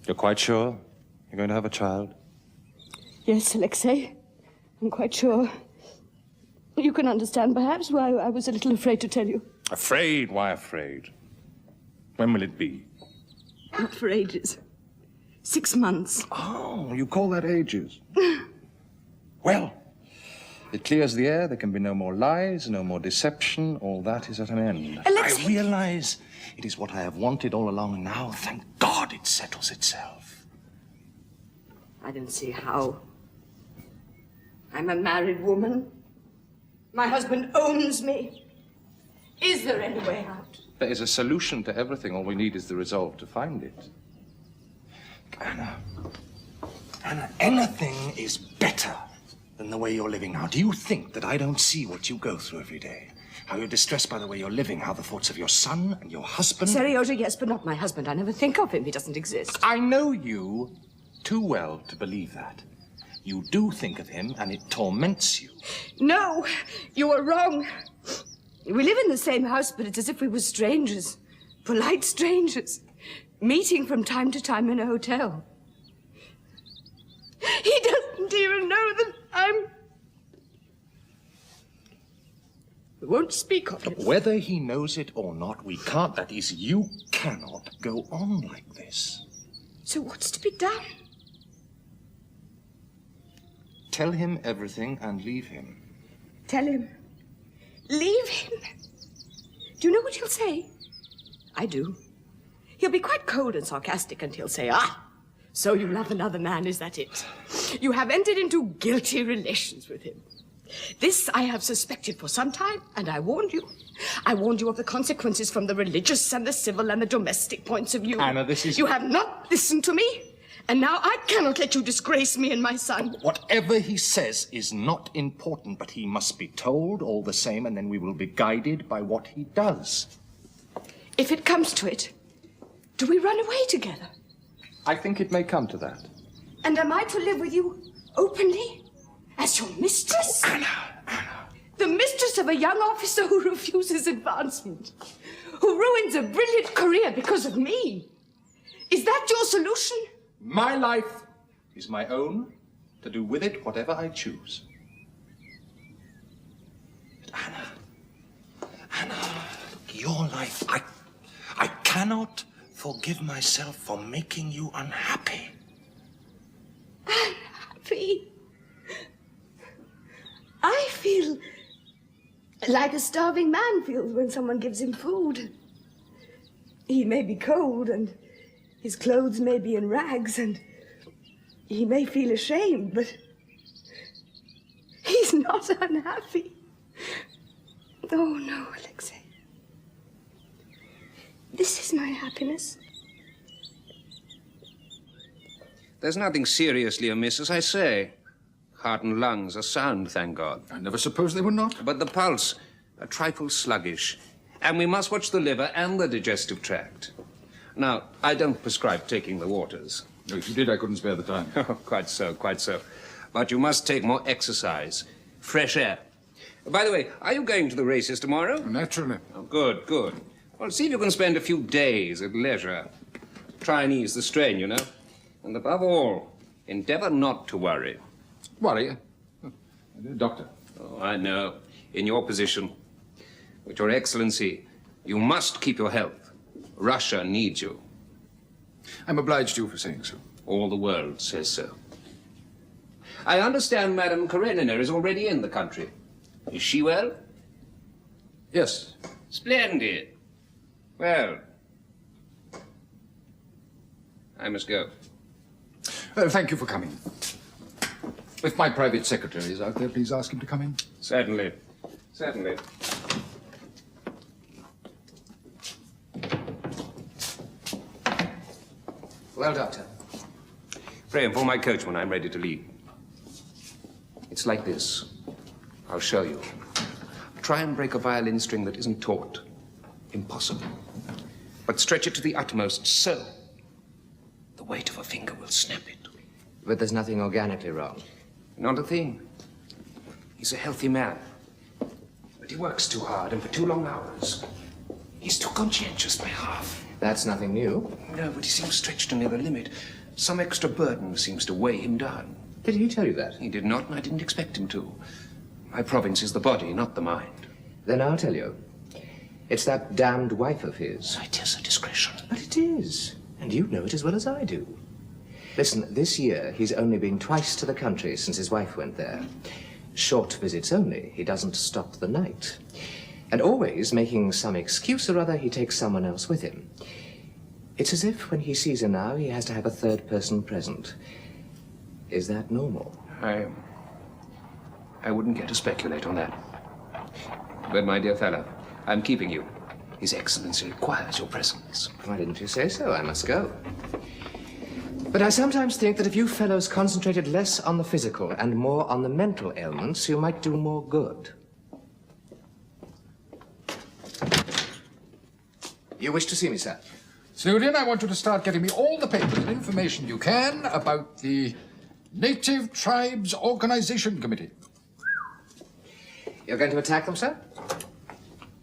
You're quite sure you're going to have a child? Yes, Alexei. I'm quite sure. You can understand, perhaps, why I was a little afraid to tell you. Afraid? Why afraid? When will it be? Not for ages. 6 months. Oh, you call that ages? Well, it clears the air. There can be no more lies, no more deception. All that is at an end. Alexei! I realize it is what I have wanted all along. Now, thank God, it settles itself. I don't see how. I'm a married woman. My husband owns me. Is there any way out? There is a solution to everything. All we need is the resolve to find it. Anna, anything is better than the way you're living now. Do you think that I don't see what you go through every day? How you're distressed by the way you're living, how the thoughts of your son and your husband... Serioja, yes, but not my husband. I never think of him. He doesn't exist. I know you too well to believe that. You do think of him, and it torments you. No, you are wrong. We live in the same house, but it's as if we were strangers. Polite strangers. Meeting from time to time in a hotel. He doesn't even know that I'm... We won't speak of it. Whether he knows it or not, we can't. That is, you cannot go on like this. So what's to be done? Tell him everything and leave him. Tell him. Leave him. Do you know what he'll say? I do. He'll be quite cold and sarcastic, and he'll say, so you love another man, is that it? You have entered into guilty relations with him. This I have suspected for some time, and I warned you. I warned you of the consequences from the religious and the civil and the domestic points of view. Anna, this is... You have not listened to me, and now I cannot let you disgrace me and my son. Whatever he says is not important, but he must be told all the same, and then we will be guided by what he does. If it comes to it, do we run away together? I think it may come to that. And am I to live with you openly? As your mistress? Oh, Anna. The mistress of a young officer who refuses advancement. Who ruins a brilliant career because of me. Is that your solution? My life is my own, to do with it whatever I choose. But Anna, your life, I cannot forgive myself for making you unhappy. Unhappy? I feel like a starving man feels when someone gives him food. He may be cold, and his clothes may be in rags, and he may feel ashamed, but he's not unhappy. Oh, no, Alexei. This is my happiness. There's nothing seriously amiss, as I say. Heart and lungs are sound, thank God. I never supposed they were not. But the pulse, a trifle sluggish. And we must watch the liver and the digestive tract. Now, I don't prescribe taking the waters. No, if you did, I couldn't spare the time. Oh, quite so, quite so. But you must take more exercise, fresh air. By the way, are you going to the races tomorrow? Naturally. Oh, good, good. Well, see if you can spend a few days at leisure. Try and ease the strain, you know. And above all, endeavor not to worry. Worry? Doctor. Oh, I know. In your position. But, Your Excellency, you must keep your health. Russia needs you. I'm obliged to you for saying so. All the world says so. I understand Madame Karenina is already in the country. Is she well? Yes. Splendid. Well, I must go. Thank you for coming. If my private secretary is out there, please ask him to come in. Certainly. Certainly. Well, Doctor. Pray inform my coach when I'm ready to leave. It's like this. I'll show you. Try and break a violin string that isn't taut. Impossible. But stretch it to the utmost, so the weight of a finger will snap it. But there's nothing organically wrong. Not a thing. He's a healthy man. But he works too hard and for too long hours. He's too conscientious by half. That's nothing new. No, but he seems stretched to near the limit. Some extra burden seems to weigh him down. Did he tell you that? He did not, and I didn't expect him to. My province is the body, not the mind. Then I'll tell you. It's that damned wife of his. It is a discretion. But it is. And you know it as well as I do. Listen, this year he's only been twice to the country since his wife went there. Short visits only. He doesn't stop the night. And always, making some excuse or other, he takes someone else with him. It's as if when he sees her now, he has to have a third person present. Is that normal? I wouldn't care to speculate on that. But, my dear fellow, I'm keeping you. His Excellency requires your presence. Why didn't you say so? I must go. But I sometimes think that if you fellows concentrated less on the physical and more on the mental ailments, you might do more good. You wish to see me, sir? Snowden, I want you to start getting me all the papers and information you can about the Native Tribes Organization Committee. You're going to attack them, sir?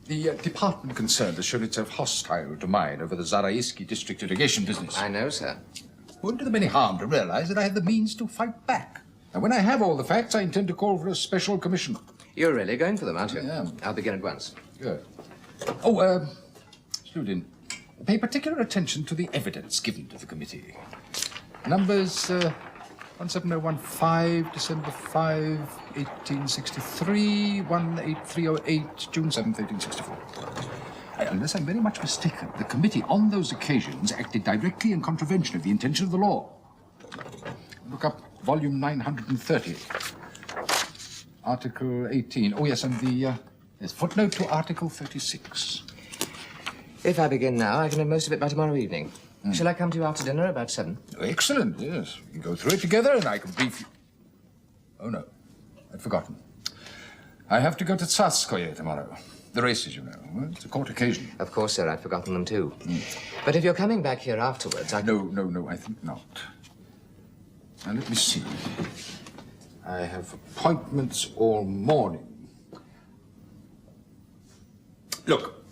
The department concerned has shown itself hostile to mine over the Zaraiski district irrigation business. I know, sir. Won't do them any harm to realize that I have the means to fight back. And when I have all the facts, I intend to call for a special commission. You're really going for them, aren't you? Yeah. I'll begin at once. Good. Oh, Snowden, pay particular attention to the evidence given to the committee. Numbers 17015, December 5, 1863, 18308, June 7, 1864. Unless I'm very much mistaken, the committee on those occasions acted directly in contravention of the intention of the law. Look up volume 930, Article 18. Oh, yes, and there's footnote to Article 36. If I begin now, I can have most of it by tomorrow evening. Shall I come to you after dinner about 7? Oh, excellent, yes. We can go through it together and I can brief you. Oh, no. I'd forgotten. I have to go to Tsarskoye tomorrow. The races, you know. Well, it's a court occasion. Of course, sir. I'd forgotten them, too. But if you're coming back here afterwards, No, I think not. Now, let me see. I have appointments all morning. Look,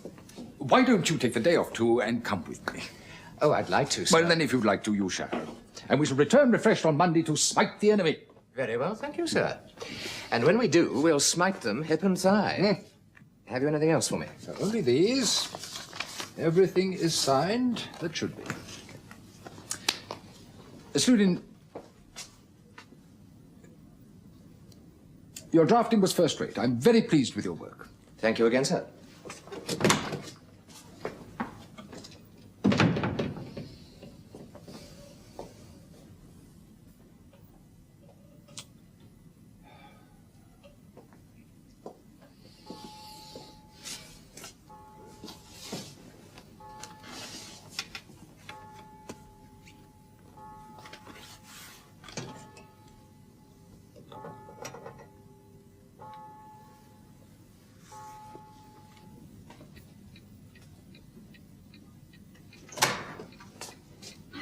why don't you take the day off, too, and come with me? Oh, I'd like to, sir. Well, then, if you'd like to, you shall. And we shall return refreshed on Monday to smite the enemy. Very well, thank you, sir. And when we do, we'll smite them hip and thigh. Have you anything else for me? So only these. Everything is signed that should be. Snowden, your drafting was first rate. I'm very pleased with your work. Thank you again, sir.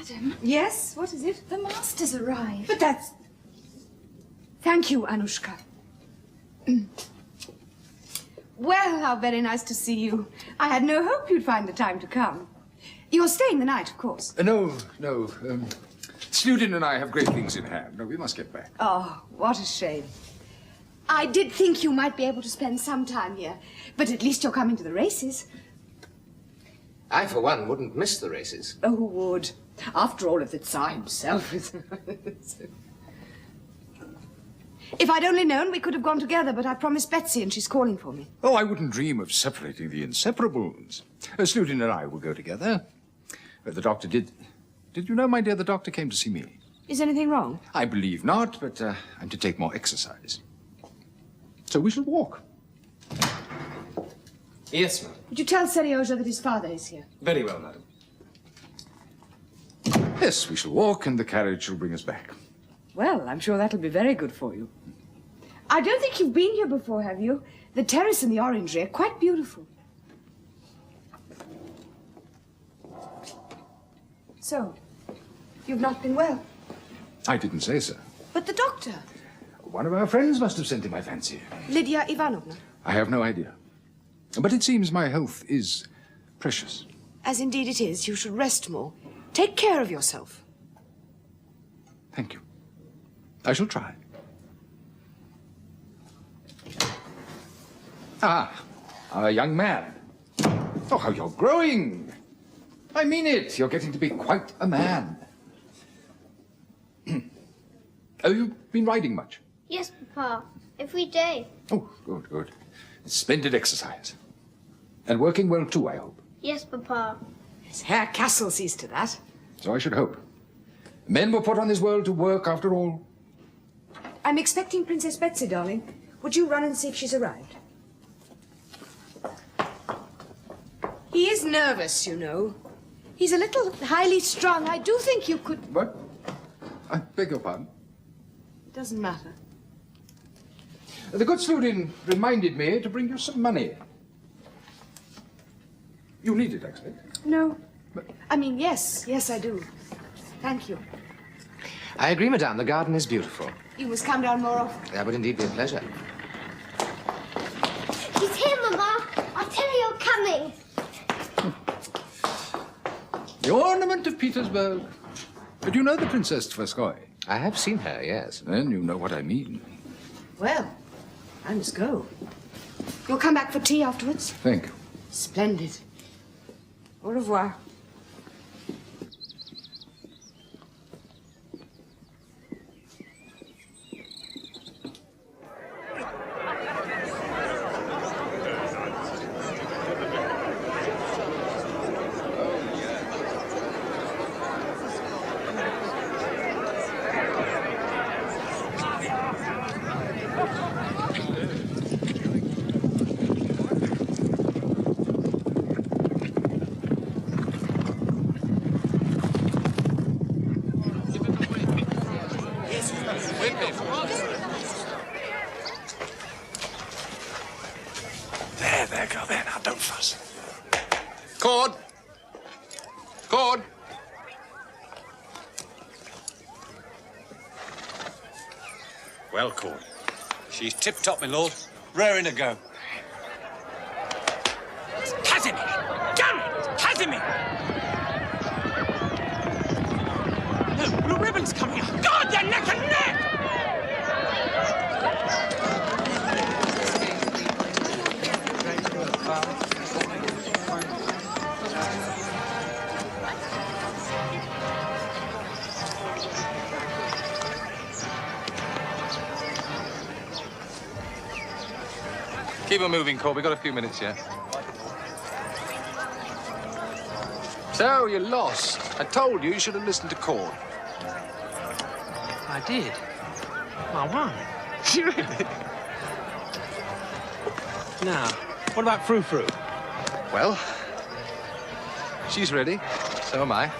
Madam, Yes? What is it? the master's arrived. But that's... Thank you, Anushka. Well, how very nice to see you. I had no hope you'd find the time to come. You're staying the night, of course. No. Snowden and I have great things in hand. No, we must get back. Oh, what a shame. I did think you might be able to spend some time here, but at least you're coming to the races. I, for one, wouldn't miss the races. Oh, who would? After all, if the Tsar himself is... If I'd only known, we could have gone together, but I promised Betsy and she's calling for me. Oh, I wouldn't dream of separating the inseparables. Snowden and I will go together. The doctor did... Did you know, my dear, the doctor came to see me? Is anything wrong? I believe not, but I'm to take more exercise. So we shall walk. Yes, madam. Would you tell Serioja that his father is here? Very well, madam. Yes, we shall walk, and the carriage shall bring us back. Well, I'm sure that'll be very good for you. I don't think you've been here before, have you? The terrace and the orangery are quite beautiful. So, you've not been well? I didn't say so. But the doctor, One of our friends must have sent him, I fancy. Lydia Ivanovna. I have no idea. But it seems my health is precious. As indeed it is, you should rest more. Take care of yourself. Thank you. I shall try. Ah, a young man. Oh, how you're growing. I mean it. You're getting to be quite a man. Oh, you've been riding much? Yes, Papa. Every day. Oh, good, good. It's splendid exercise. And working well, too, I hope. Yes, Papa. Yes, Herr Castle sees to that. So I should hope. Men were put on this world to work, after all. I'm expecting Princess Betsy, darling. Would you run and see if she's arrived? He is nervous, you know. He's a little highly strung. I do think you could... What? I beg your pardon. It doesn't matter. The good student reminded me to bring you some money. You need it, actually. No. I mean, yes, I do. Thank you. I agree, madame. The garden is beautiful. You must come down more often. That would indeed be a pleasure. He's here, Mama. I'll tell you you're coming. The ornament of Petersburg. But you know the Princess Tverskoy? I have seen her, yes. Then you know what I mean. Well, I must go. You'll come back for tea afterwards? Thank you. Splendid. Au revoir. There, girl, there. Now, don't fuss. Cord! Cord! Well, Cord. She's tip-top, my lord. Raring to go. Casimir! Damn it! Casimir! No, Blue Ribbon's coming up. God, they're neck and neck! Keep on moving, Cord. We've got a few minutes yet. So, you're lost. I told you should have listened to Cord. I did. I won. Really? Now, what about Frou Frou? Well, she's ready. So am I.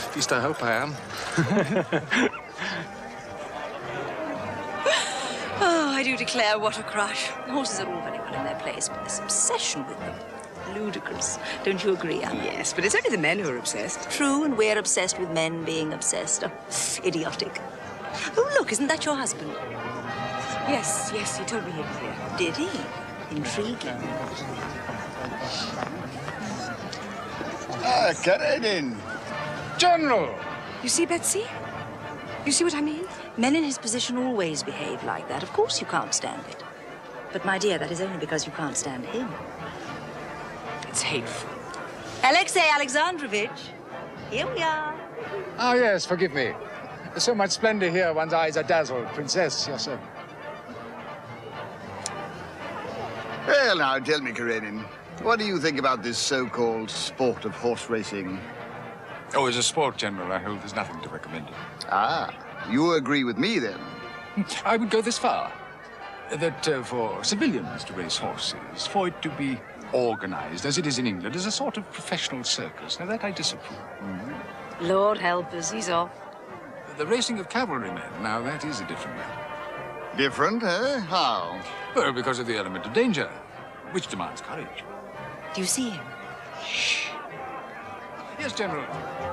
At least I hope I am. Oh, I do declare, what a crush. Horses are all very well in their place, but this obsession with them, ludicrous. Don't you agree, Anna? Yes, but it's only the men who are obsessed. True, and we're obsessed with men being obsessed. Oh, idiotic. Oh, look, isn't that your husband? Yes, he told me he'd be here. Did he? Intriguing. Ah, Karenina. General! You see, Betsy? You see what I mean? Men in his position always behave like that. Of course you can't stand it. But, my dear, that is only because you can't stand him. It's hateful. Alexei Alexandrovich, here we are. Ah, yes, forgive me. There's so much splendor here, one's eyes are dazzled. Princess, your servant. Well, now, tell me, Karenin, what do you think about this so-called sport of horse racing? Oh, as a sport, General, I hold there's nothing to recommend it. Ah, you agree with me then? I would go this far. That for civilians to race horses, for it to be organized, as it is in England, as a sort of professional circus. Now, that I disapprove. Lord help us, he's off. The racing of cavalrymen, now, that is a different matter. Different, eh? How? Well, because of the element of danger, which demands courage. Do you see him? Yes, General.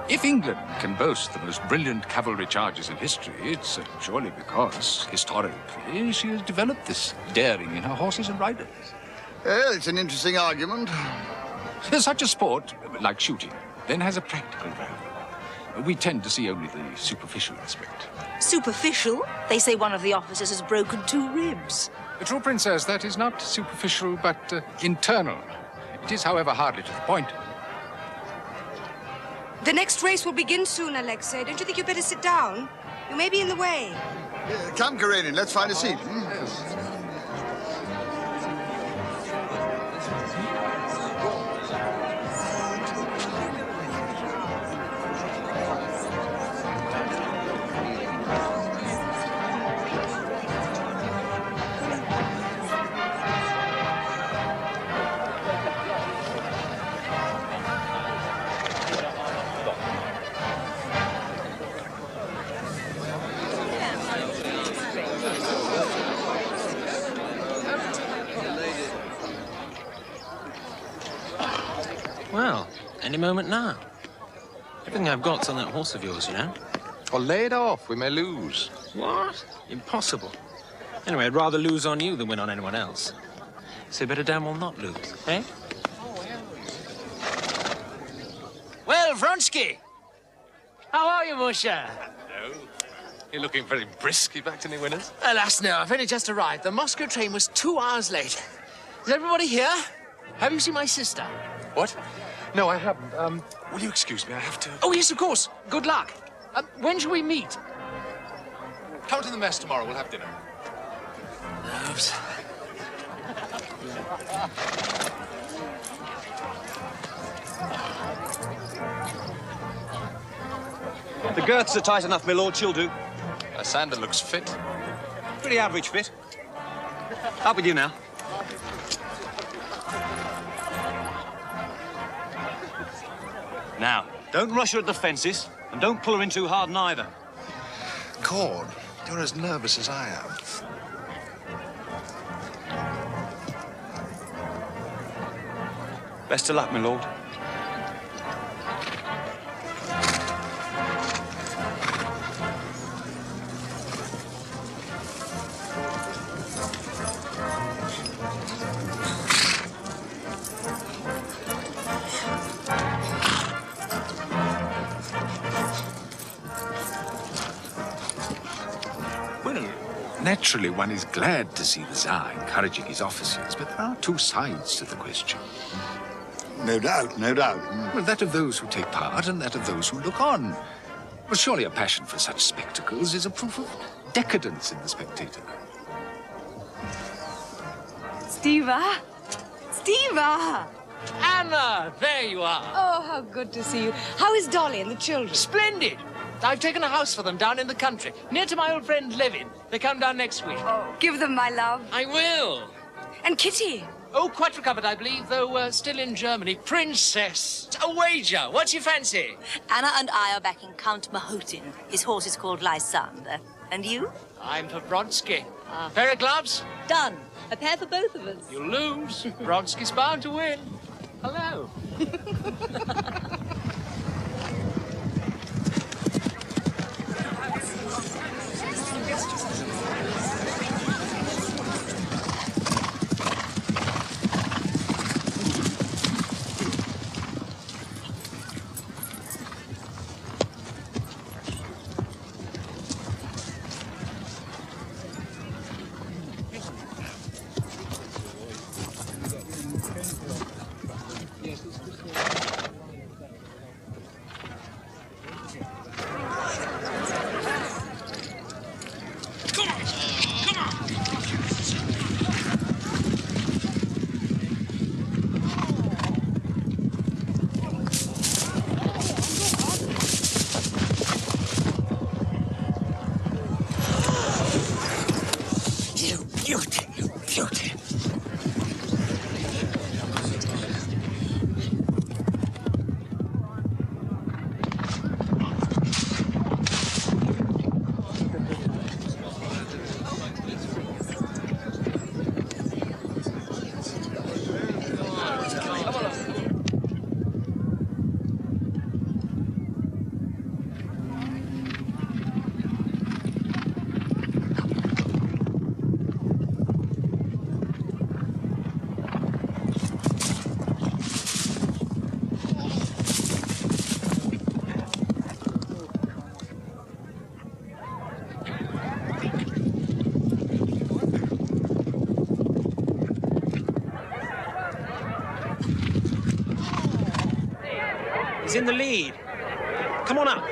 If England can boast the most brilliant cavalry charges in history, it's surely because, historically, she has developed this daring in her horses and riders. Well, it's an interesting argument. Such a sport, like shooting, then has a practical value. We tend to see only the superficial aspect. Superficial? They say one of the officers has broken 2 ribs. True, Princess, that is not superficial, but internal. It is, however, hardly to the point. The next race will begin soon, Alexei. Don't you think you'd better sit down? You may be in the way. Come, Karenina, let's find a seat. Well, any moment now. Everything I've got's on that horse of yours, you know. Well, lay it off. We may lose. What? Impossible. Anyway, I'd rather lose on you than win on anyone else. So better damn well not lose, eh? Well, Vronsky! How are you, Musha? Hello. You're looking very brisk. You backed any winners? Alas, no. I've only just arrived. The Moscow train was 2 hours late. Is everybody here? Have you seen my sister? What? No, I haven't. Will you excuse me? I have to... Oh, yes, of course. Good luck. When shall we meet? Come to the mess tomorrow. We'll have dinner. Nerves. The girths are tight enough, my lord. She'll do. Sander looks fit. Pretty average fit. Up with you now. Now, don't rush her at the fences, and don't pull her in too hard neither. Cord, you're as nervous as I am. Best of luck, my lord. Naturally, one is glad to see the Tsar encouraging his officers, but there are 2 sides to the question. No doubt, no doubt. Well, that of those who take part and that of those who look on. Well, surely a passion for such spectacles is a proof of decadence in the spectator. Steva! Steva! Anna, there you are. Oh, how good to see you. How is Dolly and the children? Splendid. I've taken a house for them down in the country, near to my old friend Levin. They come down next week. Oh, give them my love. I will. And Kitty? Oh, quite recovered, I believe, though still in Germany. Princess. A wager. What's your fancy? Anna and I are backing Count Mahotin. His horse is called Lysander. And you? I'm for Vronsky. Pair of gloves? Done. A pair for both of us. You'll lose. Vronsky's bound to win. Hello. beauty, you beauty. He's in the lead. Come on up.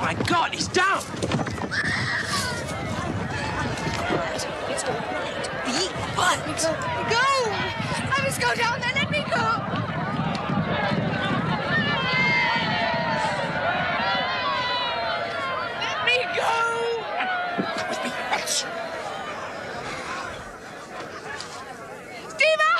My God, he's down! It's all right. Be quiet. Go! I must go down there. Let me go. Let me go. Come with me, Alice. Steva!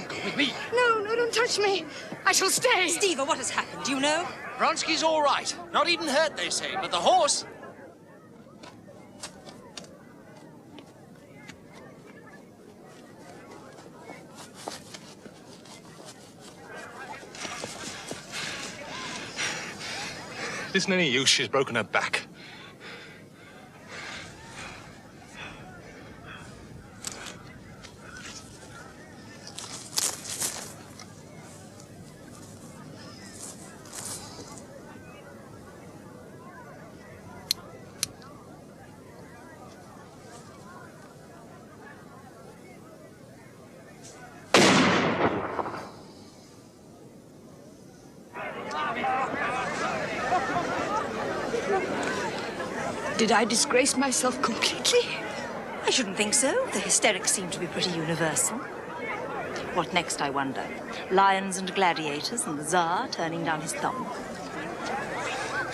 Come with me. No, don't touch me. I shall stay. Steva, what has happened? Do you know? Vronsky's all right. Not even hurt, they say, but the horse... It isn't any use. She's broken her back. Did I disgrace myself completely? I shouldn't think so. The hysterics seem to be pretty universal. What next, I wonder? Lions and gladiators and the Tsar turning down his thumb.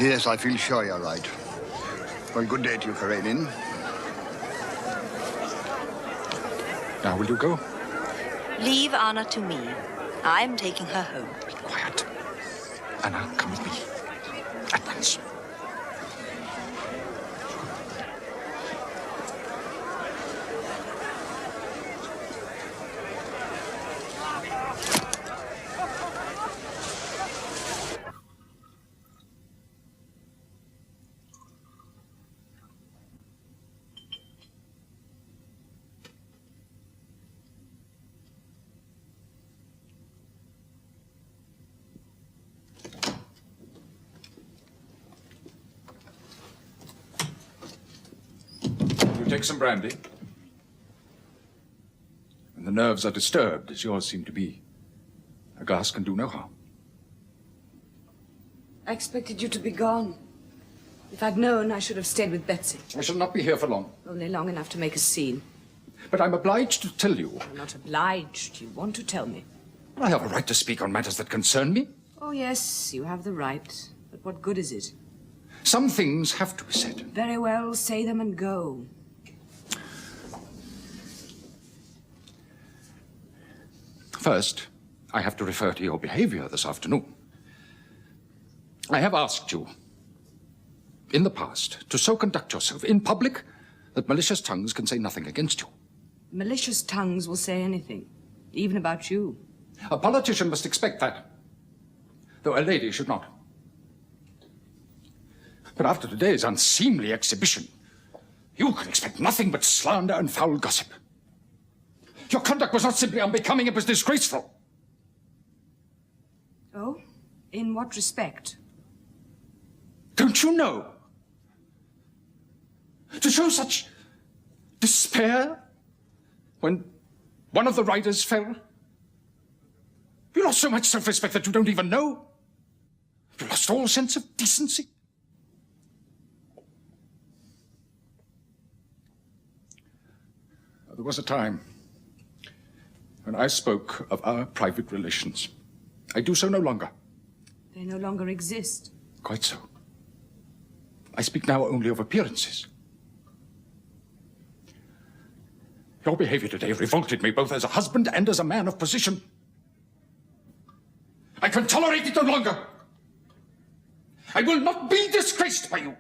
Yes, I feel sure you're right. Well, good day to you, Karenin. Now, will you go? Leave Anna to me. I'm taking her home. Be quiet. Anna, come with me. At once. Take some brandy. When the nerves are disturbed, as yours seem to be, a glass can do no harm. I expected you to be gone. If I'd known, I should have stayed with Betsy. I shall not be here for long. Only long enough to make a scene. But I'm obliged to tell you. I'm not obliged. You want to tell me. I have a right to speak on matters that concern me. Oh, yes, you have the right. But what good is it? Some things have to be said. Very well, say them and go. First, I have to refer to your behavior this afternoon. I have asked you, in the past, to so conduct yourself in public that malicious tongues can say nothing against you. Malicious tongues will say anything, even about you. A politician must expect that, though a lady should not. But after today's unseemly exhibition, you can expect nothing but slander and foul gossip. Your conduct was not simply unbecoming, it was disgraceful. Oh? In what respect? Don't you know? To show such despair when one of the riders fell? You lost so much self-respect that you don't even know. You lost all sense of decency. There was a time when I spoke of our private relations. I do so no longer. They no longer exist. Quite so. I speak now only of appearances. Your behavior today revolted me both as a husband and as a man of position. I can tolerate it no longer. I will not be disgraced by you.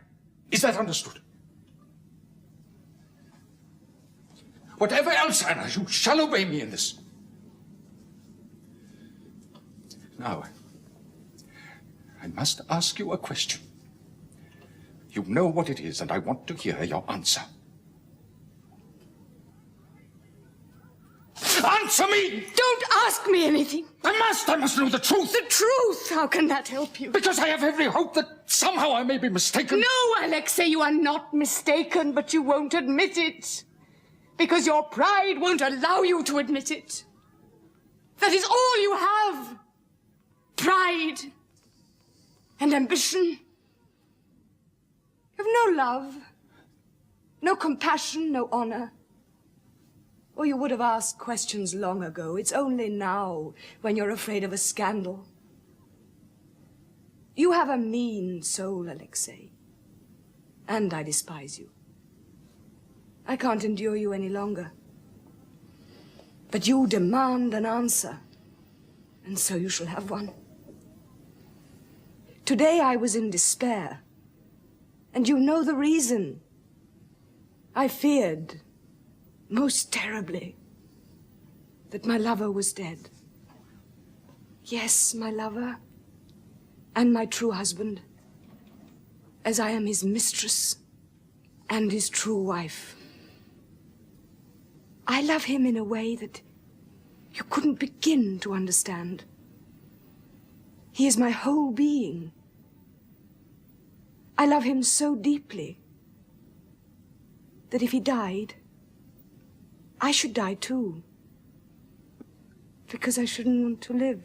Is that understood? Whatever else, Anna, you shall obey me in this. Now, I must ask you a question. You know what it is, and I want to hear your answer. Answer me! Don't ask me anything. I must know the truth. The truth? How can that help you? Because I have every hope that somehow I may be mistaken. No, Alexei, you are not mistaken, but you won't admit it. Because your pride won't allow you to admit it. That is all you have. Pride and ambition. You have no love, no compassion, no honor. Or you would have asked questions long ago. It's only now, when you're afraid of a scandal. You have a mean soul, Alexei. And I despise you. I can't endure you any longer. But you demand an answer, and so you shall have one. Today I was in despair, and you know the reason. I feared, most terribly, that my lover was dead. Yes, my lover, and my true husband, as I am his mistress and his true wife. I love him in a way that you couldn't begin to understand. He is my whole being. I love him so deeply that if he died, I should die too, because I shouldn't want to live.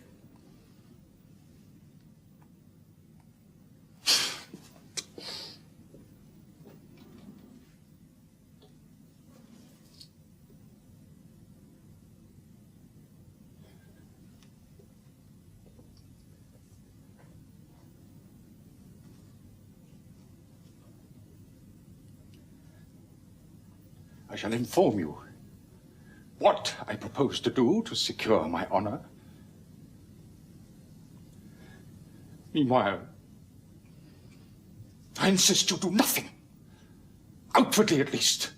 I shall inform you what I propose to do to secure my honor. Meanwhile, I insist you do nothing, outwardly at least,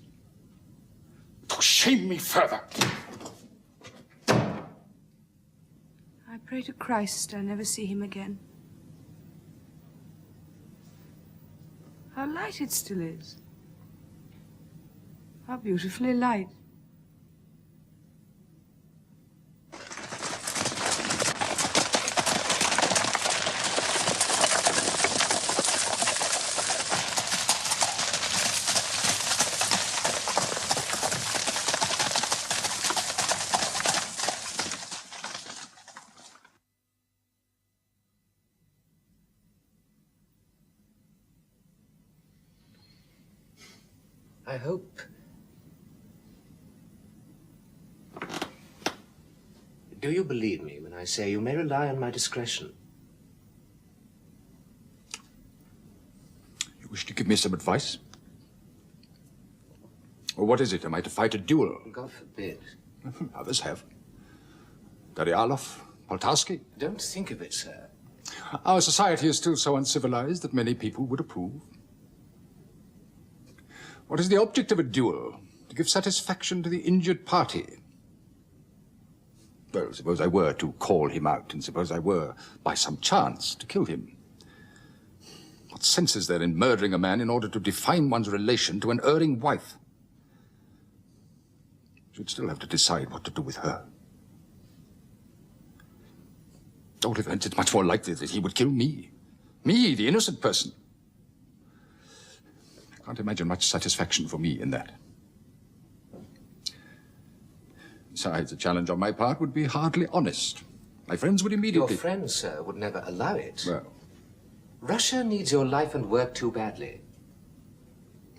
to shame me further. I pray to Christ I never see him again. How light it still is. How beautifully light. I hope... Do you believe me when I say you may rely on my discretion? You wish to give me some advice? Or what is it? Am I to fight a duel? God forbid. Others have. Daryalov, Poltarsky. Don't think of it, sir. Our society is still so uncivilized that many people would approve. What is the object of a duel? to give satisfaction to the injured party. Well, suppose I were to call him out, and suppose I were, by some chance, to kill him. What sense is there in murdering a man in order to define one's relation to an erring wife? You'd still have to decide what to do with her. At all events, it's much more likely that he would kill me. Me, the innocent person. I can't imagine much satisfaction for me in that. Besides, a challenge on my part would be hardly honest. My friends would immediately... Your friends, sir, would never allow it. Well... Russia needs your life and work too badly.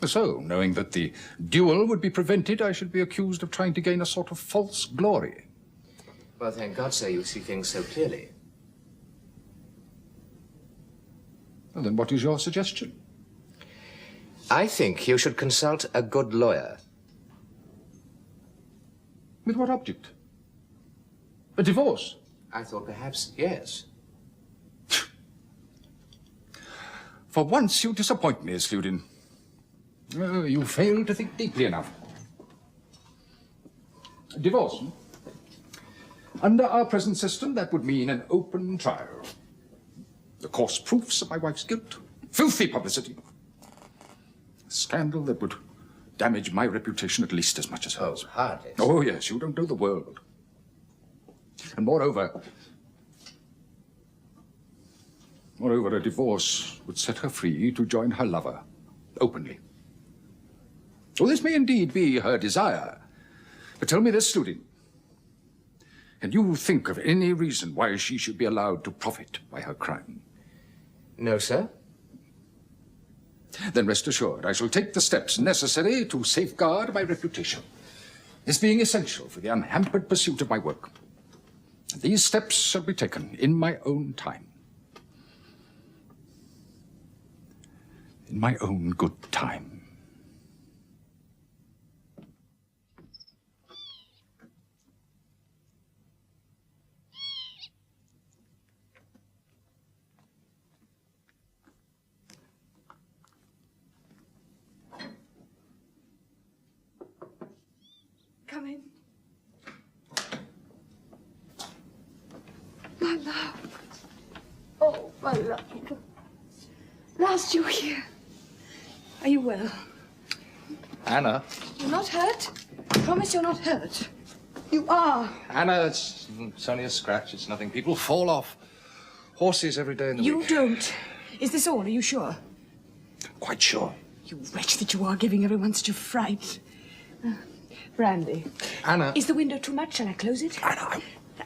So, knowing that the duel would be prevented, I should be accused of trying to gain a sort of false glory. Well, thank God, sir, you see things so clearly. Well, then what is your suggestion? I think you should consult a good lawyer. With what object? A divorce? I thought perhaps, yes. For once you disappoint me, Sludin. You fail to think deeply enough. Divorce? Under our present system, that would mean an open trial. The coarse proofs of my wife's guilt. Filthy publicity. A scandal that would damage my reputation at least as much as hers. Oh, hardly. Oh, yes, you don't know the world. And moreover, a divorce would set her free to join her lover, openly. Oh, this may indeed be her desire. But tell me this, Sludin. Can you think of any reason why she should be allowed to profit by her crime? No, sir. Then rest assured, I shall take the steps necessary to safeguard my reputation. This being essential for the unhampered pursuit of my work. And these steps shall be taken in my own time. In my own good time. Come in. My love. Oh, my love. Last you were here. Are you well? Anna. You're not hurt? Promise you're not hurt. You are. Anna, it's only a scratch. It's nothing. People fall off horses every day in the You week. don't. Is this all? Are you sure? Quite sure. You wretch that you are, giving everyone such a fright. Brandy. Anna. Is the window too much? Shall I close it? Anna.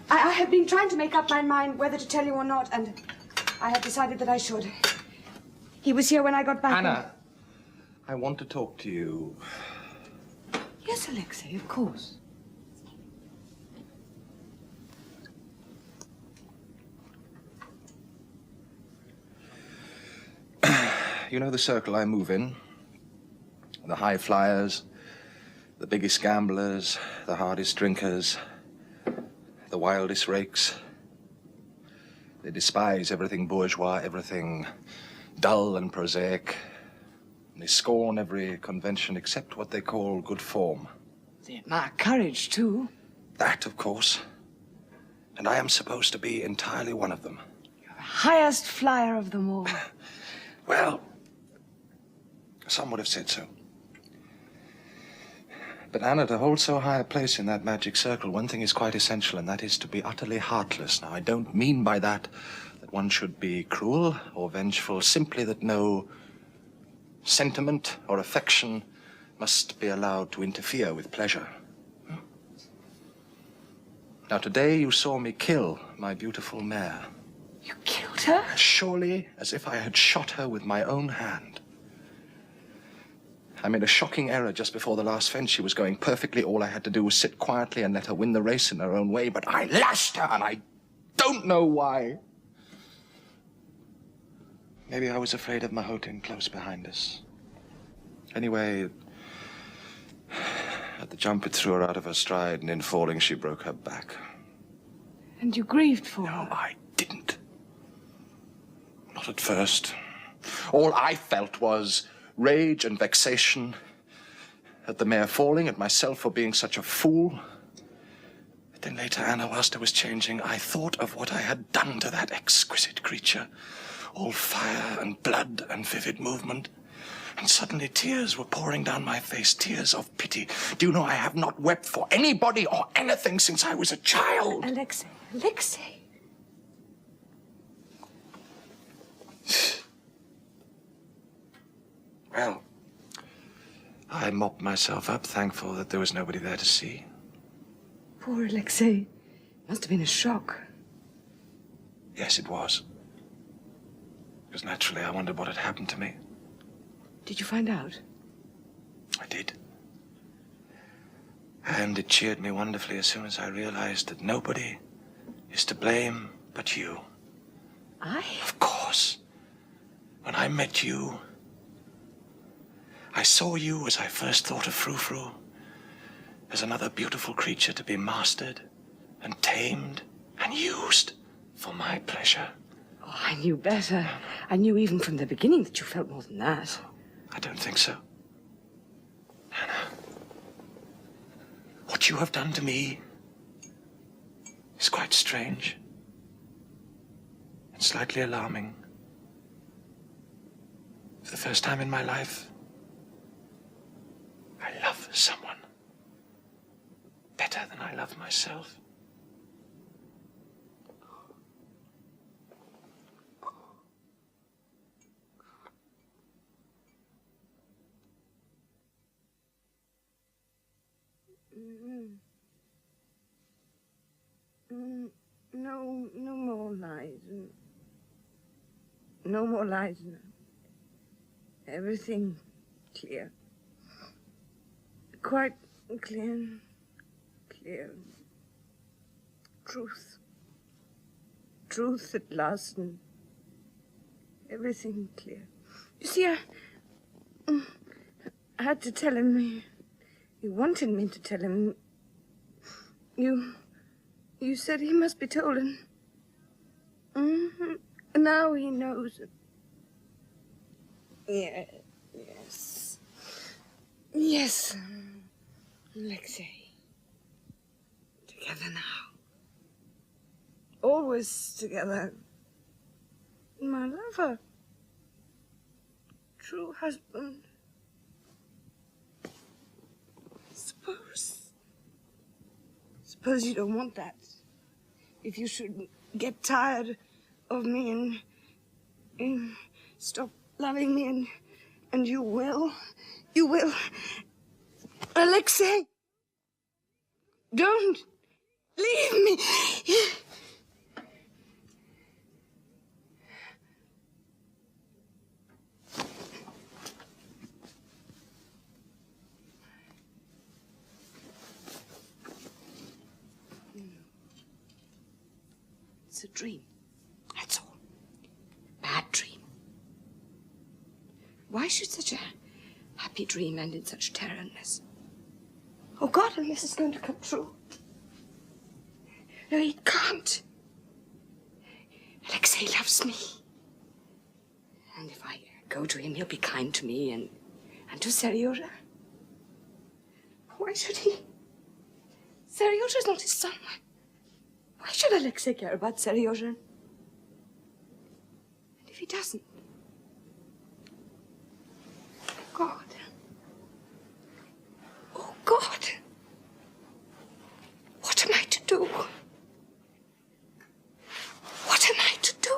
I have been trying to make up my mind whether to tell you or not, and I have decided that I should. He was here when I got back. Anna. I want to talk to you. Yes, Alexei, of course. You know the circle I move in? The high flyers, the biggest gamblers, the hardest drinkers, the wildest rakes. They despise everything bourgeois, everything dull and prosaic. They scorn every convention except what they call good form. They admire courage, too. That, of course. And I am supposed to be entirely one of them. You're the highest flyer of them all. Well, some would have said so. But Anna, to hold so high a place in that magic circle, one thing is quite essential, and that is to be utterly heartless. Now, I don't mean by that one should be cruel or vengeful, simply that no sentiment or affection must be allowed to interfere with pleasure. Now, today you saw me kill my beautiful mare. You killed her? Surely as if I had shot her with my own hand. I made a shocking error just before the last fence. She was going perfectly. All I had to do was sit quietly and let her win the race in her own way. But I lashed her, and I don't know why. Maybe I was afraid of Mahotin close behind us. Anyway, at the jump, it threw her out of her stride, and in falling, she broke her back. And you grieved for her? No, I didn't. Not at first. All I felt was rage and vexation at the mayor falling, at myself for being such a fool. But then later, Anna, whilst I was changing, I thought of what I had done to that exquisite creature. All fire and blood and vivid movement. And suddenly tears were pouring down my face, tears of pity. Do you know, I have not wept for anybody or anything since I was a child. Alexei, Alexei. Well, I mopped myself up, thankful that there was nobody there to see. Poor Alexei. Must have been a shock. Yes, it was. Because naturally I wondered what had happened to me. Did you find out? I did. And it cheered me wonderfully as soon as I realized that nobody is to blame but you. I? Of course. When I met you, I saw you as I first thought of Frou-Frou, as another beautiful creature to be mastered and tamed and used for my pleasure. Oh, I knew better. I knew even from the beginning that you felt more than that. I don't think so. Anna, what you have done to me is quite strange and slightly alarming. For the first time in my life, I love someone better than I love myself. No more lies. No more lies. Everything clear. Quite clear. Clear. Truth. Truth at last, and everything clear. You see, I had to tell him. You wanted me to tell him. You said he must be told, and now he knows. Yeah, yes. Yes, Alexei. Together now. Always together. My lover. True husband. Suppose you don't want that. If you should get tired of me and stop loving me, and you will. Alexei, don't leave me. It's a dream. That's all. Bad dream. Why should such a happy dream end in such terrorness? Oh, God, unless it's going to come true. No, it can't. Alexei loves me. And if I go to him, he'll be kind to me and to Seryozha. Why should he? Seryozha's not his son. Why should Alexei care about Seryozha? And if he doesn't? God. Oh, God. What am I to do? What am I to do?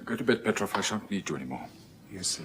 Go to bed, Petrov. I shan't need you anymore. Yes, sir.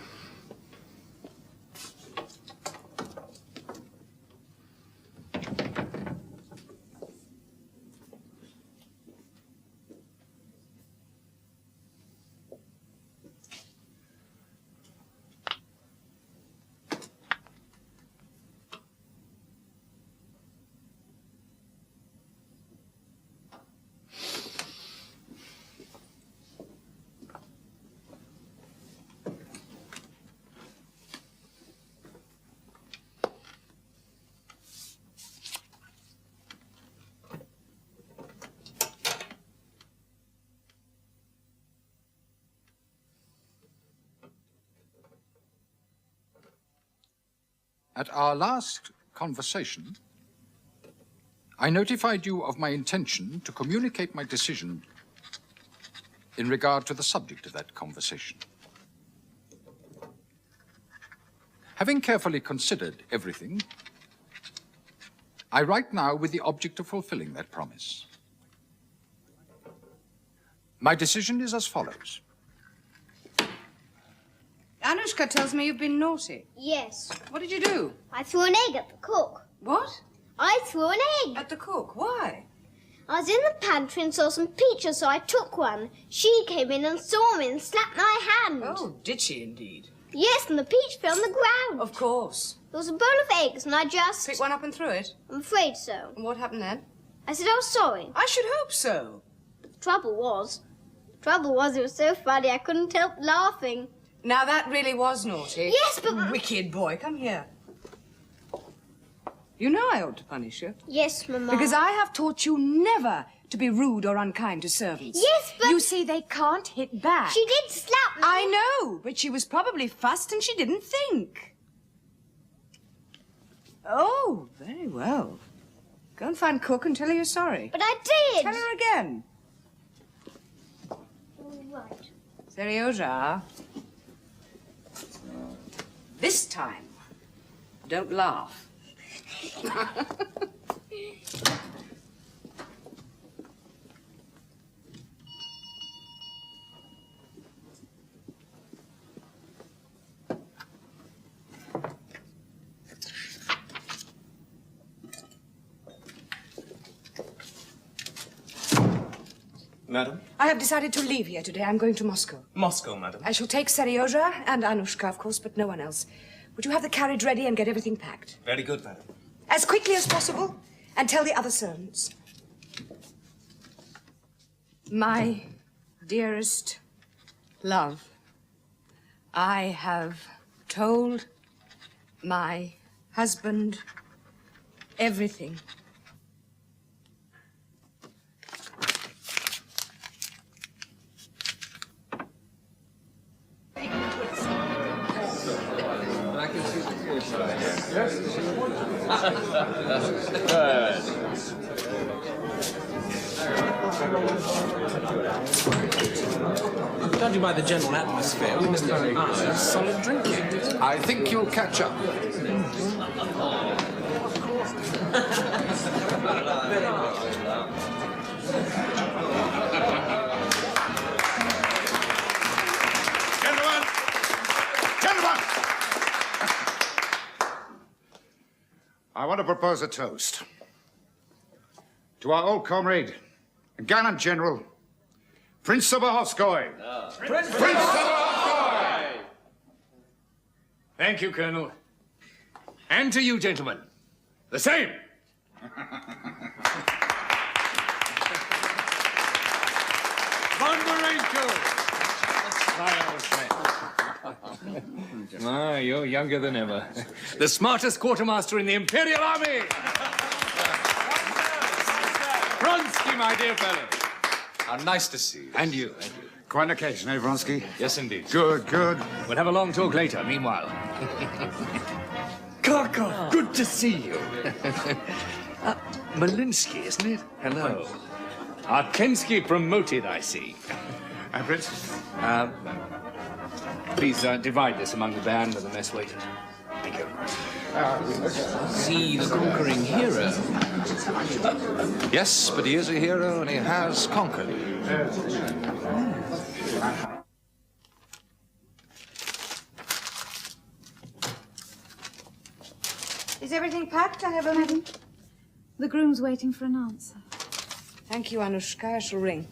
At our last conversation, I notified you of my intention to communicate my decision in regard to the subject of that conversation. Having carefully considered everything, I write now with the object of fulfilling that promise. My decision is as follows. Anushka tells me you've been naughty. Yes. What did you do? I threw an egg at the cook. What? I threw an egg. At the cook? Why? I was in the pantry and saw some peaches, so I took one. She came in and saw me and slapped my hand. Oh, did she indeed? Yes, and the peach fell on the ground. Of course. There was a bowl of eggs, and I just... Picked one up and threw it? I'm afraid so. And what happened then? I said I was sorry. I should hope so. The trouble was it was so funny I couldn't help laughing. Now, that really was naughty. Yes, but... Wicked boy, come here. You know I ought to punish you. Yes, Mamma. Because I have taught you never to be rude or unkind to servants. Yes, but... You see, they can't hit back. She did slap me. I know, but she was probably fussed and she didn't think. Oh, very well. Go and find Cook and tell her you're sorry. But I did. Tell her again. All right. Serioja. This time, don't laugh. Madam? I have decided to leave here today. I'm going to Moscow. Moscow, madam. I shall take Seryoja and Anushka, of course, but no one else. Would you have the carriage ready and get everything packed? Very good, madam. As quickly as possible, and tell the other servants. My dearest love, I have told my husband everything. Judging by the general atmosphere, we must have solid drinking. I think you'll catch up. Gentlemen! I want to propose a toast to our old comrade, gallant General, Prince Sobohovskoy. Prince Sobohovskoy! Thank you, Colonel. And to you, gentlemen. The same. Bondarenko! My old friend. Ah, you're younger than ever. The smartest quartermaster in the Imperial Army! Vronsky, my dear fellow. How nice to see you. And you, and you. Quite an occasion, eh, Vronsky? Yes, indeed. Good, good. We'll have a long talk later, meanwhile. Karkov, good to see you. Malinsky, isn't it? Hello. Arkensky promoted, I see. Prince? Please divide this among the band and the mess waiters. Thank you. See the conquering hero. Yes, but he is a hero and he has conquered. Is everything packed? I have a... Madam, the groom's waiting for an answer. Thank you, Anushka. I shall ring.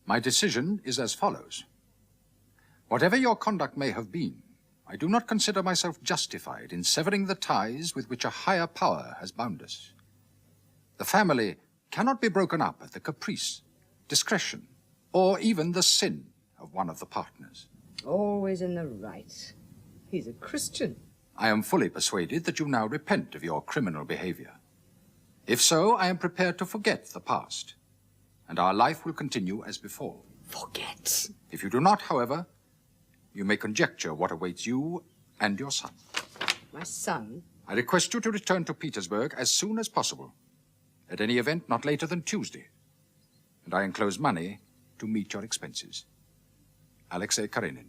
My decision is as follows. Whatever your conduct may have been, I do not consider myself justified in severing the ties with which a higher power has bound us. The family cannot be broken up at the caprice, discretion, or even the sin of one of the partners. Always in the right. He's a Christian. I am fully persuaded that you now repent of your criminal behavior. If so, I am prepared to forget the past, and our life will continue as before. Forget? If you do not, however, you may conjecture what awaits you and your son. My son? I request you to return to Petersburg as soon as possible. At any event, not later than Tuesday. And I enclose money to meet your expenses. Alexei Karenin.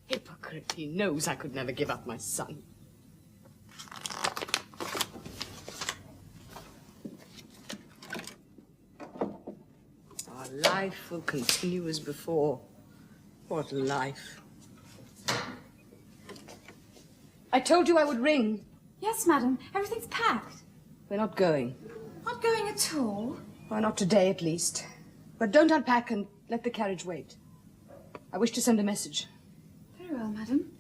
Hypocrite. He knows I could never give up my son. Our life will continue as before. What life? I told you I would ring. Yes, madam. Everything's packed. We're not going. Not going at all? Well, not today, at least. But don't unpack and let the carriage wait. I wish to send a message. Very well, madam.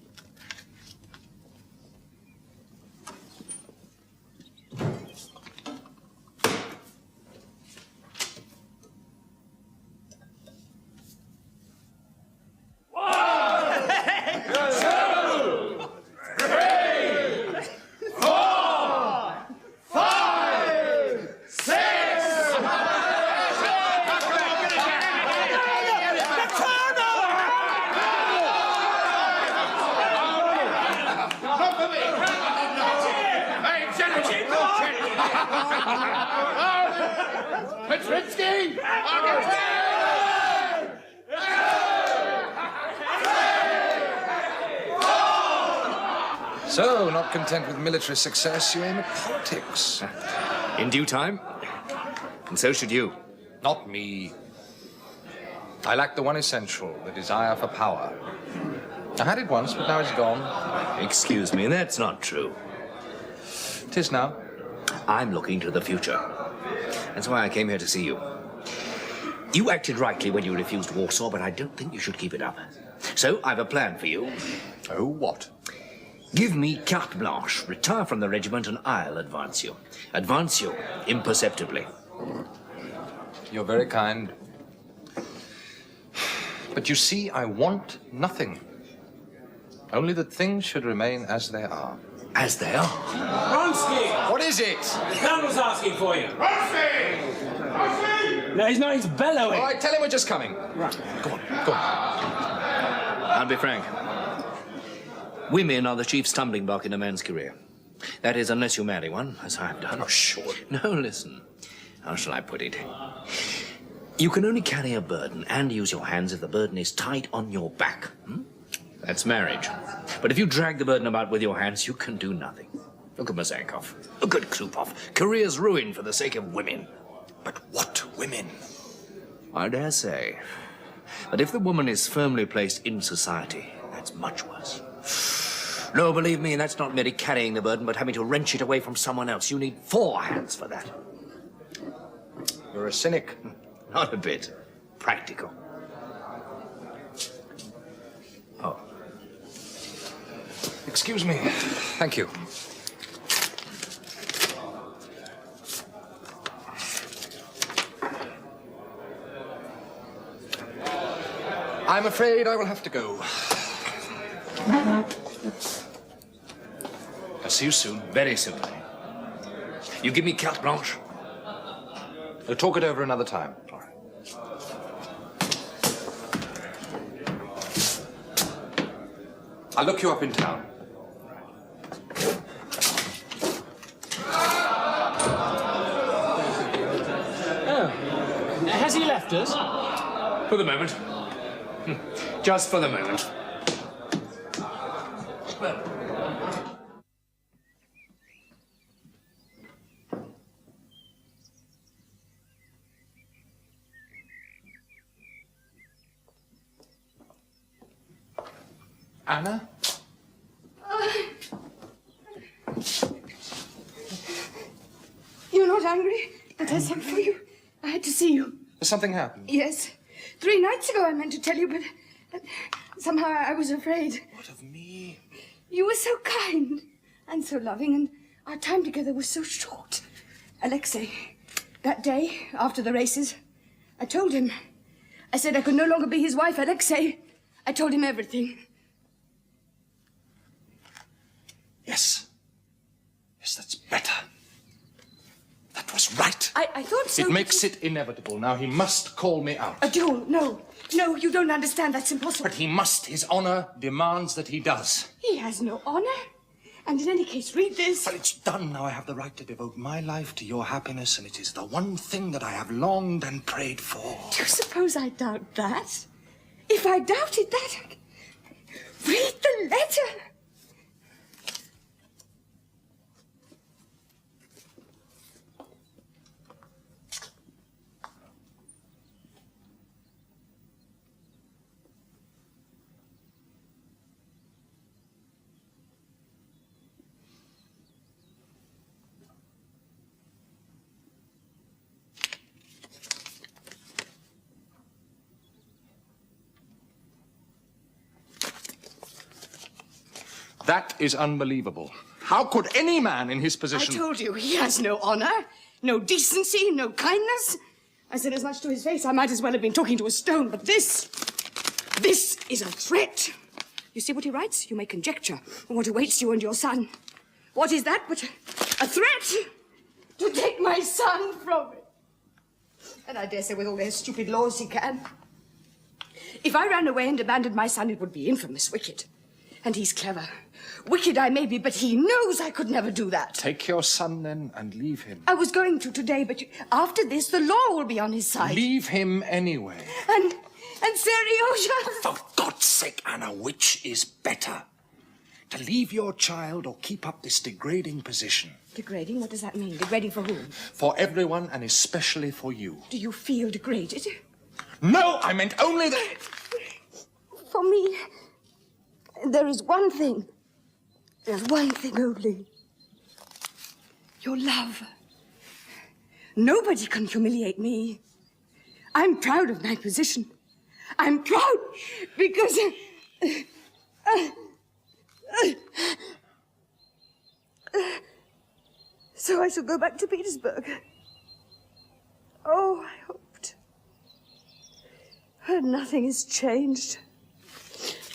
So, not content with military success, you aim at politics. In due time. And so should you. Not me. I lack the one essential, the desire for power. I had it once, but now it's gone. Excuse me, that's not true. 'Tis now. I'm looking to the future. That's why I came here to see you. You acted rightly when you refused Warsaw, but I don't think you should keep it up. So, I've a plan for you. Oh, what? Give me carte blanche, retire from the regiment, and I'll advance you. Advance you imperceptibly. You're very kind. But you see, I want nothing. Only that things should remain as they are. As they are? Vronsky! What is it? The colonel's asking for you. Vronsky! No, he's not. He's bellowing. All right, tell him we're just coming. Right. Go on, go on. I'll be frank. Women are the chief stumbling block in a man's career. That is, unless you marry one, as I've done. Oh, sure. No, listen. How shall I put it? You can only carry a burden and use your hands if the burden is tight on your back. That's marriage. But if you drag the burden about with your hands, you can do nothing. Look at Mazenkov. Look at Krupov. Careers ruined for the sake of women. But what women? I dare say. But if the woman is firmly placed in society, that's much worse. No, believe me, that's not merely carrying the burden, but having to wrench it away from someone else. You need 4 hands for that. You're a cynic. Not a bit. Practical. Oh. Excuse me. Thank you. I'm afraid I will have to go. I'll see you soon. Very soon. You give me carte blanche? We'll talk it over another time. All right. I'll look you up in town. Oh. Has he left us? For the moment. Just for the moment. Well. Anna? You're not angry that I sent for you? I had to see you. Has something happened? Yes. 3 nights ago I meant to tell you, but somehow I was afraid. What of me? You were so kind and so loving, and our time together was so short. Alexei, that day after the races, I told him. I said I could no longer be his wife, Alexei. I told him everything. Yes. Yes, that's better. is right. I thought so. It makes it inevitable. Now he must call me out. A duel? No. No, you don't understand. That's impossible. But he must. His honor demands that he does. He has no honor. And in any case, read this. Well, it's done. Now I have the right to devote my life to your happiness, and it is the one thing that I have longed and prayed for. Do you suppose I doubt that? If I doubted that, read the letter. That is unbelievable. How could any man in his position... I told you, he has no honor, no decency, no kindness. I said as much to his face. I might as well have been talking to a stone, but this is a threat. You see what he writes? You may conjecture what awaits you and your son. What is that but a threat to take my son from me? And I dare say with all their stupid laws he can. If I ran away and abandoned my son, it would be infamous, wicked. And he's clever. Wicked I may be, but he knows I could never do that. Take your son, then, and leave him. I was going to today, but after this, the law will be on his side. Leave him anyway. And Seriosha... For God's sake, Anna, which is better? To leave your child or keep up this degrading position? Degrading? What does that mean? Degrading for whom? For everyone, and especially for you. Do you feel degraded? No, I meant only that... For me, there is one thing. There's one thing only. Your love. Nobody can humiliate me. I'm proud of my position. I'm proud because... So I shall go back to Petersburg. Oh, I hoped. But nothing has changed.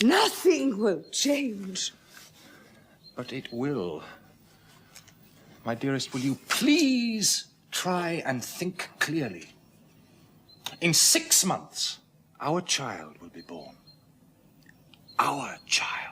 Nothing will change. But it will. My dearest, will you please try and think clearly? In 6 months, our child will be born. Our child.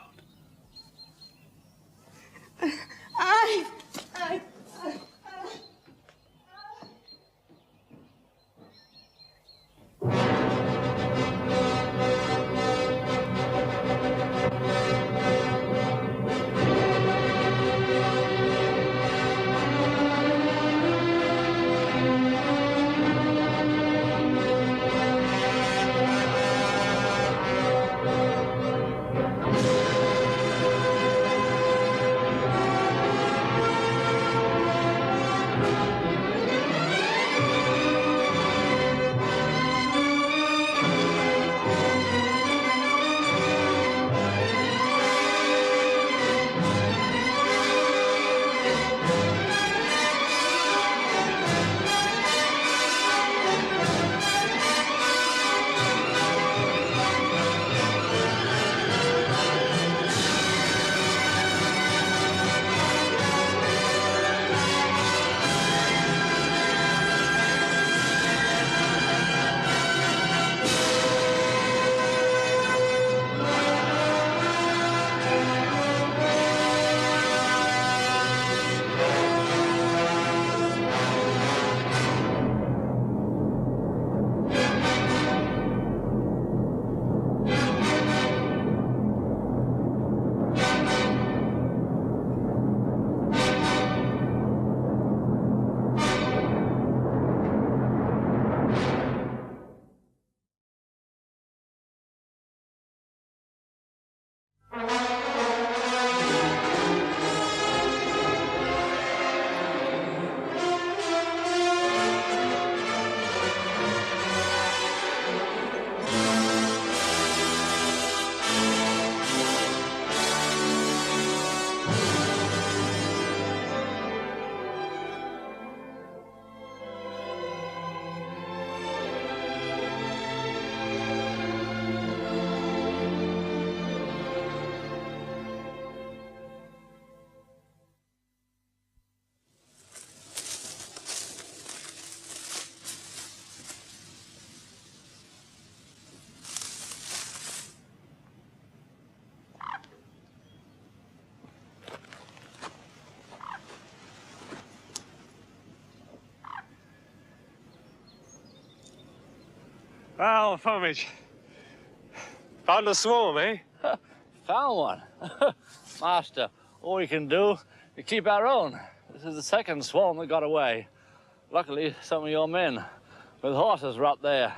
Well, Fomich, found a swarm, eh? Found one. Master, all we can do is keep our own. This is the second swarm that got away. Luckily, some of your men with horses were up there,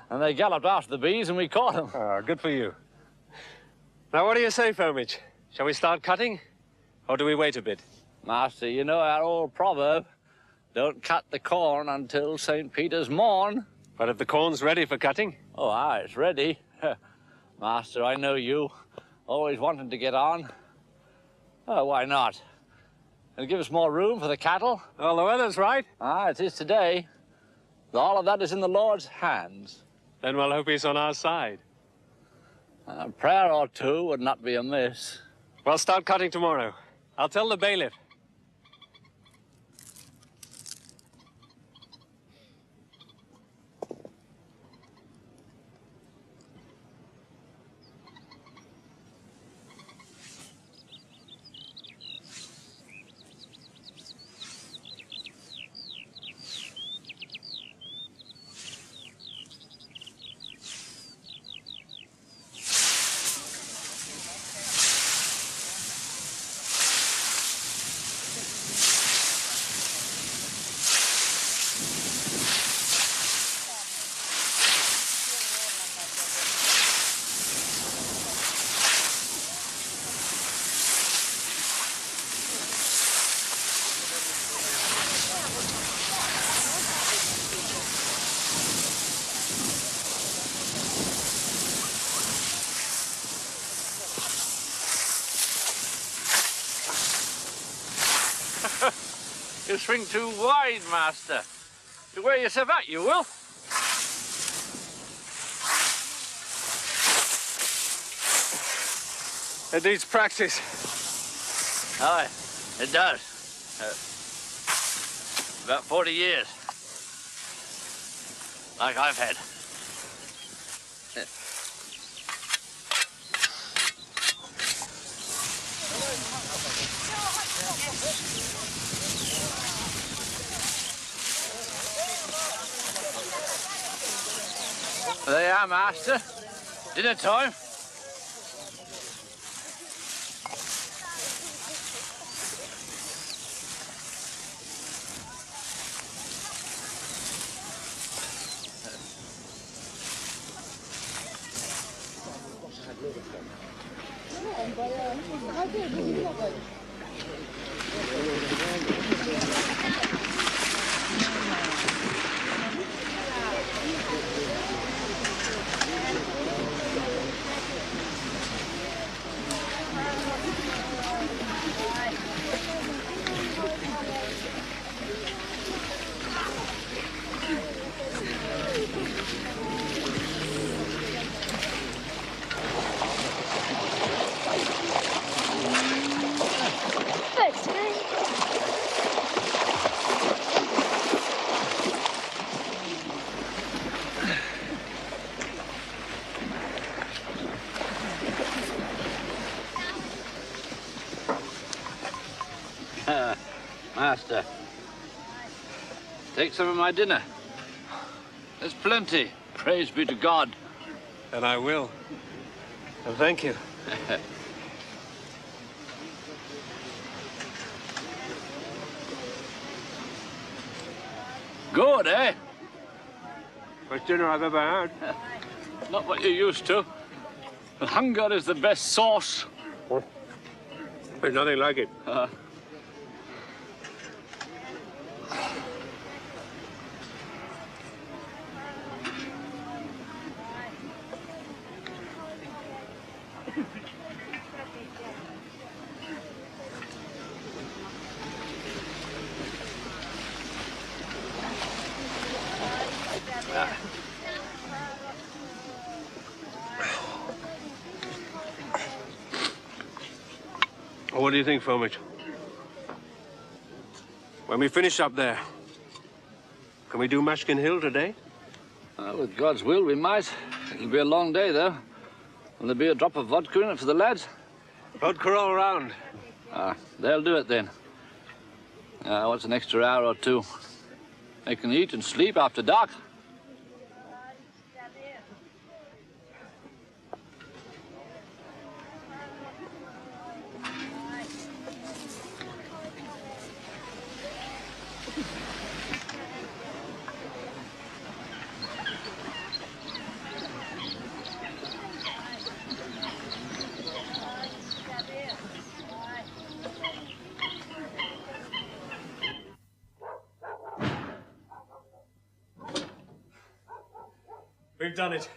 and they galloped after the bees, and we caught them. Oh, good for you. Now, what do you say, Fomich? Shall we start cutting, or do we wait a bit? Master, you know our old proverb, don't cut the corn until St. Peter's morn. But if the corn's ready for cutting? Oh, aye, it's ready. Master, I know you. Always wanting to get on. Oh, why not? It'll give us more room for the cattle. Well, the weather's right. Ah, it is today. All of that is in the Lord's hands. Then we'll hope he's on our side. A prayer or two would not be amiss. We'll start cutting tomorrow. I'll tell the bailiff. You swing too wide, Master. You wear yourself out, you will. It needs practice. Aye, it does. About 40 years. Like I've had. There you are, Master. Dinner time. Master, take some of my dinner. There's plenty. Praise be to God. And I will. And thank you. Good, eh? Best dinner I've ever had. Not what you're used to. Hunger is the best sauce. There's nothing like it. What do you think, Fomich? When we finish up there, can we do Mashkin Hill today? With God's will, we might. It'll be a long day, though. Will there be a drop of vodka in it for the lads? Vodka all round. They'll do it then. What's an extra hour or two? They can eat and sleep after dark. We've done it.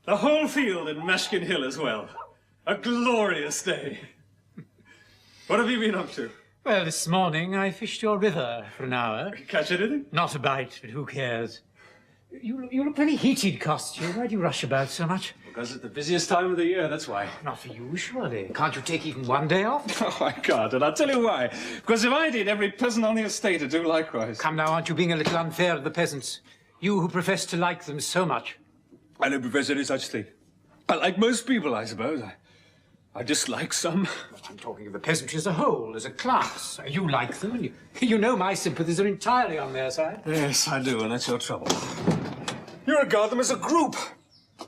The whole field in Mashkin Hill as well. A glorious day. What have you been up to? Well, this morning I fished your river for an hour. Catch anything? Not a bite, but who cares? You look very heated, Kostya. Why do you rush about so much? Because it's the busiest time of the year, that's why. Not for you, surely. Can't you take even one day off? Oh, I can't, and I'll tell you why. Because if I did, every peasant on the estate would do likewise. Come now, aren't you being a little unfair to the peasants? You who profess to like them so much. I don't profess any such thing. I like most people, I suppose. I dislike some. I'm talking of the peasantry as a whole, as a class. You like them, and you know my sympathies are entirely on their side. Yes, I do, and that's your trouble. You regard them as a group,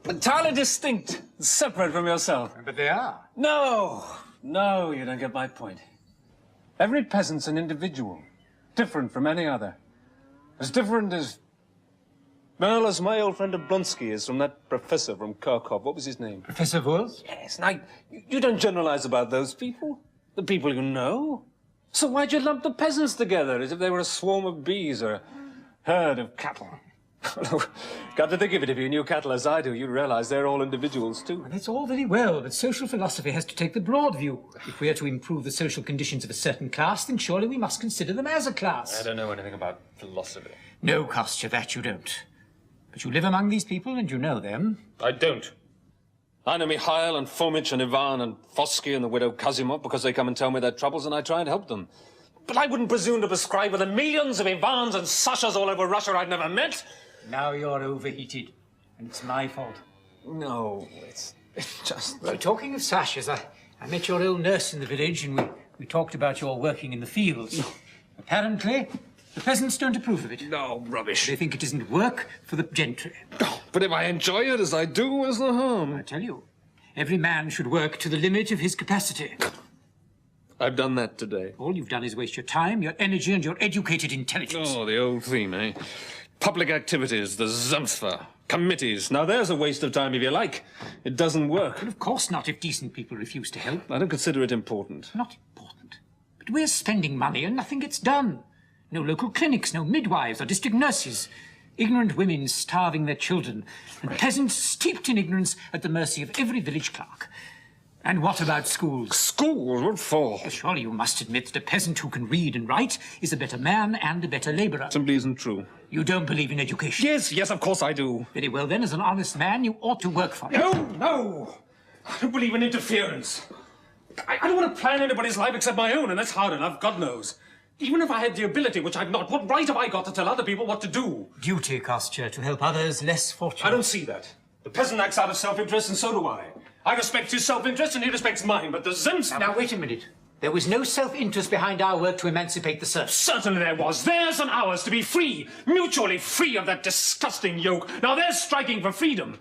entirely distinct, separate from yourself. But they are. No, you don't get my point. Every peasant's an individual, different from any other. As different as... Well, as my old friend Oblonsky is from that professor from Kharkov. What was his name? Professor Wolf? Yes, now, you don't generalize about those people. The people you know. So why'd you lump the peasants together as if they were a swarm of bees or a herd of cattle? Got to think of it, if you knew cattle as I do, you'd realize they're all individuals, too. Well, that's all very well, but social philosophy has to take the broad view. If we are to improve the social conditions of a certain class, then surely we must consider them as a class. I don't know anything about philosophy. No, Kostya, that you don't. But you live among these people and you know them. I don't. I know Mikhail and Fomich and Ivan and Fosky and the widow Kazimov because they come and tell me their troubles and I try and help them. But I wouldn't presume to prescribe with the millions of Ivans and Sashas all over Russia I'd never met. Now you're overheated, and it's my fault. No, it's just... Well, talking of Sashas, I met your old nurse in the village and we talked about your working in the fields. Apparently, the peasants don't approve of it. No, rubbish. They think it isn't work for the gentry. Oh, but if I enjoy it as I do, where's the harm? I tell you, every man should work to the limit of his capacity. I've done that today. All you've done is waste your time, your energy, and your educated intelligence. Oh, the old theme, eh? Public activities, the Zemstva, committees. Now, there's a waste of time if you like. It doesn't work. Well, of course not, if decent people refuse to help. I don't consider it important. Not important. But we're spending money and nothing gets done. No local clinics, no midwives or district nurses. Ignorant women starving their children, and peasants steeped in ignorance at the mercy of every village clerk. And what about schools? Schools? What for? Surely you must admit that a peasant who can read and write is a better man and a better labourer. Simply isn't true. You don't believe in education? Yes, of course I do. Very well, then, as an honest man, you ought to work for it. No! I don't believe in interference. I don't want to plan anybody's life except my own, and that's hard enough, God knows. Even if I had the ability, which I've not, what right have I got to tell other people what to do? Duty, Kostya, to help others less fortunate. I don't see that. The peasant acts out of self-interest, and so do I. I respect his self-interest, and he respects mine, but the Zemstva... Now, wait a minute. There was no self-interest behind our work to emancipate the serfs. Certainly there was. Theirs and ours to be free, mutually free of that disgusting yoke. Now they're striking for freedom.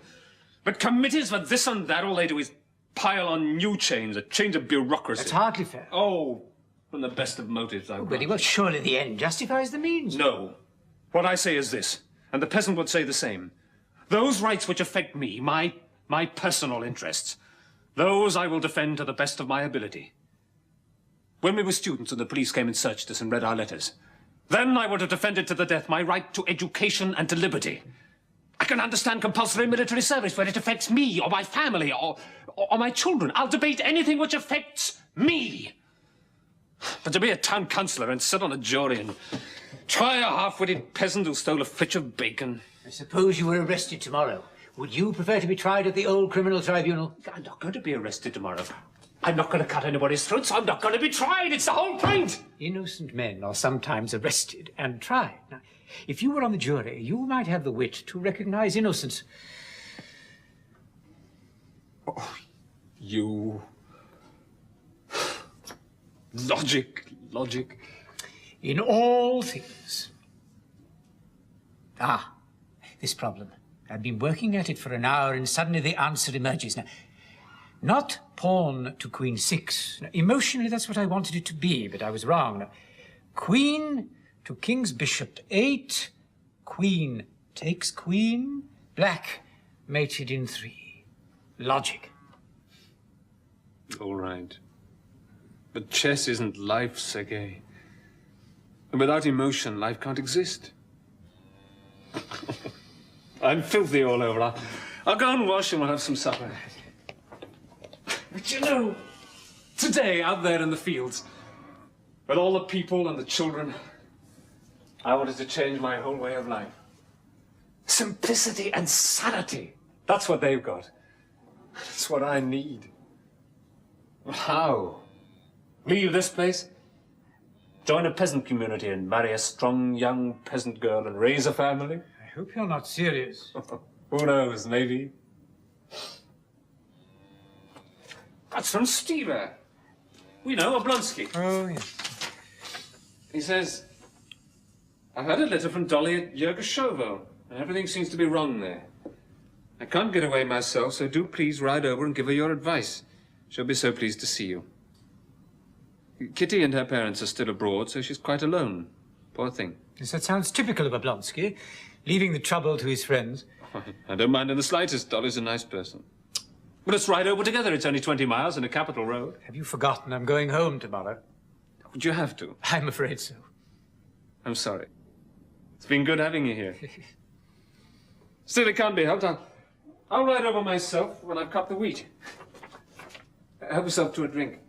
But committees for this and that, all they do is pile on new chains, a change of bureaucracy. That's hardly fair. Oh, from the best of motives, I But well, surely the end justifies the means. No. What I say is this, and the peasant would say the same. Those rights which affect me, my personal interests, those I will defend to the best of my ability. When we were students and the police came and searched us and read our letters, then I would have defended to the death my right to education and to liberty. I can understand compulsory military service when it affects me or my family or my children. I'll debate anything which affects me. But to be a town councillor and sit on a jury and try a half-witted peasant who stole a flitch of bacon... I suppose you were arrested tomorrow. Would you prefer to be tried at the old criminal tribunal? I'm not going to be arrested tomorrow. I'm not going to cut anybody's throats. I'm not going to be tried. It's the whole point. Innocent men are sometimes arrested and tried. Now, if you were on the jury, you might have the wit to recognize innocence. Oh, you... Logic. In all things. Ah, this problem. I've been working at it for an hour and suddenly the answer emerges. Now, not pawn to queen 6. Now, emotionally, that's what I wanted it to be, but I was wrong. Now, queen to king's bishop 8. Queen takes queen. Black mated in 3. Logic. All right. But chess isn't life, Sergei. And without emotion, life can't exist. I'm filthy all over. I'll go and wash and we'll have some supper. But you know, today, out there in the fields, with all the people and the children, I wanted to change my whole way of life. Simplicity and sanity. That's what they've got. That's what I need. How? Leave this place? Join a peasant community and marry a strong young peasant girl and raise a family? I hope you're not serious. Who knows, maybe. That's from Steve. We know, Oblonsky. Oh, yes. He says, I've had a letter from Dolly at Yergoshovo, and everything seems to be wrong there. I can't get away myself, so do please ride over and give her your advice. She'll be so pleased to see you. Kitty and her parents are still abroad, so she's quite alone. Poor thing. Yes, that sounds typical of Oblonsky, leaving the trouble to his friends. I don't mind in the slightest. Dolly's a nice person. But let's ride over together. It's only 20 miles and a capital road. Have you forgotten I'm going home tomorrow? Would you have to? I'm afraid so. I'm sorry. It's been good having you here. Still, it can't be helped. I'll ride over myself when I've cut the wheat. Help yourself to a drink.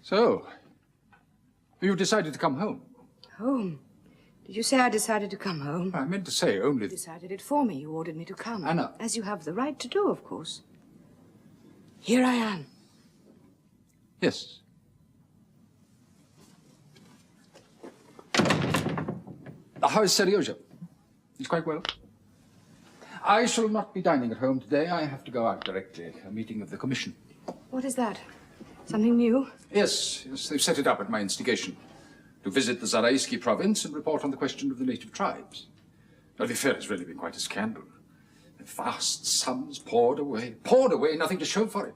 So, you've decided to come home? Home? Did you say I decided to come home? I meant to say only... You decided it for me. You ordered me to come. Anna. As you have the right to do, of course. Here I am. Yes. How is Seryoja? He's quite well. I shall not be dining at home today. I have to go out directly. A meeting of the commission. What is that? Something new? Yes, they've set it up at my instigation. To visit the Zaraisky province and report on the question of the native tribes. Now, the affair has really been quite a scandal. Vast sums poured away, nothing to show for it.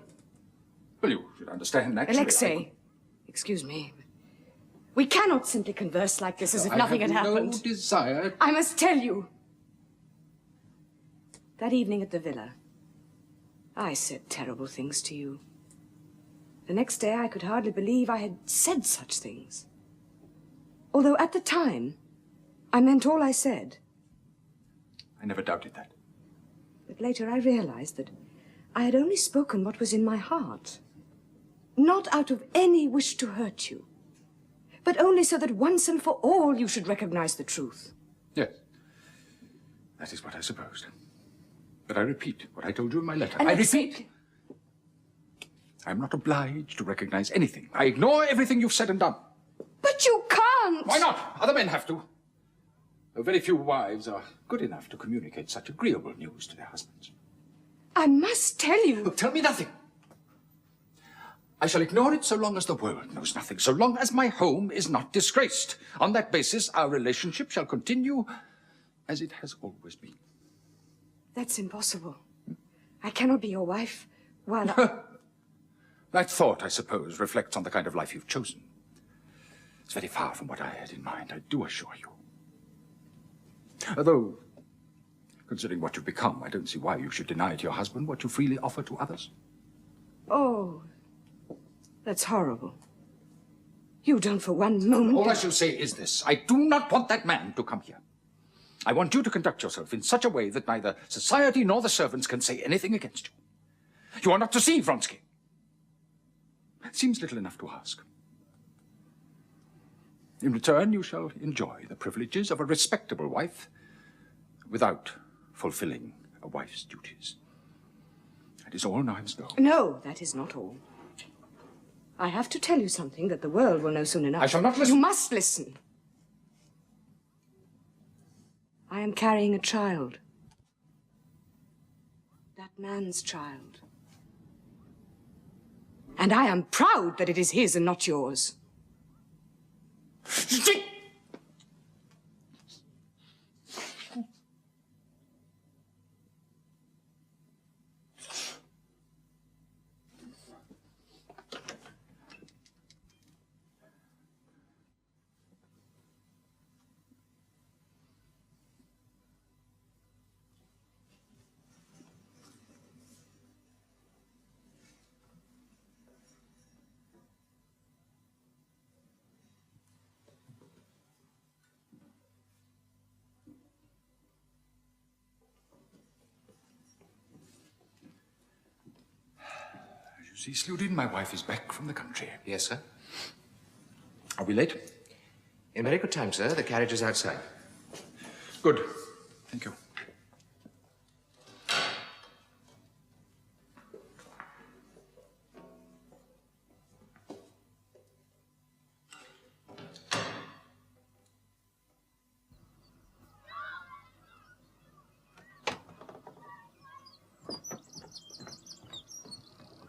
Well, you should understand, naturally. Alexei, excuse me. We cannot simply converse like this as if nothing had happened. I have no desire... I must tell you. That evening at the villa, I said terrible things to you. The next day, I could hardly believe I had said such things. Although at the time, I meant all I said. I never doubted that. But later I realized that I had only spoken what was in my heart. Not out of any wish to hurt you, but only so that once and for all you should recognize the truth. Yes. That is what I supposed. But I repeat what I told you in my letter. And I repeat. I'm not obliged to recognize anything. I ignore everything you've said and done. But you can't! Why not? Other men have to. Though very few wives are good enough to communicate such agreeable news to their husbands. I must tell you. Look, tell me nothing. I shall ignore it so long as the world knows nothing, so long as my home is not disgraced. On that basis, our relationship shall continue as it has always been. That's impossible. I cannot be your wife while I... That thought, I suppose, reflects on the kind of life you've chosen. It's very far from what I had in mind, I do assure you. Although, considering what you've become, I don't see why you should deny to your husband what you freely offer to others. Oh, that's horrible. You don't for one moment... All I shall say is this. I do not want that man to come here. I want you to conduct yourself in such a way that neither society nor the servants can say anything against you. You are not to see Vronsky. It seems little enough to ask. In return, you shall enjoy the privileges of a respectable wife without fulfilling a wife's duties. That is all, now I must go. No, that is not all. I have to tell you something that the world will know soon enough. I shall not listen. You must listen. I am carrying a child. That man's child. And I am proud that it is his and not yours. See, Sludin, my wife is back from the country. Yes, sir. Are we late? In very good time, sir. The carriage is outside. Good. Thank you.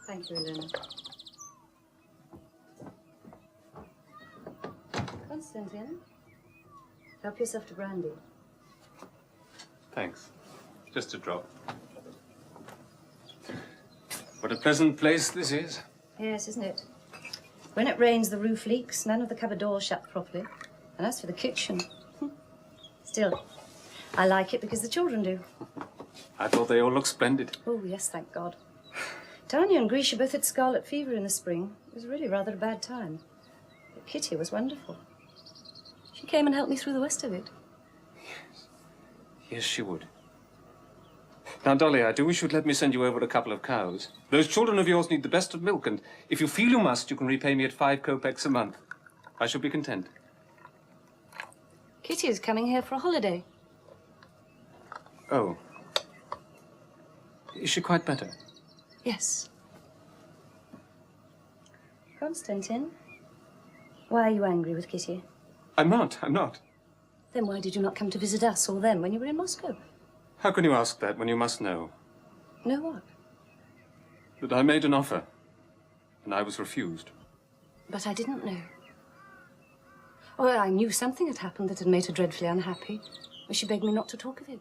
Thank you, Elena. Constantine, help yourself to brandy. Thanks. Just a drop. What a pleasant place this is. Yes, isn't it? When it rains, the roof leaks, none of the cupboard doors shut properly. And as for the kitchen, still, I like it because the children do. I thought they all looked splendid. Oh, yes, thank God. Tanya and Grisha both had scarlet fever in the spring. It was really rather a bad time. But Kitty was wonderful. She came and helped me through the worst of it. Yes, she would. Now, Dolly, I do wish you'd let me send you over a couple of cows. Those children of yours need the best of milk, and if you feel you must, you can repay me at 5 kopecks a month. I shall be content. Kitty is coming here for a holiday. Oh. Is she quite better? Yes. Constantine, why are you angry with Kitty? I'm not. Then why did you not come to visit us or them when you were in Moscow? How can you ask that when you must know? Know what? That I made an offer, and I was refused. But I didn't know. Well, I knew something had happened that had made her dreadfully unhappy, but she begged me not to talk of it.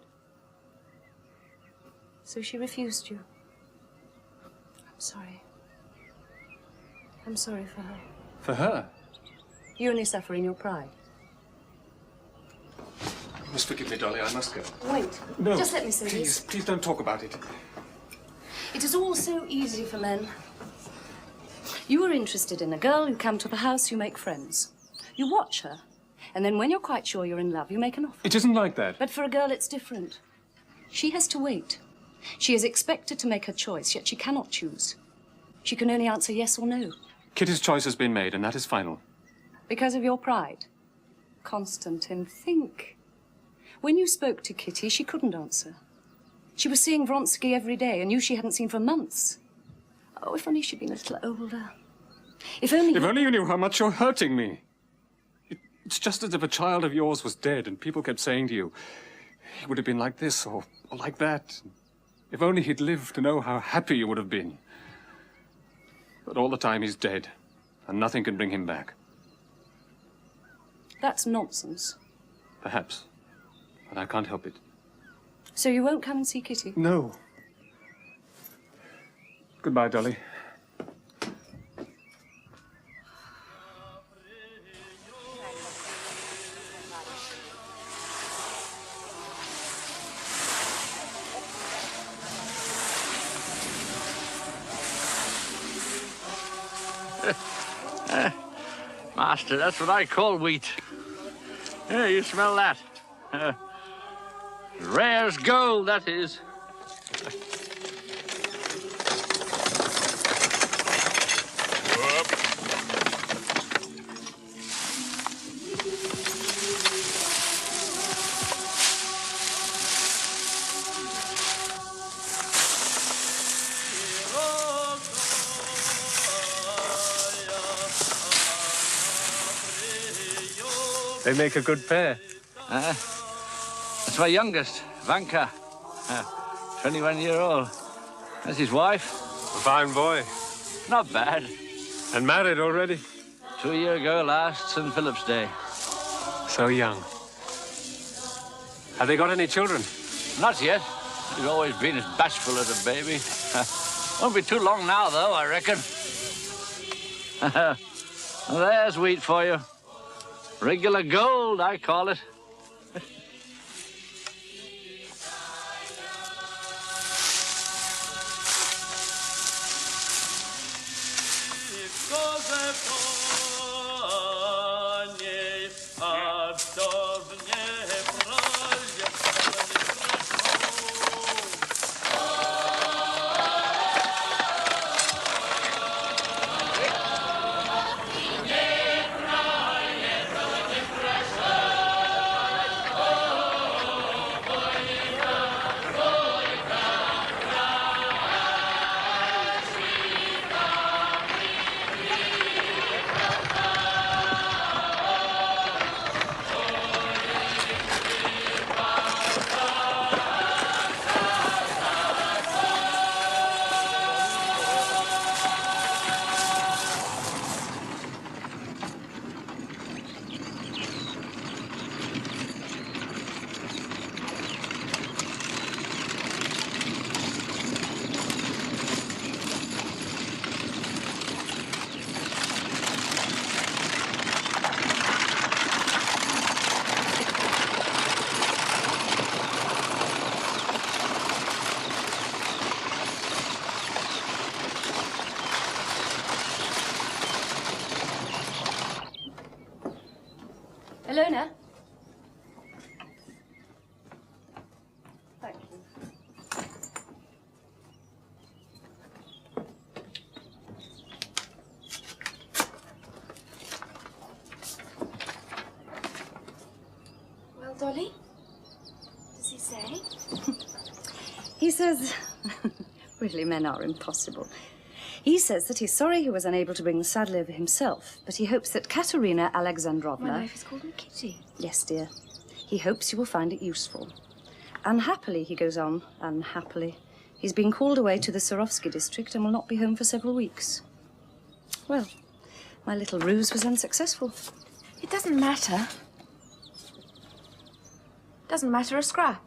So she refused you. I'm sorry. I'm sorry for her. For her? You only suffer in your pride. You must forgive me, Dolly. I must go. Wait. No. Just let me say Please, this. please don't talk about it. It is all so easy for men. You are interested in a girl, you come to the house, you make friends. You watch her, and then when you're quite sure you're in love, you make an offer. It isn't like that. But for a girl, it's different. She has to wait. She is expected to make her choice, yet she cannot choose. She can only answer yes or no. Kitty's choice has been made, and that is final. Because of your pride. Constantine, think. When you spoke to Kitty, she couldn't answer. She was seeing Vronsky every day and knew she hadn't seen for months. Oh, if only she'd been a little older. If only... If only you knew how much you're hurting me. It's just as if a child of yours was dead and people kept saying to you, he would have been like this or like that. If only he'd lived to know how happy you would have been. But all the time he's dead, and nothing can bring him back. That's nonsense. Perhaps. But I can't help it. So you won't come and see Kitty? No. Goodbye, Dolly. Master, that's what I call wheat. Yeah, you smell that? Rare as gold, that is. They make a good pair. That's my youngest, Vanka. 21-year-old. That's his wife. A fine boy. Not bad. And married already? 2 years ago last St. Philip's Day. So young. Have they got any children? Not yet. He's always been as bashful as a baby. Won't be too long now, though, I reckon. There's wheat for you. Regular gold, I call it. Ilona? Thank you. Well, Dolly, does he say? He says... Really, men are impossible. He says that he's sorry he was unable to bring the saddle over himself, but he hopes that Katerina Alexandrovna... My wife is called me Kitty. Yes, dear. He hopes you will find it useful. Unhappily, he goes on, unhappily. He's been called away to the Surovsky district and will not be home for several weeks. Well, my little ruse was unsuccessful. It doesn't matter. Doesn't matter a scrap.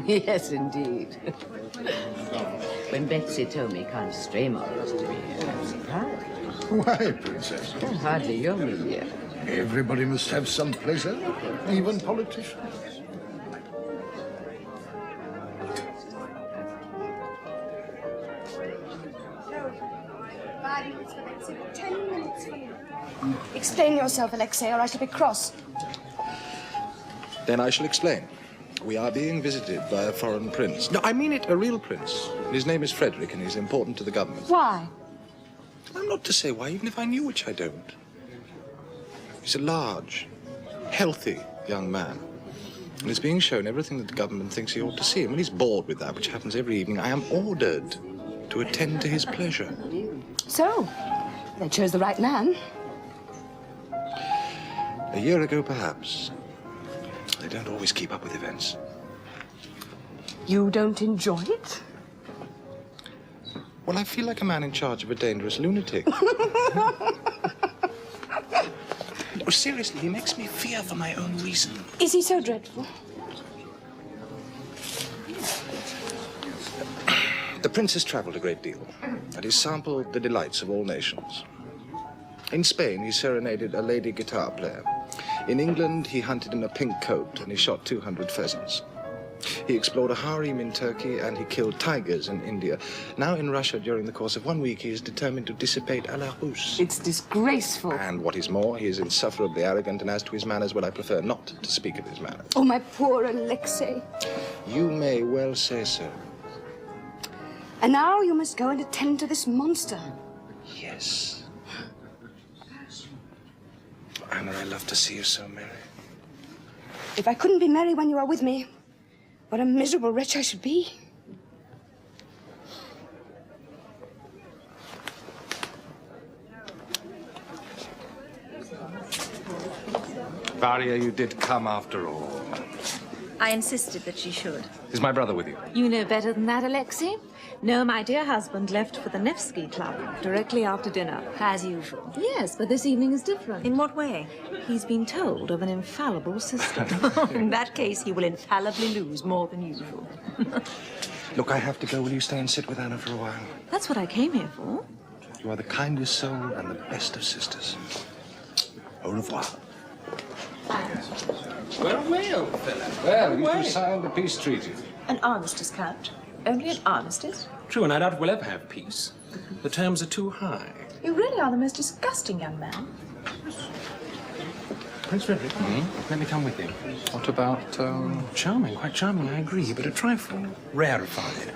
Yes, indeed. When Betsy told me Count Stremov was to be here, I was surprised. Why, Princess? Oh, hardly your media. Everybody must have some pleasure, even politicians. Explain yourself, Alexei, or I shall be cross. Then I shall explain. We are being visited by a foreign prince. No, I mean it, a real prince. His name is Frederick, and he's important to the government. Why? I'm not to say why, even if I knew, which I don't. He's a large, healthy young man. And he's being shown everything that the government thinks he ought to see. And when he's bored with that, which happens every evening, I am ordered to attend to his pleasure. So, they chose the right man. A year ago, perhaps. They don't always keep up with events. You don't enjoy it? Well, I feel like a man in charge of a dangerous lunatic. Oh, seriously, he makes me fear for my own reason. Is he so dreadful? The prince has traveled a great deal, and he's sampled the delights of all nations. In Spain, he serenaded a lady guitar player. In England, he hunted in a pink coat, and he shot 200 pheasants. He explored a harem in Turkey, and he killed tigers in India. Now in Russia, during the course of 1 week, he is determined to dissipate à la Russe. It's disgraceful. And what is more, he is insufferably arrogant, and as to his manners, well, I prefer not to speak of his manners. Oh, my poor Alexei. You may well say so. And now you must go and attend to this monster. Yes. Anna, I love to see you so merry. If I couldn't be merry when you are with me, what a miserable wretch I should be. Varia, you did come after all. I insisted that she should. Is my brother with you? You know better than that, Alexei. No, my dear husband left for the Nevsky Club directly after dinner. As usual. Yes, but this evening is different. In what way? He's been told of an infallible system. In that case, he will infallibly lose more than usual. Look, I have to go. Will you stay and sit with Anna for a while? That's what I came here for. You are the kindest soul and the best of sisters. Au revoir. Well, well, fella. Well, you two signed the peace treaty. An armistice, Count. Only an armistice. True, and I doubt we'll ever have peace. The terms are too high. You really are the most disgusting young man. Prince Frederick, let me come with you. What about, Charming, quite charming, I agree, but a trifle rarefied.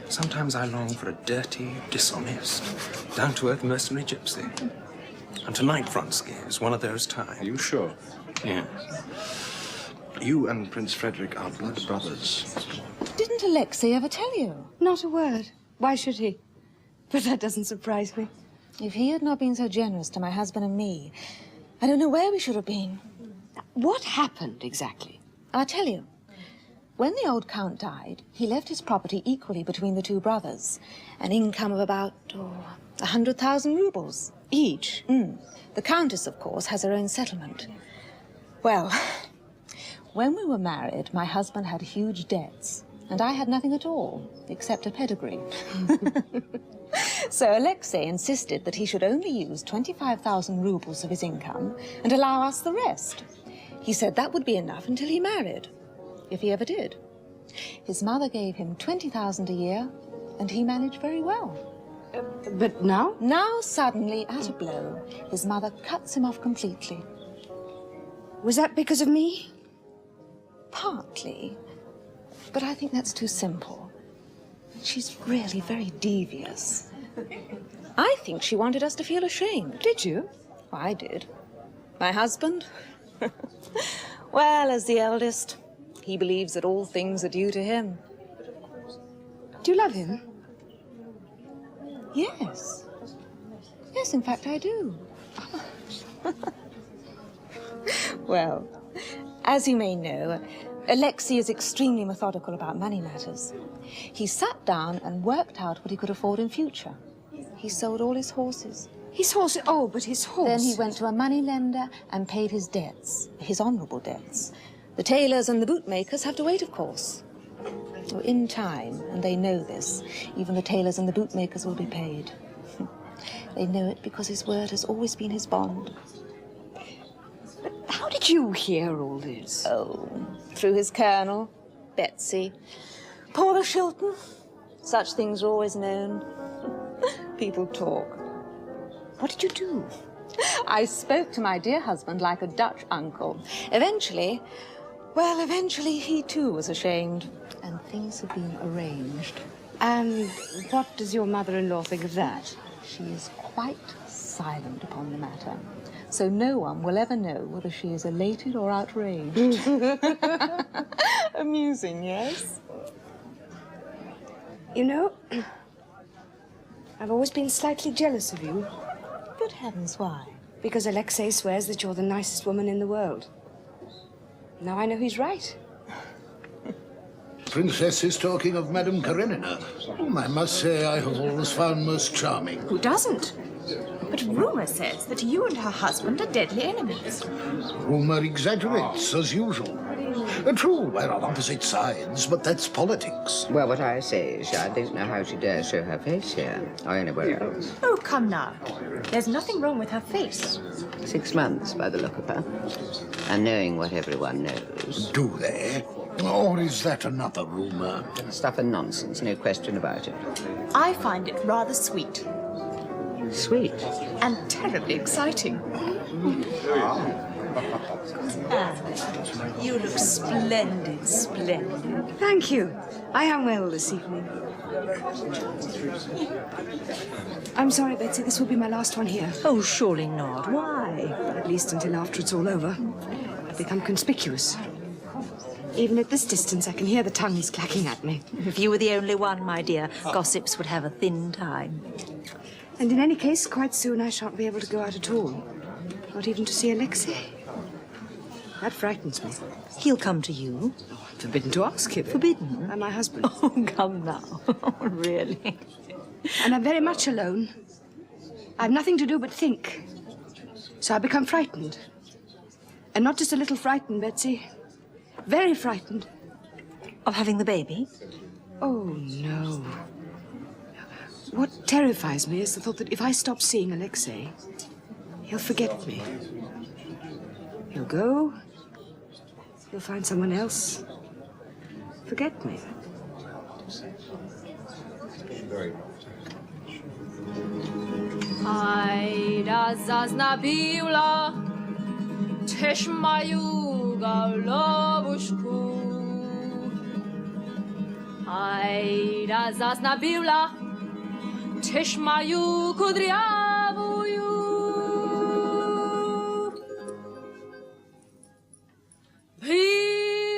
Sometimes I long for a dirty, dishonest, down-to-earth mercenary gypsy. And tonight, Vronsky, is one of those times. Are you sure? Yes. You and Prince Frederick are blood brothers. Didn't Alexei ever tell you? Not a word. Why should he? But that doesn't surprise me. If he had not been so generous to my husband and me, I don't know where we should have been. What happened exactly? I'll tell you. When the old Count died, he left his property equally between the two brothers. An income of about 100,000 rubles each. The Countess, of course, has her own settlement. Well, when we were married, my husband had huge debts, and I had nothing at all, except a pedigree. So Alexei insisted that he should only use 25,000 rubles of his income and allow us the rest. He said that would be enough until he married, if he ever did. His mother gave him 20,000 a year, and he managed very well. But now? Now, suddenly, at a blow, his mother cuts him off completely. Was that because of me? Partly. But I think that's too simple. She's really very devious. I think she wanted us to feel ashamed. Did you? I did. My husband? Well, as the eldest, he believes that all things are due to him. Do you love him? Yes. Yes, in fact, I do. Well, as you may know, Alexei is extremely methodical about money matters. He sat down and worked out what he could afford in future. He sold all his horses. His horse? Oh, but his horse. Then he went to a moneylender and paid his debts, his honourable debts. The tailors and the bootmakers have to wait, of course. In time, and they know this, even the tailors and the bootmakers will be paid. They know it because his word has always been his bond. But how did you hear all this? Oh, through his colonel, Betsy, Paula Shilton. Such things are always known. People talk. What did you do? I spoke to my dear husband like a Dutch uncle. Eventually, he too was ashamed. And things have been arranged. And what does your mother-in-law think of that? She is quite silent upon the matter. So no one will ever know whether she is elated or outraged. Amusing, yes? You know, I've always been slightly jealous of you. Good heavens, why? Because Alexei swears that you're the nicest woman in the world. Now I know he's right. Princess is talking of Madame Karenina, whom I must say I have always found most charming. Who doesn't? But rumour says that you and her husband are deadly enemies. Rumour exaggerates, as usual. True, we're on opposite sides, but that's politics. Well, what I say is, I don't know how she dares show her face here, or anywhere else. Oh, come now. There's nothing wrong with her face. 6 months, by the look of her. And knowing what everyone knows. Do they? Or is that another rumour? Stuff and nonsense, no question about it. I find it rather sweet. Sweet? And terribly exciting. You look splendid, splendid. Thank you. I am well this evening. I'm sorry, Betsy, this will be my last one here. Oh, surely not. Why? At least until after it's all over. I've become conspicuous. Even at this distance, I can hear the tongues clacking at me. If you were the only one, my dear, gossips would have a thin time. And in any case, quite soon I shan't be able to go out at all. Not even to see Alexei. That frightens me. He'll come to you. Oh, I'm forbidden to ask him. Forbidden? And my husband. Oh, come now. Really? And I'm very much alone. I've nothing to do but think. So I become frightened. And not just a little frightened, Betsy. Very frightened. Of having the baby? Oh, no. What terrifies me is the thought that if I stop seeing Alexei, he'll forget me. He'll go. He'll find someone else. Forget me. Ajda zaznabiła, też maju galobuszku. Ajda zaznabiła, też maju kudriawuju.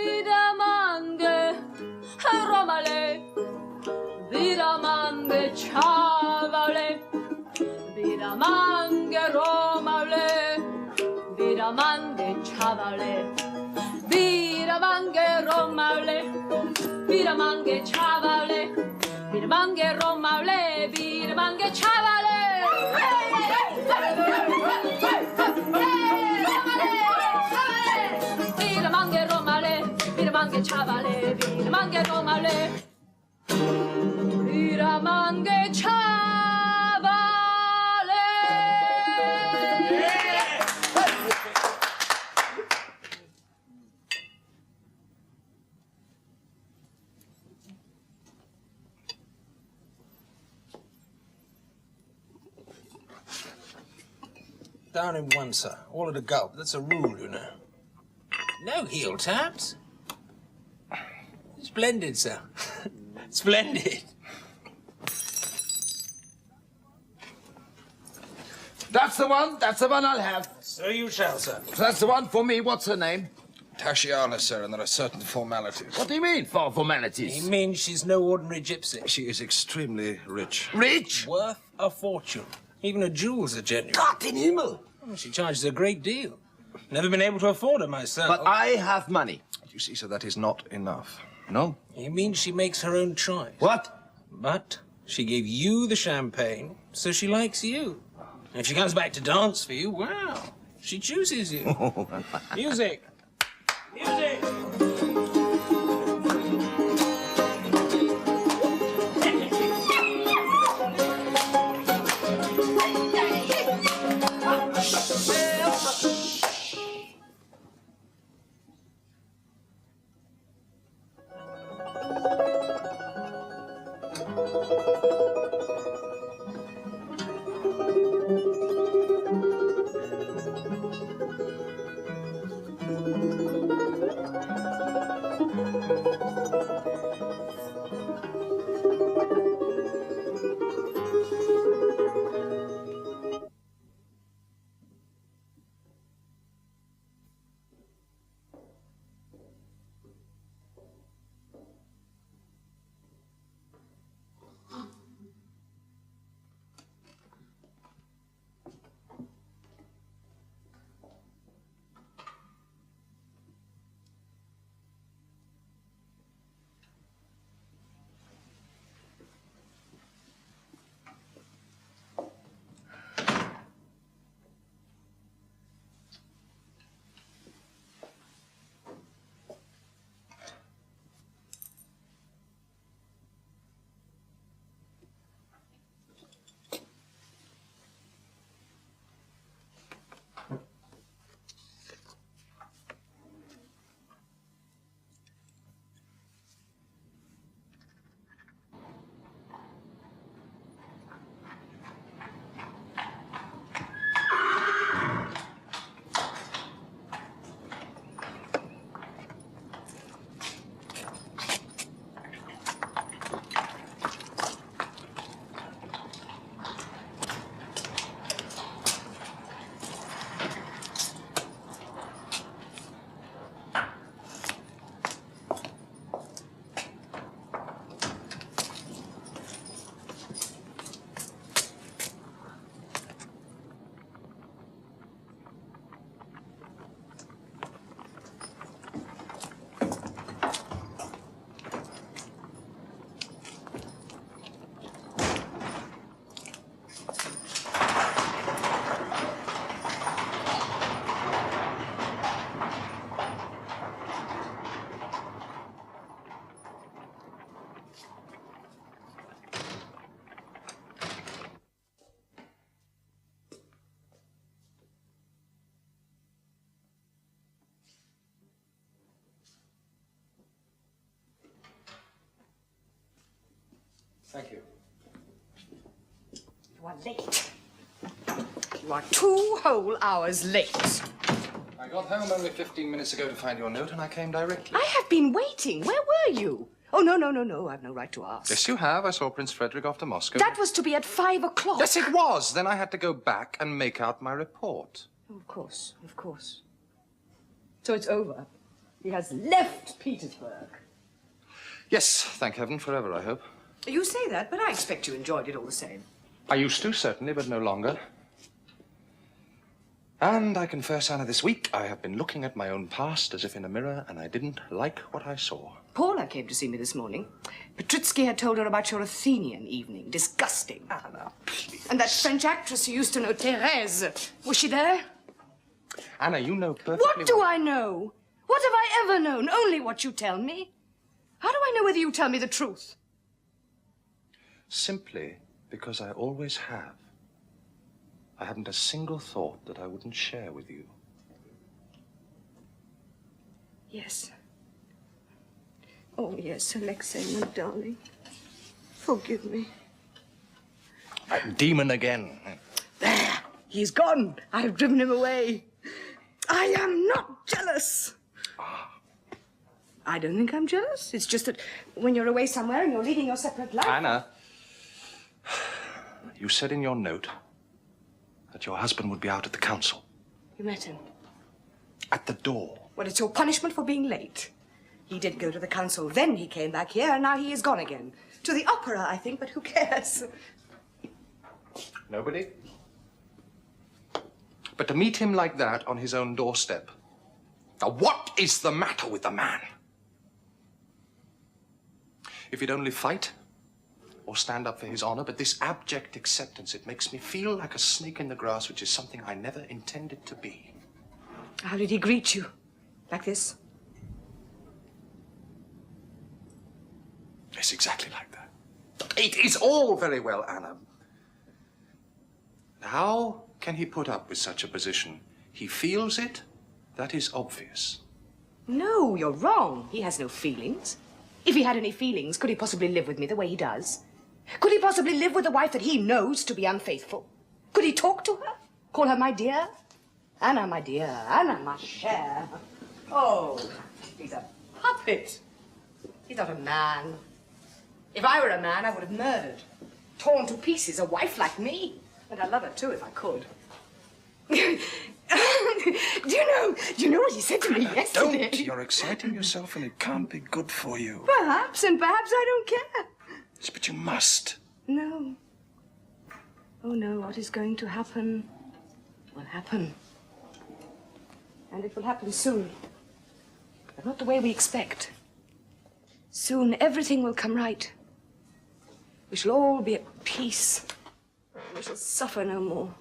Vidamange romale, vidamange chavale, vidamange romale, vidamange chavale, vidamange romale, vidamange chavale, vidamange romale, vidamange chavale. Vidamange romale, vidamange chavale, vidamange romale, vidamange chavale. Down in one, sir. All at a gulp. That's a rule, you know. No heel taps. Splendid, sir. Splendid. That's the one I'll have. So you shall, sir. That's the one for me. What's her name? Tashiana, sir, and there are certain formalities. What do you mean, formalities? He means she's no ordinary gypsy. She is extremely rich. Rich? Worth a fortune. Even her jewels are genuine. Gott in Himmel! Oh, she charges a great deal. Never been able to afford her myself. But I have money. You see, sir, that is not enough. No? He means she makes her own choice. What? But she gave you the champagne, so she likes you. And if she comes back to dance for you, wow, she chooses you. Music! Music! Thank you. You are late. You are 2 whole hours late. I got home only 15 minutes ago to find your note, and I came directly. I have been waiting. Where were you? Oh, no. I've no right to ask. Yes, you have. I saw Prince Frederick off to Moscow. That was to be at 5 o'clock. Yes, it was. Then I had to go back and make out my report. Oh, of course. So it's over. He has left Petersburg. Yes, thank heaven, forever, I hope. You say that, but I expect you enjoyed it all the same. I used to, certainly, but no longer. And I confess, Anna, this week I have been looking at my own past as if in a mirror, and I didn't like what I saw. Paula came to see me this morning. Petritsky had told her about your Athenian evening. Disgusting. Anna, please. And that French actress you used to know, Therese. Was she there? Anna, you know perfectly What do I know? What have I ever known? Only what you tell me. How do I know whether you tell me the truth? Simply because I always have. I haven't a single thought that I wouldn't share with you. Yes. Oh, yes, Alexei, my darling. Forgive me. Demon again. There! He's gone. I've driven him away. I am not jealous. I don't think I'm jealous. It's just that when you're away somewhere and you're leading your separate life... Anna, you said in your note that your husband would be out at the council. You met him? At the door. Well, it's your punishment for being late. He did go to the council, then he came back here, and now he is gone again. To the opera, I think, but who cares? Nobody? But to meet him like that on his own doorstep. Now, what is the matter with the man? If he'd only fight or stand up for his honor, but this abject acceptance, it makes me feel like a snake in the grass, which is something I never intended to be. How did he greet you? Like this? It's exactly like that. It is all very well, Anna. How can he put up with such a position? He feels it. That is obvious. No, you're wrong. He has no feelings. If he had any feelings, could he possibly live with me the way he does? Could he possibly live with a wife that he knows to be unfaithful? Could he talk to her? Call her my dear? Anna, my dear. Anna, ma chère. Oh, he's a puppet. He's not a man. If I were a man, I would have murdered, torn to pieces a wife like me. And I'd love her too if I could. Do you know what he said to me yesterday? Don't! You're exciting yourself and it can't be good for you. Perhaps, and perhaps I don't care. Yes, but you must. No. Oh no, what is going to happen will happen. And it will happen soon. But not the way we expect. Soon everything will come right. We shall all be at peace. We shall suffer no more.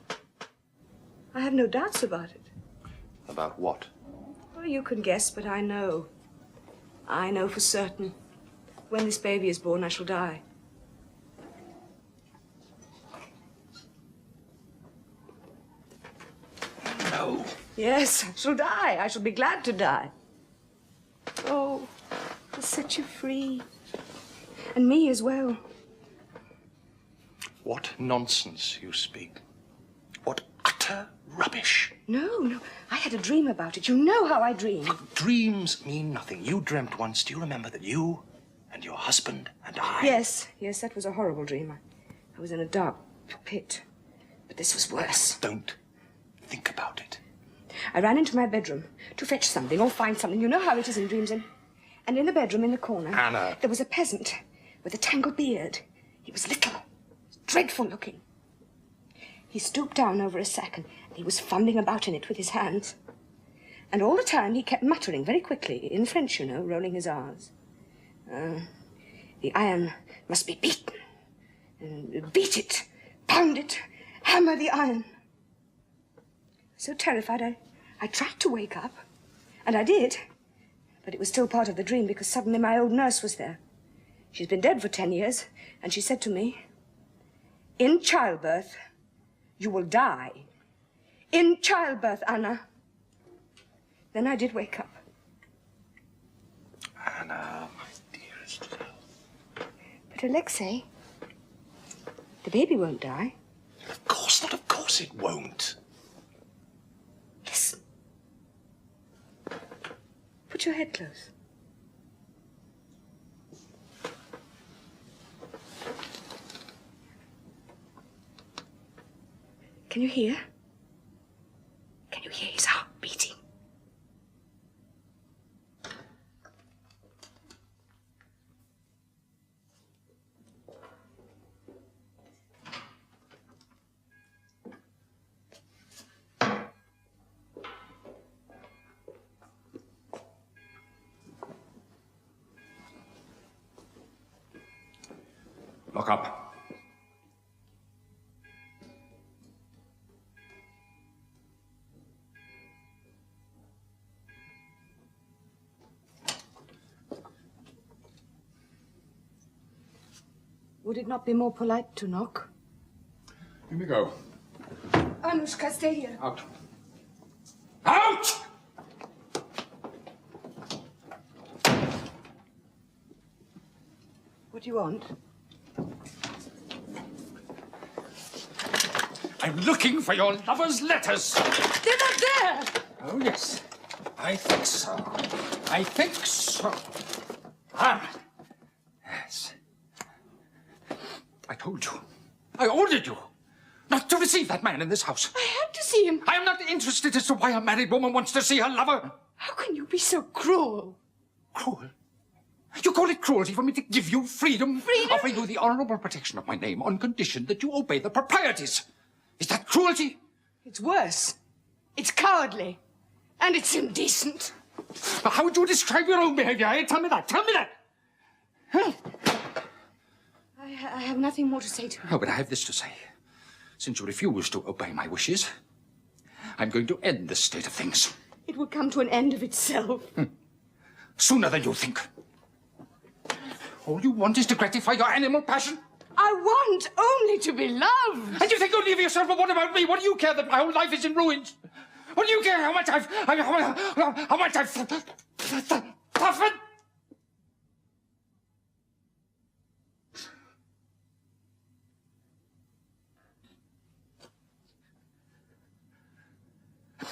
I have no doubts about it. About what? Well, you can guess, but I know. I know for certain. When this baby is born, I shall die. No. Yes, I shall die. I shall be glad to die. Oh, to set you free. And me as well. What nonsense you speak. What utter rubbish. No. I had a dream about it. You know how I dream. Dreams mean nothing. You dreamt once. Do you remember that you and your husband and I... Yes, that was a horrible dream. I was in a dark pit. But this was worse. Don't think about it. I ran into my bedroom to fetch something or find something. You know how it is in dreams. And in the bedroom in the corner... Anna. There was a peasant with a tangled beard. He was little, dreadful looking. He stooped down over a sack and he was fumbling about in it with his hands. And all the time he kept muttering very quickly, in French, you know, rolling his R's. The iron must be beaten. Beat it, pound it, hammer the iron. So terrified, I tried to wake up. And I did. But it was still part of the dream because suddenly my old nurse was there. She's been dead for 10 years, and she said to me, "In childbirth, you will die. In childbirth, Anna." Then I did wake up. Anna, my dearest. But Alexei, the baby won't die. Of course not. Of course it won't. Listen. Put your head close. Can you hear? Can you hear his heart beating? Lock up. Would it not be more polite to knock? Here we go. Anushka, stay here. Out. Out! What do you want? I'm looking for your lover's letters. They're not there. Oh, yes. I think so. I think so. Ah. Yes. I told you. I ordered you not to receive that man in this house. I had to see him. I am not interested as to why a married woman wants to see her lover. How can you be so cruel? Cruel? You call it cruelty for me to give you freedom? Freedom? Offer you the honorable protection of my name on condition that you obey the proprieties. Is that cruelty? It's worse. It's cowardly. And it's indecent. How would you describe your own behavior? Eh? Tell me that. Tell me that. Huh? I have nothing more to say to you. Oh, but I have this to say. Since you refuse to obey my wishes, I'm going to end this state of things. It will come to an end of itself. Sooner than you think. All you want is to gratify your animal passion? I want only to be loved. And you think only of yourself, but what about me? What do you care that my whole life is in ruins? What do you care how much I've suffered?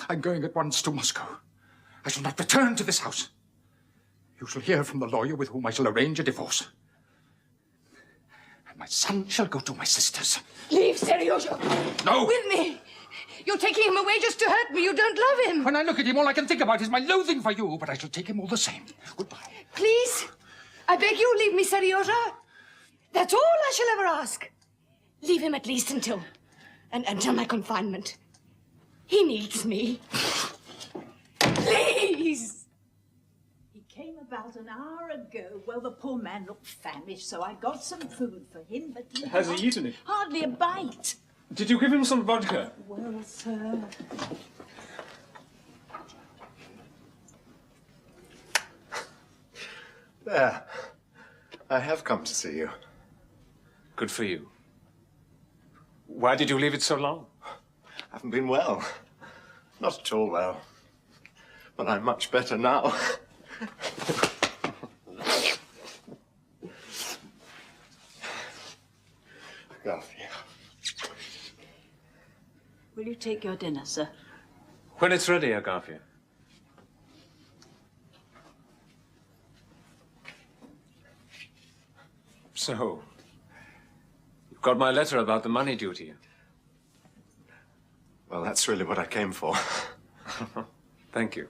I'm going at once to Moscow. I shall not return to this house. You shall hear from the lawyer with whom I shall arrange a divorce. And my son shall go to my sister's. Leave Seryozha. No. With me. You're taking him away just to hurt me. You don't love him. When I look at him, all I can think about is my loathing for you, but I shall take him all the same. Goodbye. Please, I beg you, leave me, Seryozha. That's all I shall ever ask. Leave him at least until my confinement. He needs me. Please. He came about an hour ago. Well, the poor man looked famished, so I got some food for him, but he Has he eaten it? hardly a bite. Did you give him some vodka? Well, sir. There. I have come to see you. Good for you. Why did you leave it so long? I haven't been well. Not at all well. But I'm much better now. Garfield. Will you take your dinner, sir? When it's ready, Agafia. So, you've got my letter about the money due to you. Well, that's really what I came for. Thank you.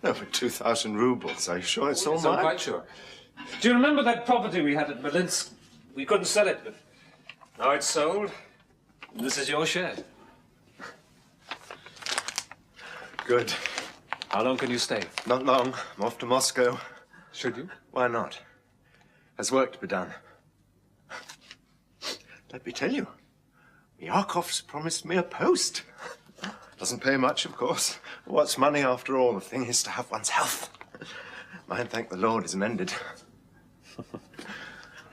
No, for 2,000 rubles. Are you sure it's all Yes, mine? I'm quite sure. Do you remember that property we had at Malinsk? We couldn't sell it, but now it's sold. This is your share. Good. How long can you stay? Not long. I'm off to Moscow. Should you? Why not? There's work to be done. Let me tell you, Yakov's promised me a post. Doesn't pay much, of course. What's money after all? The thing is to have one's health. Mine, thank the Lord, is mended.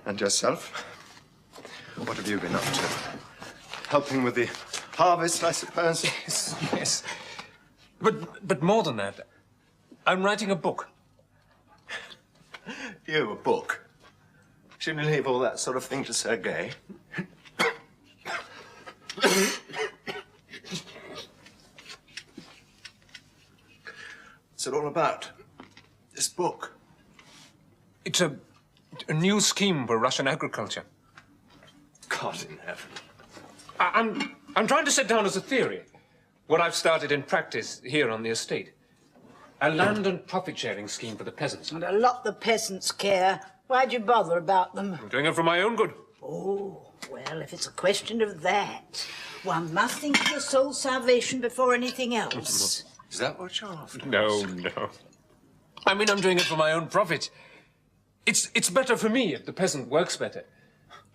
And yourself? What have you been up to? Helping with the harvest, I suppose? Yes, yes. But more than that, I'm writing a book. You, a book? Shouldn't you leave all that sort of thing to Sergei? What's it all about? This book? It's a new scheme for Russian agriculture. God in heaven. I'm trying to set down as a theory what I've started in practice here on the estate. A land and profit-sharing scheme for the peasants. And a lot the peasants care. Why'd you bother about them? I'm doing it for my own good. Oh, well, if it's a question of that, one must think of your soul's salvation before anything else. Is that what you're after? No, no. I mean, I'm doing it for my own profit. It's better for me if the peasant works better.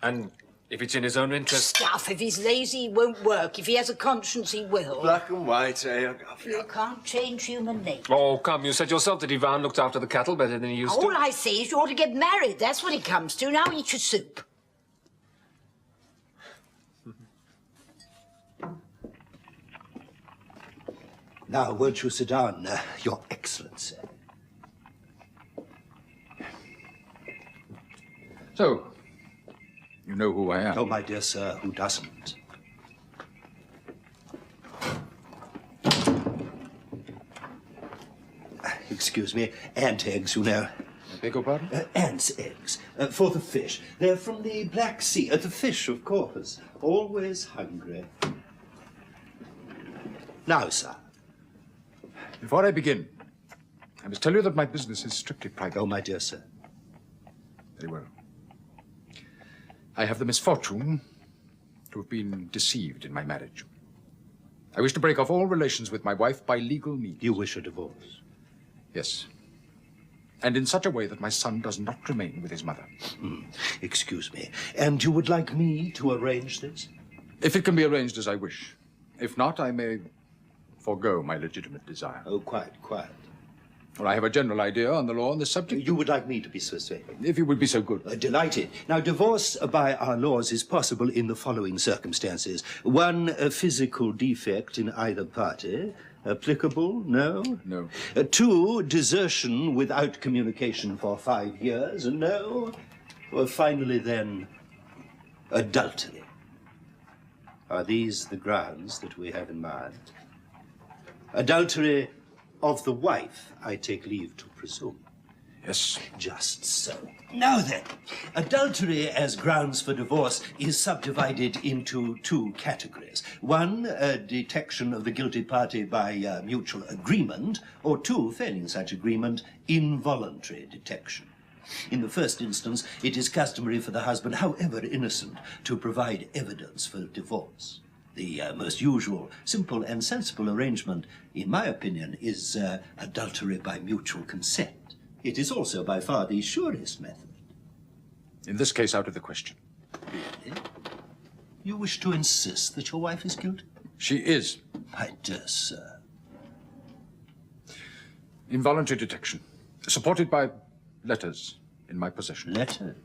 And if it's in his own interest... Stuff. If he's lazy, he won't work. If he has a conscience, he will. Black and white, eh? You can't change human nature. Oh, come, you said yourself that Ivan looked after the cattle better than he used to. All I say is you ought to get married. That's what it comes to. Now eat your soup. Now, won't you sit down, Your Excellency? So, you know who I am? Oh, my dear sir, who doesn't? excuse me, ant eggs, you know. I beg your pardon? Ants' eggs. For the fish. They're from the Black Sea. The fish, of course. Always hungry. Now, sir. Before I begin, I must tell you that my business is strictly private. Oh, my dear sir. Very well. I have the misfortune to have been deceived in my marriage. I wish to break off all relations with my wife by legal means. You wish a divorce? Yes. And in such a way that my son does not remain with his mother. Excuse me. And you would like me to arrange this? If it can be arranged as I wish. If not, I may forego my legitimate desire. Oh, quite. Well, I have a general idea on the law on this subject. You would like me to be persuaded? If you would be so good. Delighted. Now, divorce by our laws is possible in the following circumstances. One, a physical defect in either party. Applicable? No? No. Two, desertion without communication for 5 years? No. Well, finally, then, adultery. Are these the grounds that we have in mind? Adultery of the wife, I take leave to presume. Yes. Just so. Now then, adultery as grounds for divorce is subdivided into 2 categories. 1, detection of the guilty party by mutual agreement, or 2, failing such agreement, involuntary detection. In the first instance, it is customary for the husband, however innocent, to provide evidence for divorce. The most usual, simple and sensible arrangement, in my opinion, is adultery by mutual consent. It is also by far the surest method. In this case, out of the question. Really? You wish to insist that your wife is guilty? She is. My dear sir. Involuntary detection, supported by letters in my possession. Letters?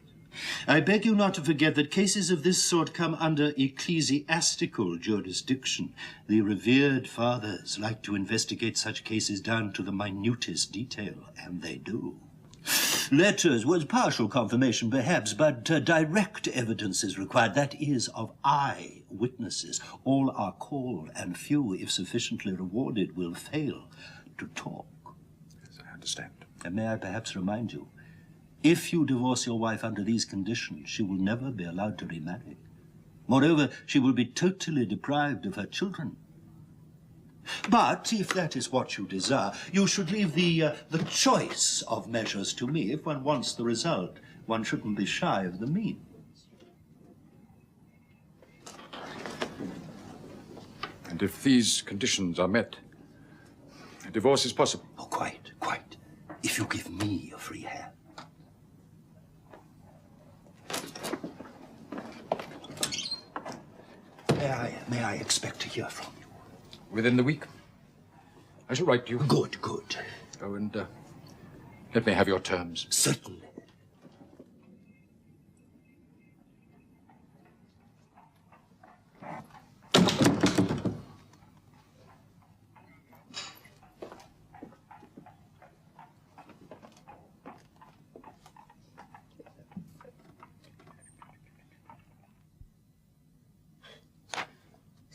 I beg you not to forget that cases of this sort come under ecclesiastical jurisdiction. The revered fathers like to investigate such cases down to the minutest detail, and they do. Letters was partial confirmation, perhaps, but direct evidence is required. That is, of eyewitnesses. All are called, and few, if sufficiently rewarded, will fail to talk. Yes, I understand. And may I perhaps remind you, if you divorce your wife under these conditions, she will never be allowed to remarry. Moreover, she will be totally deprived of her children. But if that is what you desire, you should leave the choice of measures to me. If one wants the result, one shouldn't be shy of the means. And if these conditions are met, a divorce is possible. Oh, quite. If you give me a free hand. May I expect to hear from you? Within the week. I shall write to you. Good. Oh, and let me have your terms. Certainly.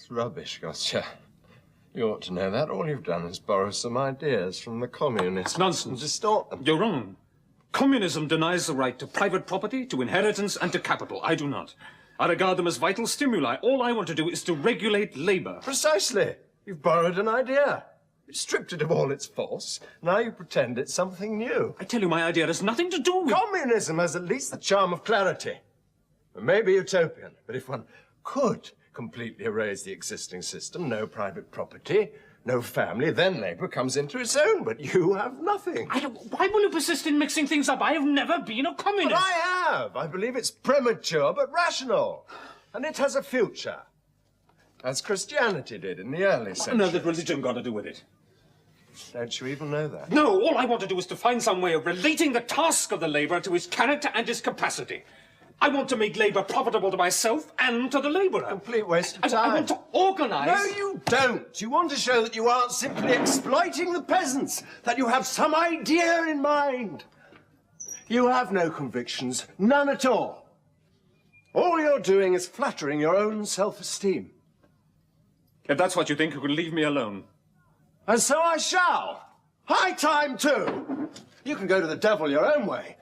Rubbish, gotcha. You ought to know that. All you've done is borrow some ideas from the communists. Nonsense. And distort them. You're wrong. Communism denies the right to private property, to inheritance, and to capital. I do not. I regard them as vital stimuli. All I want to do is to regulate labor. Precisely. You've borrowed an idea. You stripped it of all its force. Now you pretend it's something new. I tell you, my idea has nothing to do with... Communism has at least the charm of clarity. It may be utopian, but if one could completely erase the existing system, no private property, no family, then Labour comes into its own, but you have nothing. Why will you persist in mixing things up? I have never been a communist. But I have. I believe it's premature but rational. And it has a future. As Christianity did in the early centuries. No, that religion got to do with it. Don't you even know that? No, all I want to do is to find some way of relating the task of the labourer to his character and his capacity. I want to make labour profitable to myself and to the labourer. Complete waste of time. I want to organise... No, you don't. You want to show that you aren't simply exploiting the peasants, that you have some idea in mind. You have no convictions, none at all. All you're doing is flattering your own self-esteem. If that's what you think, you can leave me alone. And so I shall. High time, too! You can go to the devil your own way.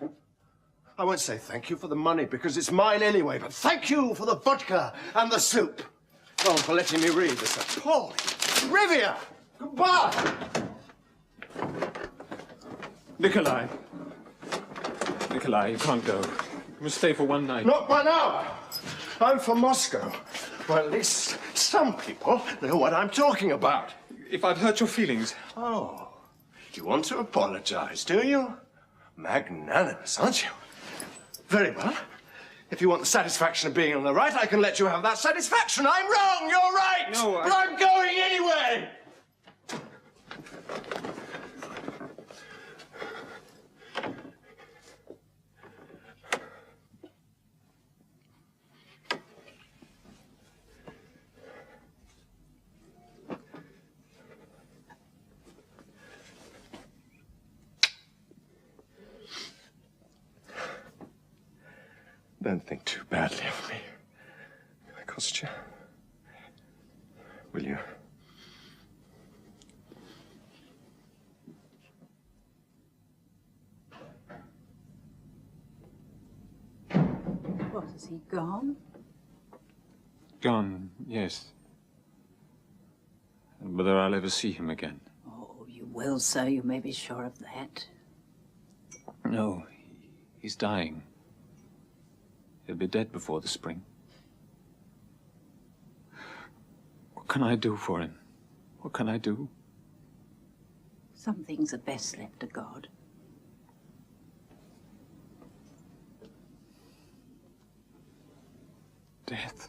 I won't say thank you for the money, because it's mine anyway, but thank you for the vodka and the soup. Oh, for letting me read this appalling trivia. Goodbye! Nikolai. Nikolai, you can't go. You must stay for one night. Not 1 hour. I'm from Moscow. Well, at least some people know what I'm talking about. If I've hurt your feelings... Oh, you want to apologize, do you? Magnanimous, aren't you? Very well. If you want the satisfaction of being on the right, I can let you have that satisfaction. I'm wrong, you're right! No, But I'm going anyway! Don't think too badly of me, Kostya. Will you? What, has he gone? Gone, yes. Whether I'll ever see him again. Oh, you will, sir. You may be sure of that. No, he's dying. He'll be dead before the spring. What can I do for him? What can I do? Some things are best left to God. Death.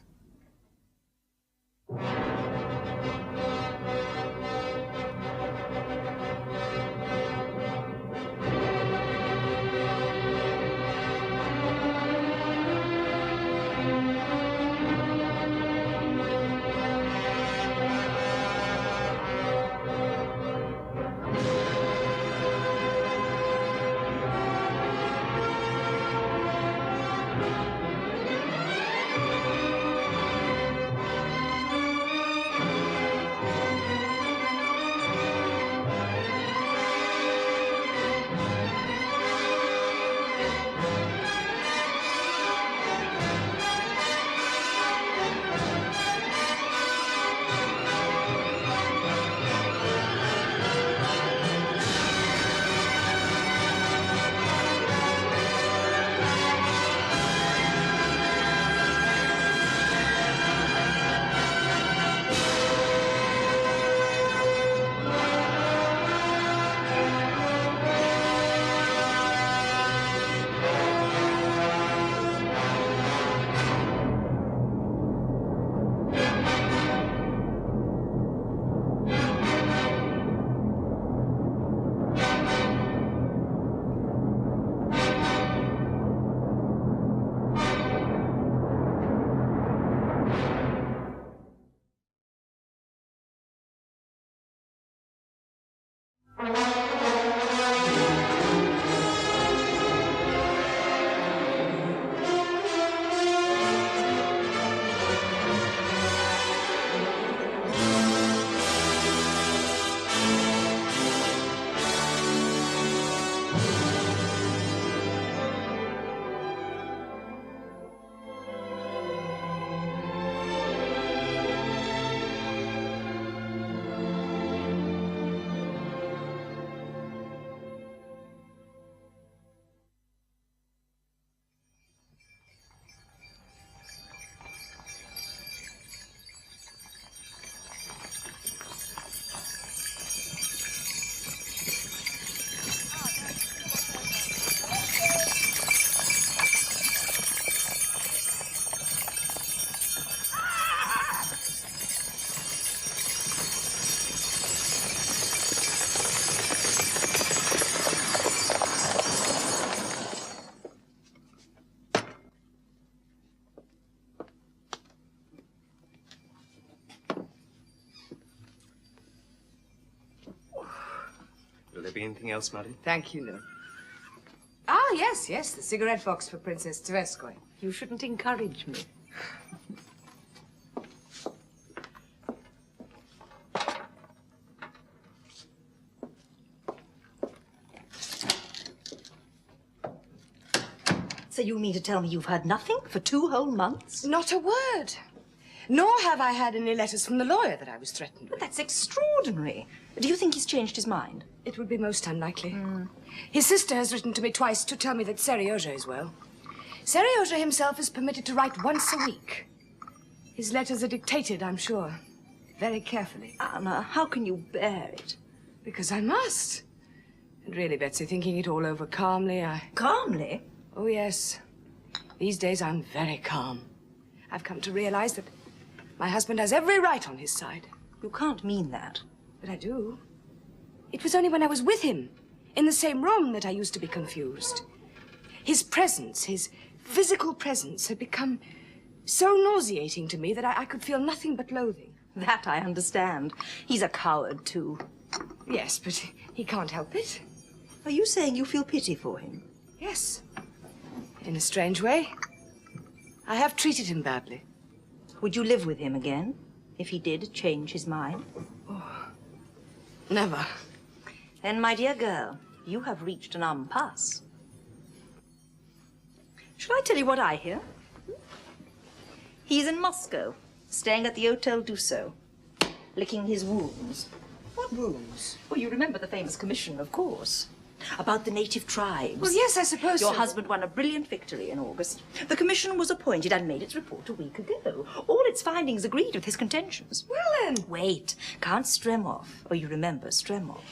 Will there be anything else, Marie? Thank you, no. Ah, yes, yes, the cigarette box for Princess Tverskoy. You shouldn't encourage me. you mean to tell me you've heard nothing for 2 whole months? Not a word. Nor have I had any letters from the lawyer that I was threatened with. But that's extraordinary. Do you think he's changed his mind? It would be most unlikely. His sister has written to me twice to tell me that Serioja is well. Serioja himself is permitted to write once a week. His letters are dictated, I'm sure, very carefully. Anna, how can you bear it? Because I must. And really, Betsy, thinking it all over calmly, Calmly? Oh, yes. These days I'm very calm. I've come to realize that my husband has every right on his side. You can't mean that. But I do. It was only when I was with him, in the same room, that I used to be confused. His presence, his physical presence, had become so nauseating to me that I could feel nothing but loathing. That I understand. He's a coward, too. Yes, but he can't help it. Are you saying you feel pity for him? Yes. In a strange way. I have treated him badly. Would you live with him again, if he did change his mind? Oh, never. Then, my dear girl, you have reached an impasse. Shall I tell you what I hear? He's in Moscow, staying at the Hotel Dussault, licking his wounds. What wounds? Well, you remember the famous commission, of course. About the native tribes. Well, yes, I suppose Your so. husband won a brilliant victory in August. The commission was appointed and made its report a week ago. All its findings agreed with his contentions. Well, then. Wait. Count Stremov. Oh, you remember Stremov.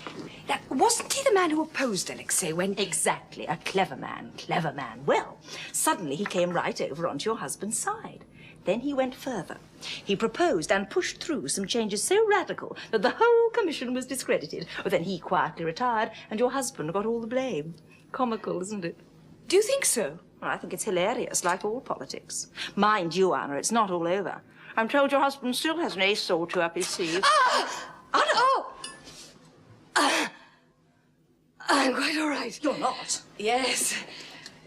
Now, wasn't he the man who opposed Alexei when... Exactly. A clever man. Clever man. Well, suddenly he came right over onto your husband's side. Then he went further. He proposed and pushed through some changes so radical that the whole commission was discredited. But then he quietly retired, and your husband got all the blame. Comical, isn't it? Do you think so? Well, I think it's hilarious, like all politics. Mind you, Anna, it's not all over. I'm told your husband still has an ace or two up his sleeve. Anna! Oh! I'm quite all right. You're not? Yes.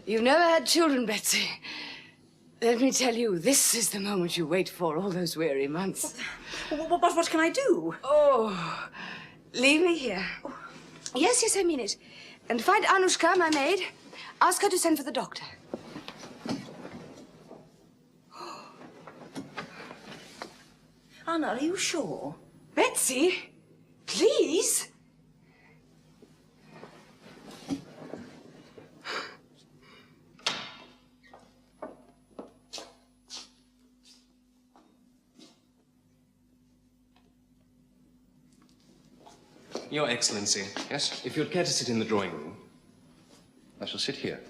You've never had children, Betsy. Let me tell you, this is the moment you wait for all those weary months. What can I do? Oh, leave me here. Yes, yes, I mean it. And find Anushka, my maid. Ask her to send for the doctor. Anna, are you sure? Betsy, please. Your Excellency. Yes? If you'd care to sit in the drawing room. I shall sit here.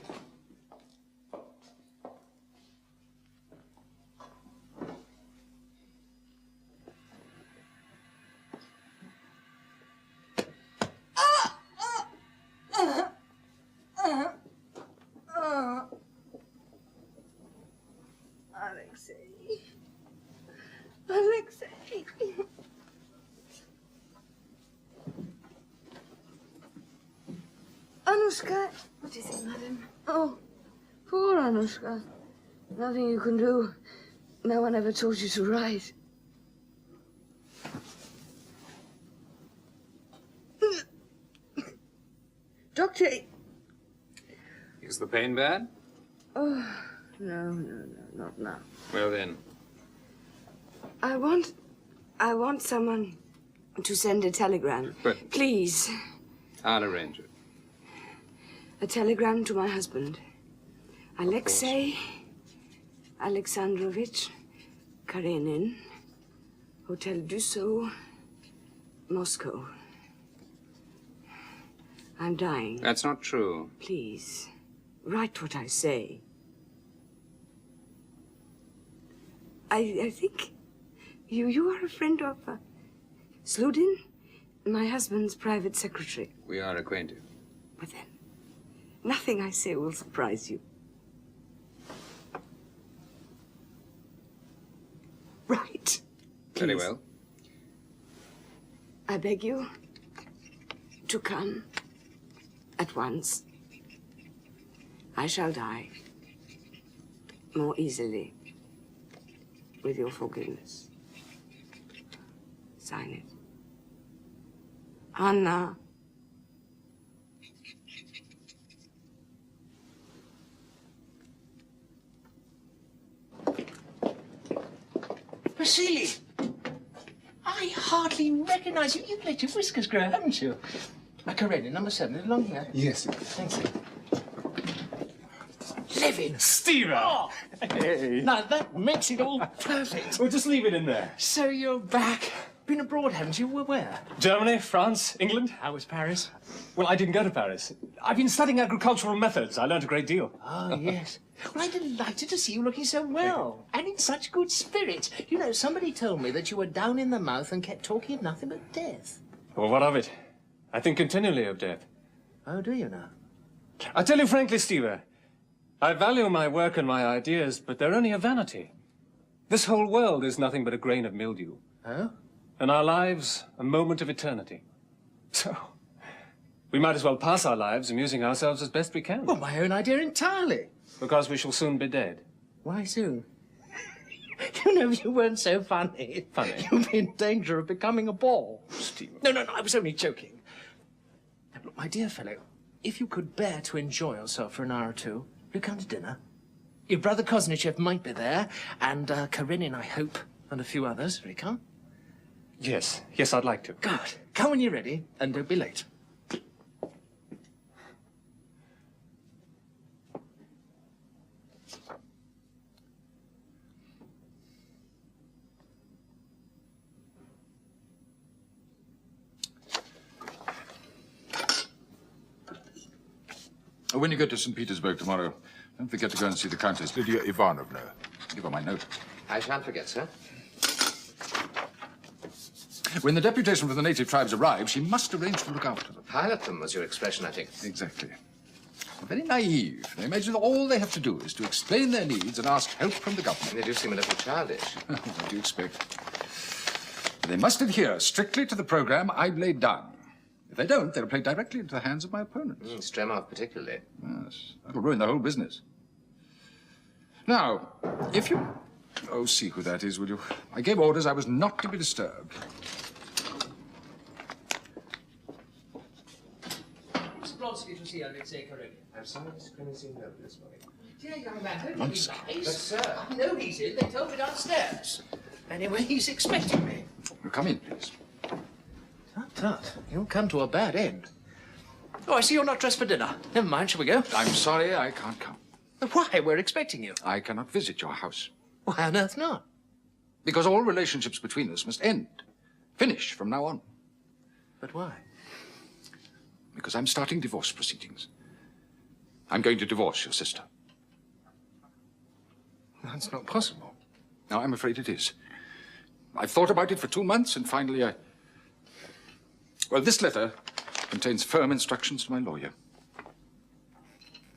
Alexei. Alexei. Anushka. What is it, madam? Oh, poor Anushka. Nothing you can do. No one ever taught you to write. Doctor. Is the pain bad? Oh, no, not now. Well then. I want someone to send a telegram. But Please. I'll arrange it. A telegram to my husband. Alexei Alexandrovich Karenin, Hotel Dussault, Moscow. I'm dying. That's not true. Please, write what I say. I think you are a friend of Sludin, my husband's private secretary. We are acquainted. But then, nothing I say will surprise you. Right. Very well. I beg you to come at once. I shall die more easily with your forgiveness. Sign it. Anna. Vasily! I hardly recognize you. You've let your whiskers grow, haven't you? Karenina, number 7, along here. Yes. Thanks. Levin! Steve! Oh. Hey. Now, that makes it all perfect. We'll just leave it in there. So you're back. Been abroad, haven't you? Where? Germany, France, England. How was Paris? Well, I didn't go to Paris. I've been studying agricultural methods. I learned a great deal. Oh, yes. Well, I'm delighted to see you looking so well and in such good spirits. You know, somebody told me that you were down in the mouth and kept talking of nothing but death. Well, what of it? I think continually of death. Oh, do you now? I tell you frankly, Steve, I value my work and my ideas, but they're only a vanity. This whole world is nothing but a grain of mildew. Oh? And our lives, a moment of eternity. So, we might as well pass our lives amusing ourselves as best we can. Well, my own idea entirely. Because we shall soon be dead. Why soon? You know, if you weren't so funny, you'd be in danger of becoming a bore. Steve. No, I was only joking. Now, look, my dear fellow, if you could bear to enjoy yourself for an hour or two, will you come to dinner? Your brother Kosnichev might be there, and Karenina, I hope, and a few others. Will you come? Yes, I'd like to. Good. Come when you're ready, and don't be late. When you get to St. Petersburg tomorrow, don't forget to go and see the Countess Lydia Ivanovna. Give her my note. I shan't forget, sir. When the deputation from the native tribes arrives, she must arrange to look after them. Pilot them was your expression, I think. Exactly. They're very naive. They imagine that all they have to do is to explain their needs and ask help from the government. They do seem a little childish. What do you expect? They must adhere strictly to the program I've laid down. If they don't, they'll play directly into the hands of my opponents. Stremov particularly. Yes, that'll ruin the whole business. Now, if you... Oh, see who that is, will you? I gave orders I was not to be disturbed. Mr. Blonsky to see Alexei Karenina. I'm sorry, Mr. Clemency, no, this morning. Dear young man, don't Nonsense. be nice. But, sir... I know he's in. They told me downstairs. Anyway, he's expecting me. Come in, please. Tut, you'll come to a bad end. Oh, I see you're not dressed for dinner. Never mind, shall we go? I'm sorry, I can't come. Why? We're expecting you. I cannot visit your house. Why on earth not? Because all relationships between us must end. Finish from now on. But why? Because I'm starting divorce proceedings. I'm going to divorce your sister. That's not possible. Now, I'm afraid it is. I've thought about it for 2 months, and finally Well, this letter contains firm instructions to my lawyer.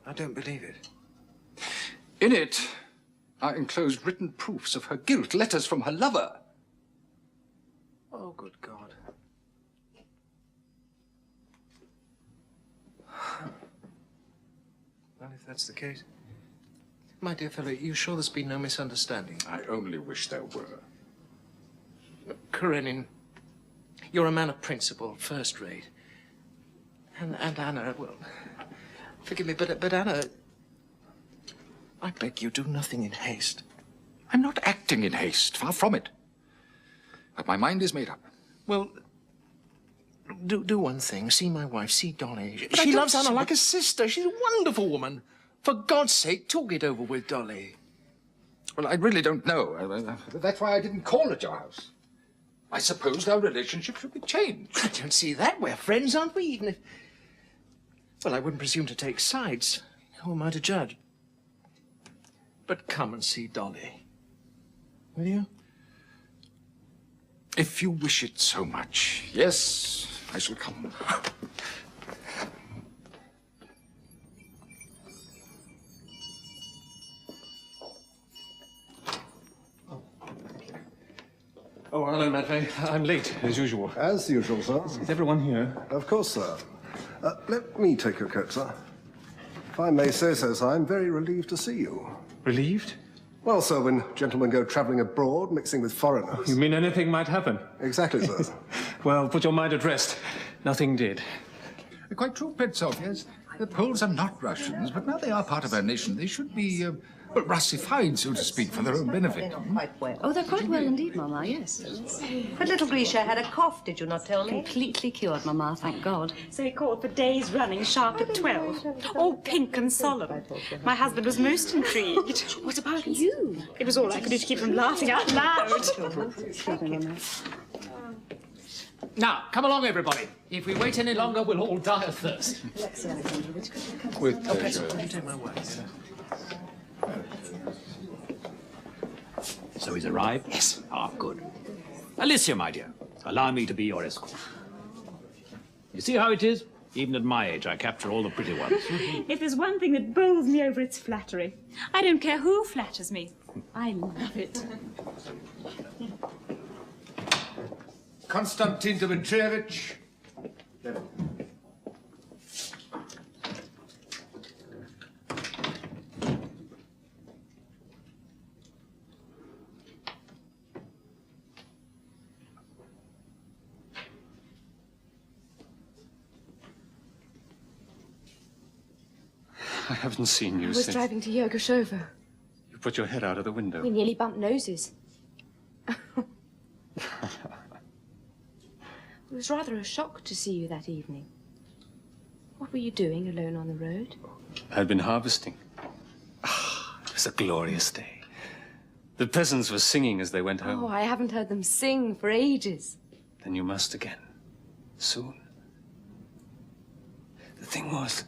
I don't believe it. In it are enclosed written proofs of her guilt, letters from her lover. Oh, good God. Well, if that's the case... My dear fellow, you sure there's been no misunderstanding? I only wish there were. Karenin, you're a man of principle, first rate. And Anna, well, forgive me, but Anna, I beg you, do nothing in haste. I'm not acting in haste, far from it. But my mind is made up. Well, do one thing. See my wife, see Dolly. But She loves Anna like a sister. She's a wonderful woman. For God's sake, talk it over with Dolly. Well, I really don't know. That's why I didn't call at your house. I supposed our relationship should be changed. I don't see that. We're friends, aren't we? Even if... Well, I wouldn't presume to take sides. Who am I to judge? But come and see Dolly. Will you? If you wish it so much, yes, I shall come. Oh, hello, Matvey. I'm late, as usual. As usual, sir. Is everyone here? Of course, sir. Let me take your coat, sir. If I may say so, sir, I'm very relieved to see you. Relieved? Well, sir, when gentlemen go travelling abroad, mixing with foreigners... You mean anything might happen? Exactly, sir. Well, put your mind at rest. Nothing did. Quite true, Petsov, yes. The Poles are not Russians, but now they are part of our nation. They should be Well, russified, so to speak, for their own benefit. Oh, they're quite well indeed, Mamma, yes. But little Grisha had a cough, did you not tell me? Completely cured, Mamma, thank God. So he called for days running sharp at 12. All pink and solemn. My husband was most intrigued. What about you? It was all I could do to keep from laughing out loud. Now, come along, everybody. If we wait any longer, we'll all die of thirst. With pleasure. So he's arrived? Yes. Ah, good. Alicia, my dear, allow me to be your escort. You see how it is? Even at my age, I capture all the pretty ones. If there's one thing that bowls me over, it's flattery. I don't care who flatters me. I love it. Konstantin Dmitrievich. I haven't seen you I was since driving to Yergashova. you put your head out of the window. We nearly bumped noses. It was rather a shock to see you that evening. What were you doing alone on the road? I'd been harvesting. It was a glorious day. The peasants were singing as they went home. Oh, I haven't heard them sing for ages. Then you must again. Soon. The thing was,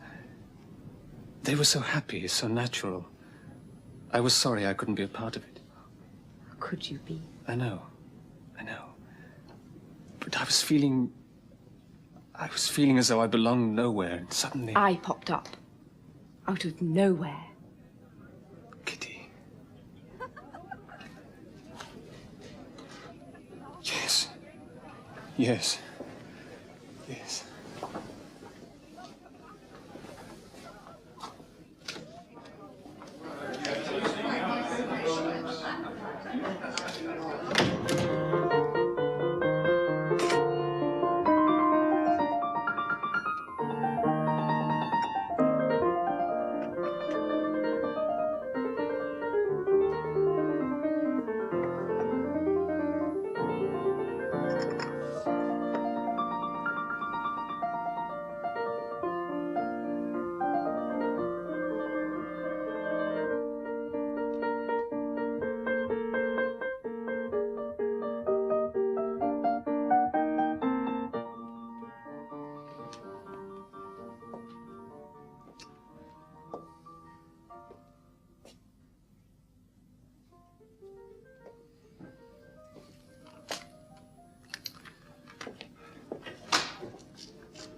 they were so happy, so natural. I was sorry I couldn't be a part of it. How could you be? I know. But I was feeling as though I belonged nowhere, and suddenly... I popped up. Out of nowhere. Kitty. Yes. Yes. Yes.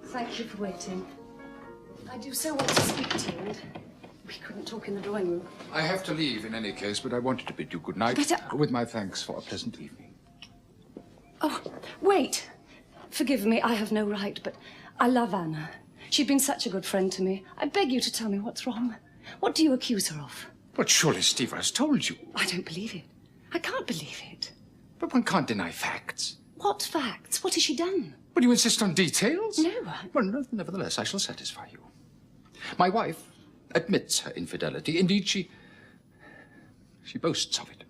Thank you for waiting. I do so want to speak to you, and we couldn't talk in the drawing room. I have to leave in any case, but I wanted to bid you good night, with my thanks for a pleasant evening. Oh, wait. Forgive me, I have no right, but I love Anna. She's been such a good friend to me. I beg you to tell me what's wrong. What do you accuse her of? But surely Steve has told you. I don't believe it. I can't believe it. But one can't deny facts. What facts? What has she done? Will you insist on details? No. Well, nevertheless, I shall satisfy you. My wife admits her infidelity. Indeed, she boasts of it.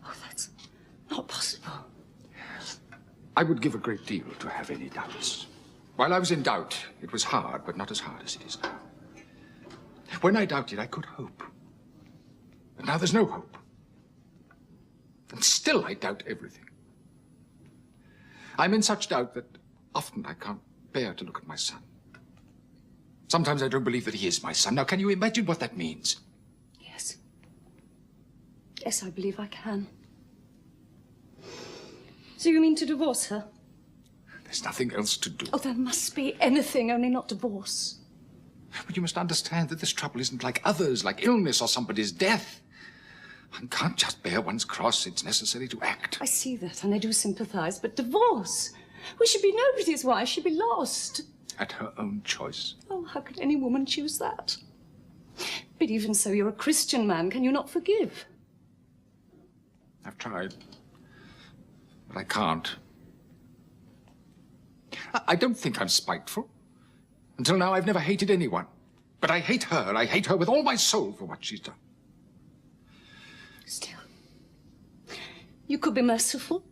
Oh, that's not possible. I would give a great deal to have any doubts. While I was in doubt, it was hard, but not as hard as it is now. When I doubted, I could hope. But now there's no hope. And still I doubt everything. I'm in such doubt that often I can't bear to look at my son. Sometimes I don't believe that he is my son. Now, can you imagine what that means? Yes. Yes, I believe I can. So you mean to divorce her? There's nothing else to do. Oh, there must be anything, only not divorce. But you must understand that this trouble isn't like others, like illness or somebody's death. One can't just bear one's cross. It's necessary to act. I see that, and I do sympathize, but divorce? We should be nobody's wife. She'd be lost. At her own choice. Oh, how could any woman choose that? But even so, you're a Christian man. Can you not forgive? I've tried. But I can't. I don't think I'm spiteful. Until now, I've never hated anyone. But I hate her. I hate her with all my soul for what she's done. You could be merciful.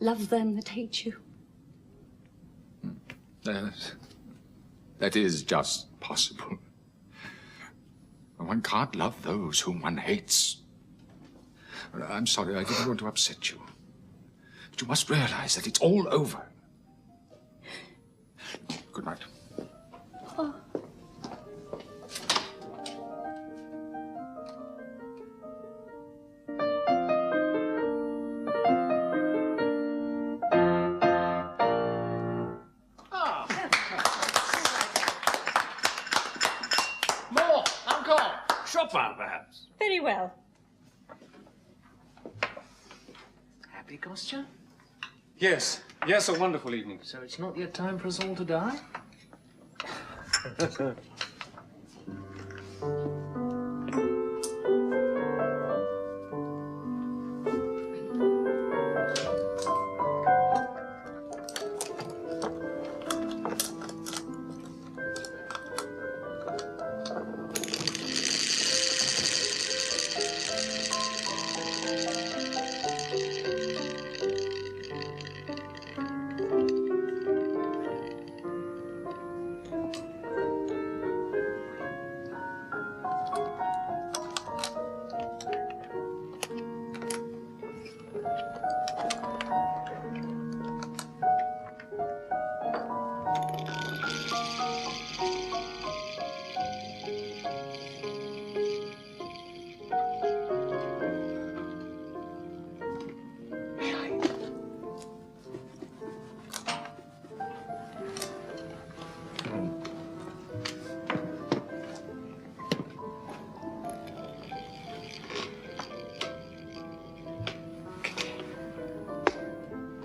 Love them that hate you. That is just possible. One can't love those whom one hates. I'm sorry, I didn't want to upset you. But you must realize that it's all over. Good night. Oh. More! Encore! Chopin, perhaps. Very well. Happy, Kostya? Yes. Yes, a wonderful evening. So it's not yet time for us all to die?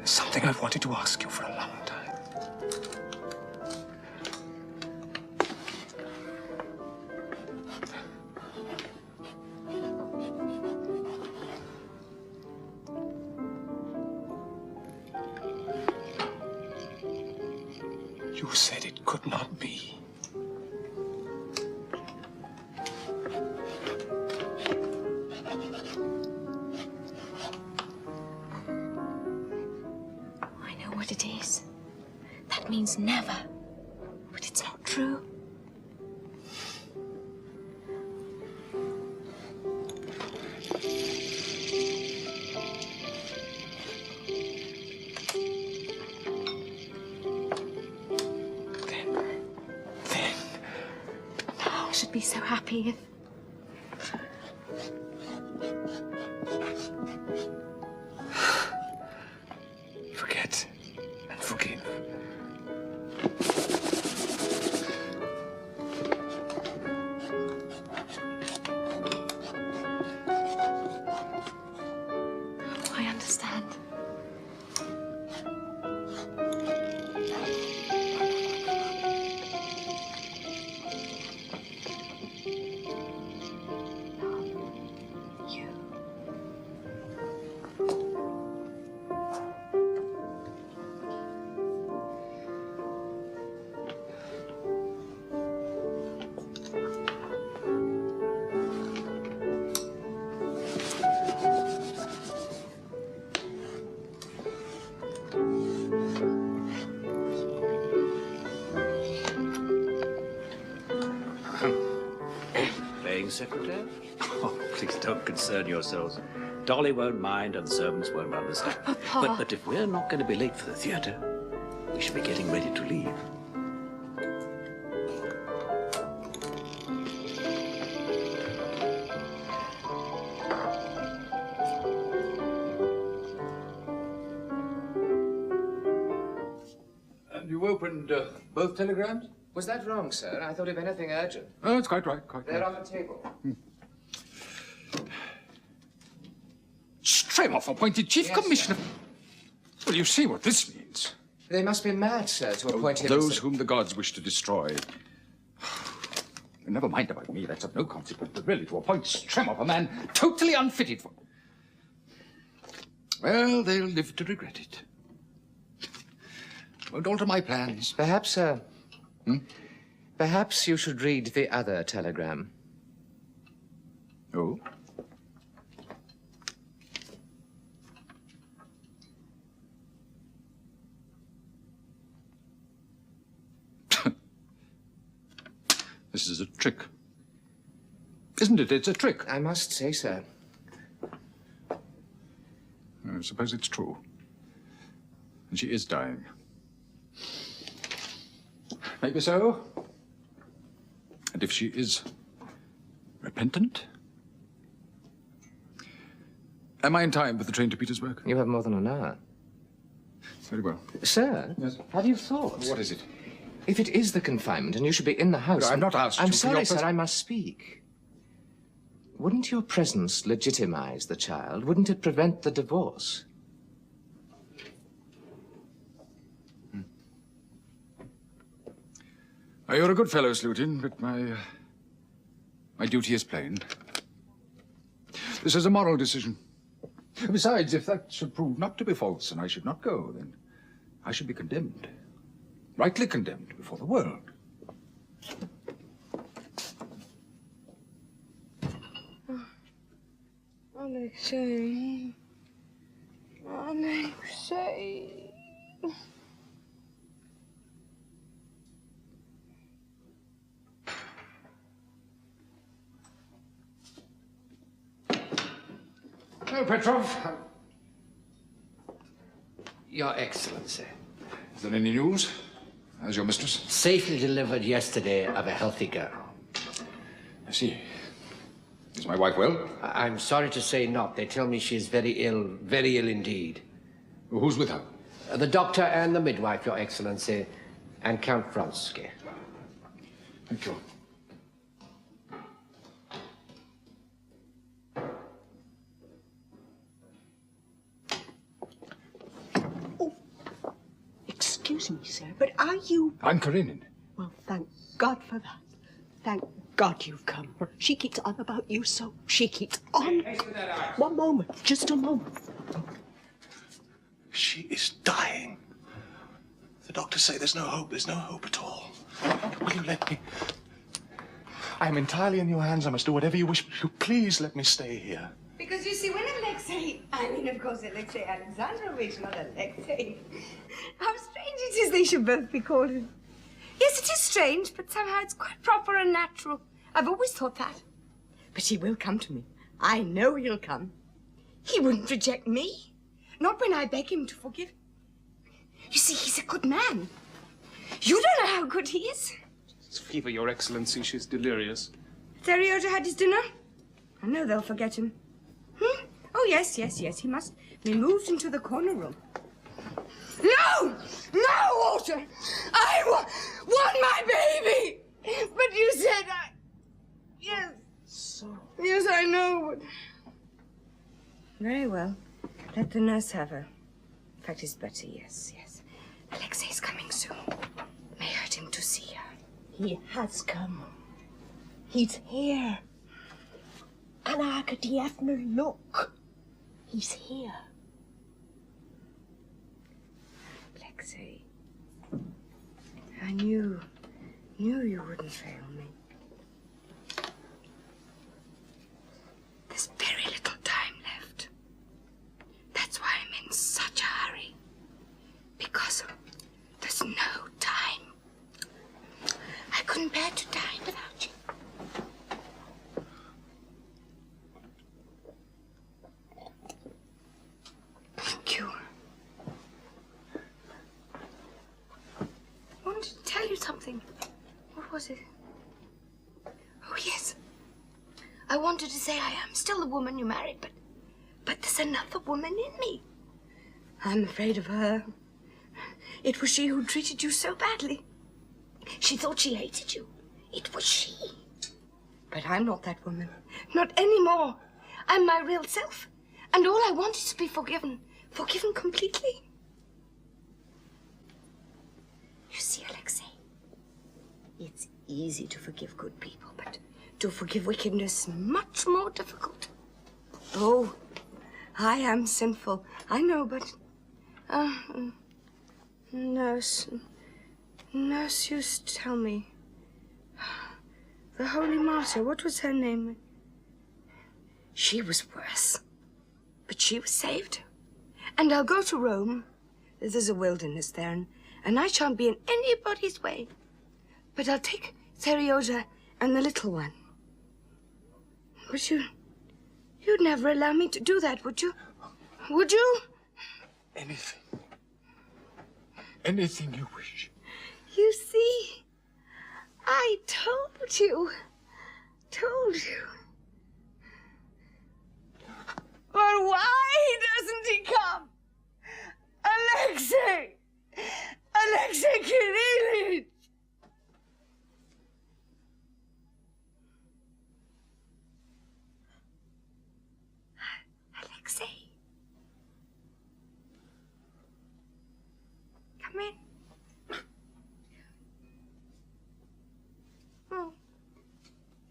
Something I've wanted to ask you for a long time. You said it could not be. What it is. That means never. But it's not true. Then. I should be so happy if... Forget and forgive. I understand. Playing secretary? Oh, please don't concern yourselves. Dolly won't mind and the servants won't understand. Papa. But if we're not going to be late for the theatre, we should be getting ready to leave. And you opened both telegrams? Was that wrong, sir? I thought of anything urgent. Oh, it's quite right, quite They're right. on the table. Stremoff appointed Chief Yes, Commissioner. Well, you see what this means. They must be mad, sir, to appoint him Those as... whom the gods wish to destroy. Never mind about me, that's of no consequence, but really to appoint Stremoff, a man totally unfitted for... Well, they'll live to regret it. Won't alter my plans. Perhaps, sir... Perhaps you should read the other telegram. Oh? This is a trick. Isn't it? It's a trick. I must say, sir. I suppose it's true. And she is dying. Maybe so. And if she is repentant? Am I in time for the train to Petersburg? You have more than an hour. Very well. Sir, yes. Have you thought? What is it? If it is the confinement and you should be in the house... No, I'm not asked I'm to. sorry, sir, I must speak. Wouldn't your presence legitimize the child? Wouldn't it prevent the divorce? You're a good fellow, Slutin, but my duty is plain. This is a moral decision. Besides, if that should prove not to be false and I should not go, then I should be condemned. Rightly condemned before the world. Alexei. Alexei. Hello, Petrov. Your Excellency. Is there any news? How's your mistress? Safely delivered yesterday of a healthy girl. I see. Is my wife well? I'm sorry to say not. They tell me she's very ill indeed. Who's with her? The doctor and the midwife, Your Excellency, and Count Vronsky. Thank you. Excuse me, sir, but are you... I'm Karenin. Well, thank God for that. Thank God you've come. She keeps on about you, so she keeps on. One moment, just a moment. She is dying. The doctors say there's no hope at all. Will you let me? I am entirely in your hands. I must do whatever you wish. Will you please let me stay here? Because you see, when Alexei, of course, Alexei Alexandrovich, not Alexei. How strange it is they should both be called him. Yes, it is strange, but somehow it's quite proper and natural. I've always thought that. But he will come to me. I know he'll come. He wouldn't reject me. Not when I beg him to forgive. You see, he's a good man. You don't know how good he is. It's fever, Your Excellency. She's delirious. Seryozha had his dinner? I know they'll forget him. Oh, yes. He must be moved into the corner room. No! No, Walter! I want my baby! But you said Yes. Yes, I know, but... Very well. Let the nurse have her. In fact, it's better, yes. Alexei's coming soon. May hurt him to see her. He has come. He's here. Anna Arkadyevna, look. He's here. Alexei, I knew you wouldn't fail me. There's very little time left. That's why I'm in such a hurry. Because there's no time. I couldn't bear to die without you. Thank you. I wanted to tell you something. What was it? Oh, yes. I wanted to say I am still the woman you married, but there's another woman in me. I'm afraid of her. It was she who treated you so badly. She thought she hated you. It was she. But I'm not that woman. Not anymore. I'm my real self. And all I want is to be forgiven. Forgiven completely. You see, Alexei, it's easy to forgive good people, but to forgive wickedness is much more difficult. Oh, I am sinful. I know, but... Nurse used to tell me. The Holy Martyr, what was her name? She was worse. But she was saved. And I'll go to Rome. There's a wilderness there, and I shan't be in anybody's way. But I'll take Seryozha And the little one. But you'd never allow me to do that, would you? Would you? Anything. Anything you wish. You see, I told you. Told you. But why doesn't he come? Alexei! Alexei Kirillitch! Alexei. Come in. Oh.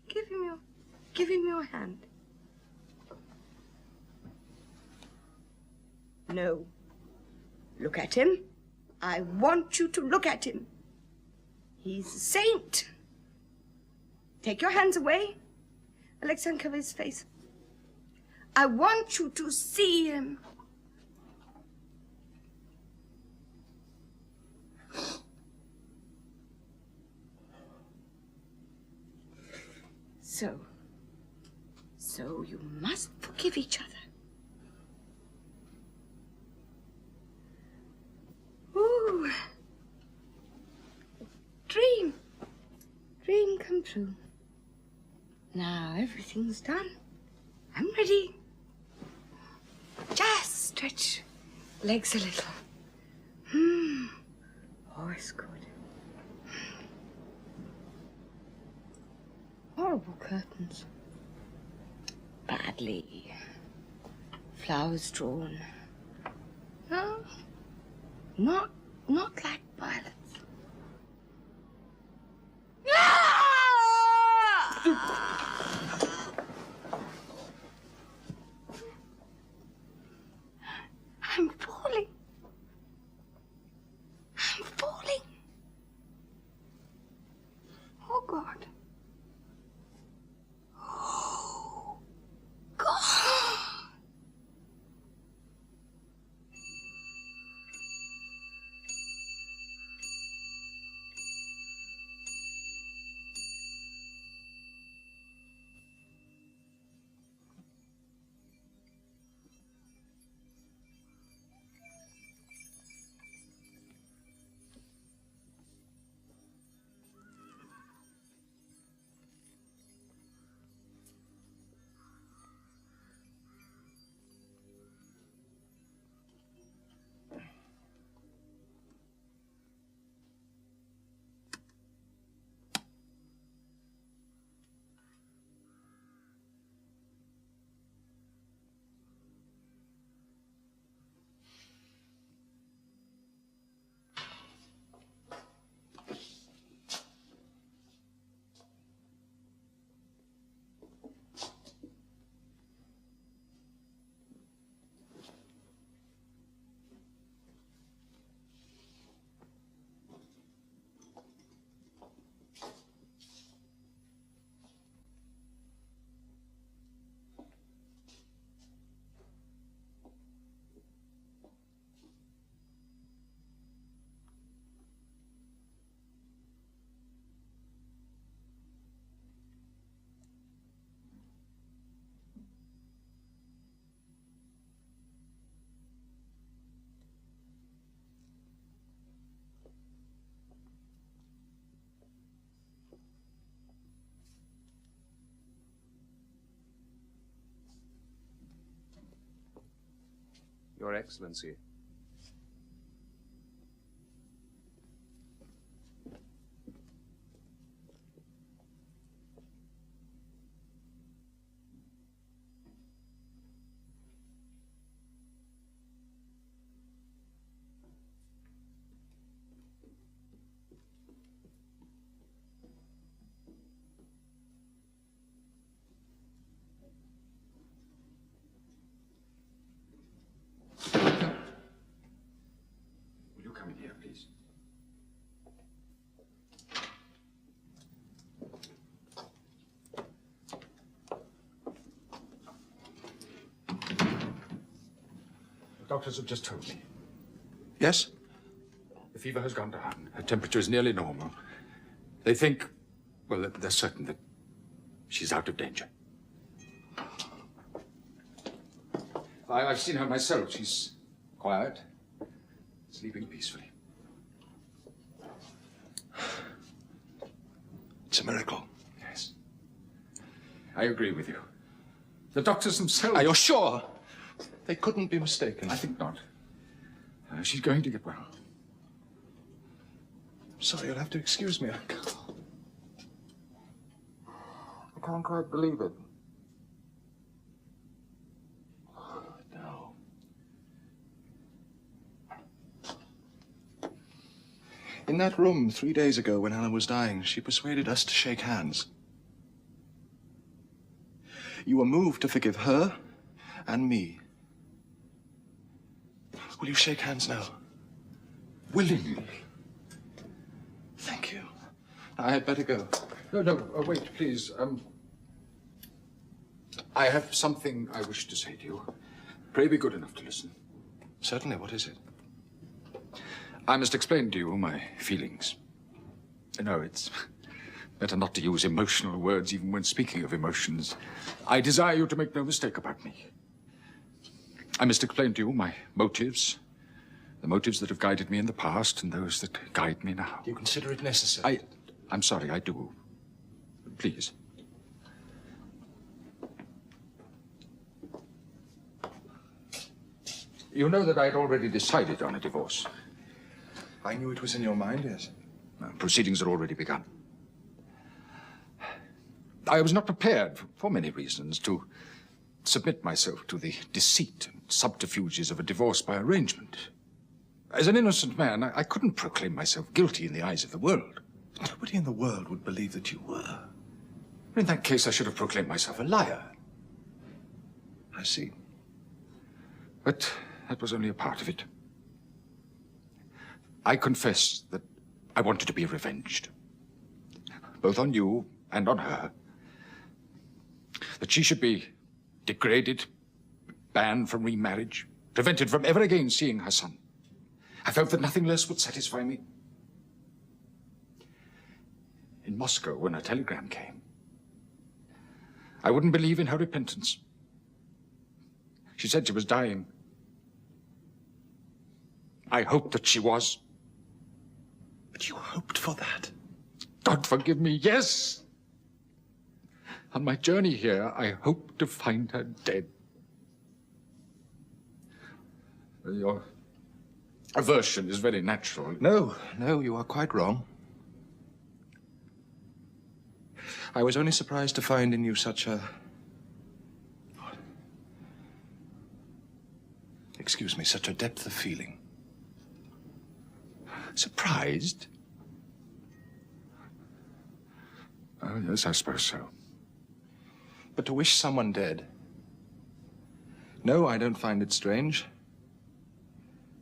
Give him your hand. No. Look at him. I want you to look at him. He's a saint. Take your hands away. Alexei, uncover his face. I want you to see him. So you must forgive each other. Ooh. Dream come true. Now everything's done. I'm ready. Just stretch legs a little. Oh, it's good. Horrible curtains. Badly. Flowers drawn. No, not like violets. I'm falling. I'm falling. Oh, God. Oh, God. Your Excellency. Will you come in here, please? The doctors have just told me. Yes? The fever has gone down. Her temperature is nearly normal. They think Well, they're certain that she's out of danger. I've seen her myself. She's quiet, sleeping peacefully. It's a miracle. Yes. I agree with you. The doctors themselves... Are you sure? They couldn't be mistaken. I think not. She's going to get well. Sorry, you'll have to excuse me. I can't quite believe it. No. In that room 3 days ago when Anna was dying, she persuaded us to shake hands. You were moved to forgive her and me. Will you shake hands now? Willingly. Thank you. I had better go. No, wait, please. I have something I wish to say to you. Pray be good enough to listen. Certainly. What is it? I must explain to you my feelings. No, it's better not to use emotional words even when speaking of emotions. I desire you to make no mistake about me. I must explain to you my motives, the motives that have guided me in the past and those that guide me now. Do you consider it necessary? I'm sorry, I do. Please. You know that I had already decided on a divorce. I knew it was in your mind, yes. Proceedings had already begun. I was not prepared, for many reasons, to submit myself to the deceit and subterfuges of a divorce by arrangement. As an innocent man, I couldn't proclaim myself guilty in the eyes of the world. Nobody in the world would believe that you were. In that case, I should have proclaimed myself a liar. I see. But that was only a part of it. I confess that I wanted to be revenged, both on you and on her. That she should be degraded, banned from remarriage, prevented from ever again seeing her son. I felt that nothing less would satisfy me. In Moscow, when a telegram came, I wouldn't believe in her repentance. She said she was dying. I hoped that she was. But you hoped for that? God forgive me, yes! On my journey here, I hoped to find her dead. Your aversion is very natural. No, you are quite wrong. I was only surprised to find in you such a... Excuse me, such a depth of feeling. Surprised? Oh, yes, I suppose so. But to wish someone dead... No, I don't find it strange.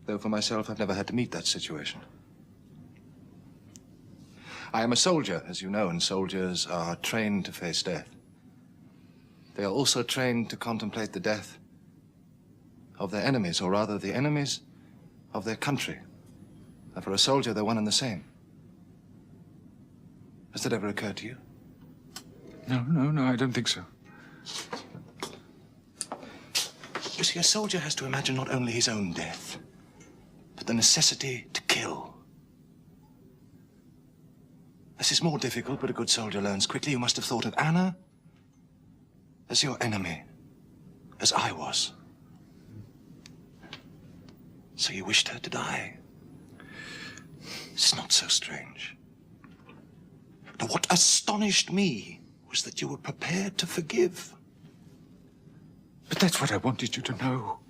Though for myself, I've never had to meet that situation. I am a soldier, as you know, and soldiers are trained to face death. They are also trained to contemplate the death of their enemies, or rather, the enemies of their country. And for a soldier, they're one and the same. Has that ever occurred to you? No, I don't think so. You see, a soldier has to imagine not only his own death, but the necessity to kill. This is more difficult, but a good soldier learns quickly. You must have thought of Anna as your enemy, as I was. So you wished her to die. It's not so strange. But what astonished me was that you were prepared to forgive. But that's what I wanted you to know.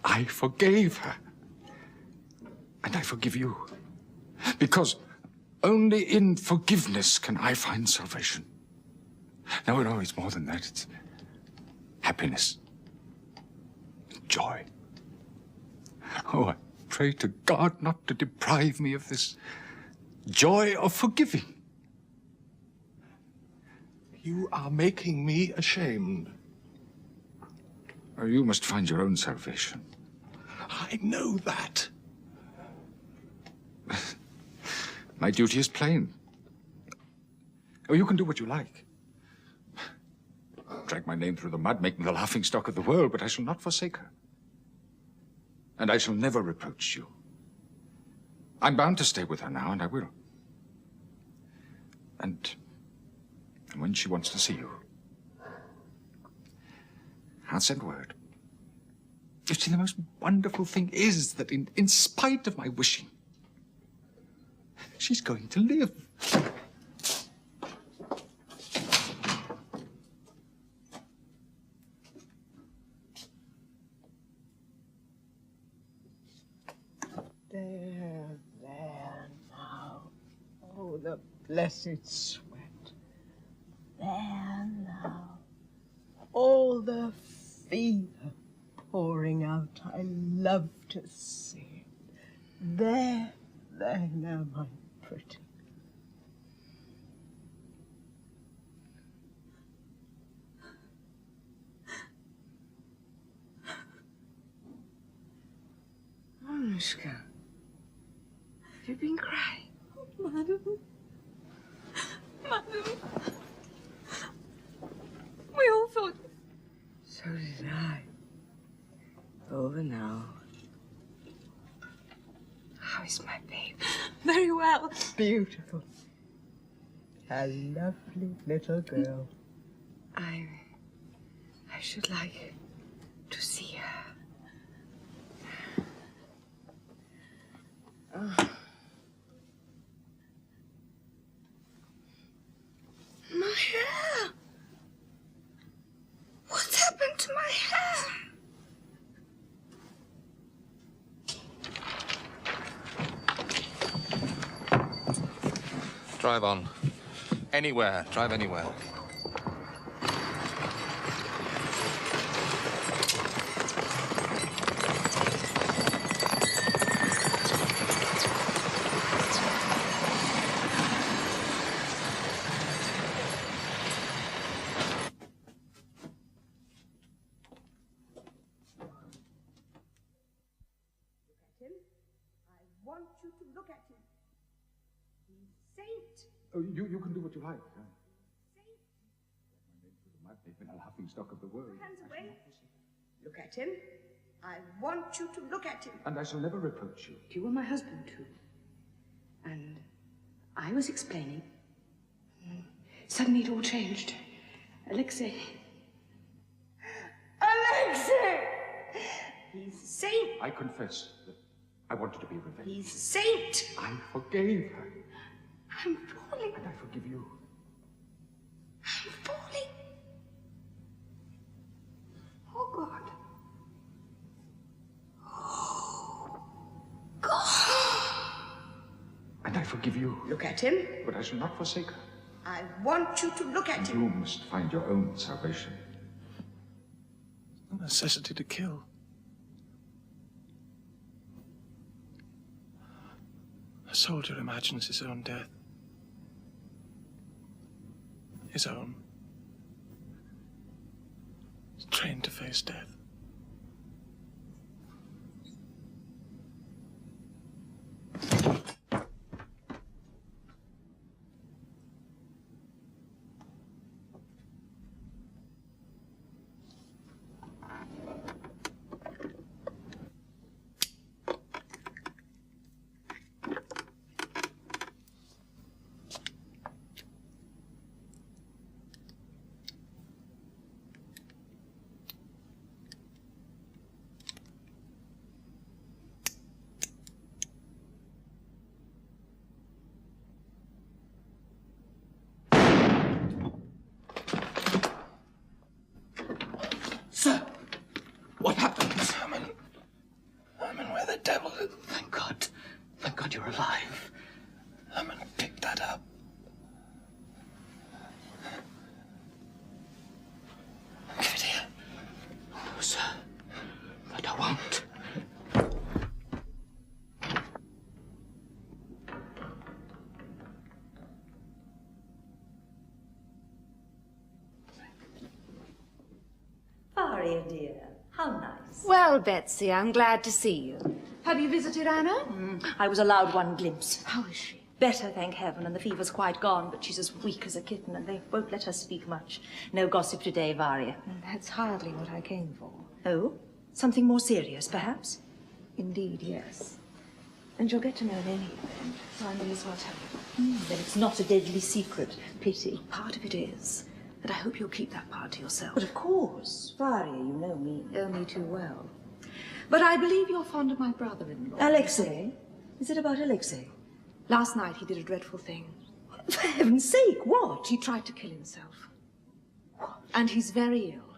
I forgave her. And I forgive you. Because only in forgiveness can I find salvation. No, it's more than that. It's happiness. Joy. Oh, I pray to God not to deprive me of this joy of forgiving. You are making me ashamed. Oh, you must find your own salvation. I know that. My duty is plain. Oh, you can do what you like. Drag my name through the mud, make me the laughingstock of the world, but I shall not forsake her. And I shall never reproach you. I'm bound to stay with her now, and I will. And when she wants to see you, I'll send word. You see, the most wonderful thing is that in spite of my wishing, she's going to live. There now. Oh, the blessed sweat. There now. All the fever pouring out. I love to see it. There now, my pretty. Anushka, have you been crying? Madam. We all thought... So did I. Over now. How is my baby? Very well. Beautiful. A lovely little girl. I should like to see her. Oh. My hair! What's happened to my hair? Drive on. Anywhere. Drive anywhere. I want you to look at him. He's saint. Oh, you can do what you like. They've been a laughingstock of the world. Hands away. Look at him. I want you to look at him. And I shall never reproach you. You were my husband, too. And I was explaining. Suddenly it all changed. Alexei. Alexei! He's a saint. I confess that I wanted to be revenged. He's a saint. I forgave her. I'm falling. And I forgive you. I'm falling. Oh, God. Oh, God. And I forgive you. Look at him. But I shall not forsake her. I want you to look at him. You must find your own salvation. No necessity to kill. A soldier imagines his own death. His own. He's trained to face death. Sir! What happened? Herman, where the devil is... Thank God. Thank God you're alive. Herman, pick that up. Give it here. No, sir. But I won't. Faria, dear, how nice. Well, Betsy, I'm glad to see you. Have you visited Anna? I was allowed one glimpse. How is she? Better, thank heaven, and the fever's quite gone, but she's as weak as a kitten, and they won't let her speak much. No gossip today, Varia. That's hardly what I came for. Oh? Something more serious, perhaps? Indeed, yes. And you'll get to know in any event, so I may as well tell you. Then it's not a deadly secret. Pity. Part of it is. But I hope you'll keep that part to yourself. But of course. Varia, you know me. Only too well. But I believe you're fond of my brother-in-law. Alexei? Is it about Alexei? Last night he did a dreadful thing. For heaven's sake, what? He tried to kill himself. What? And he's very ill.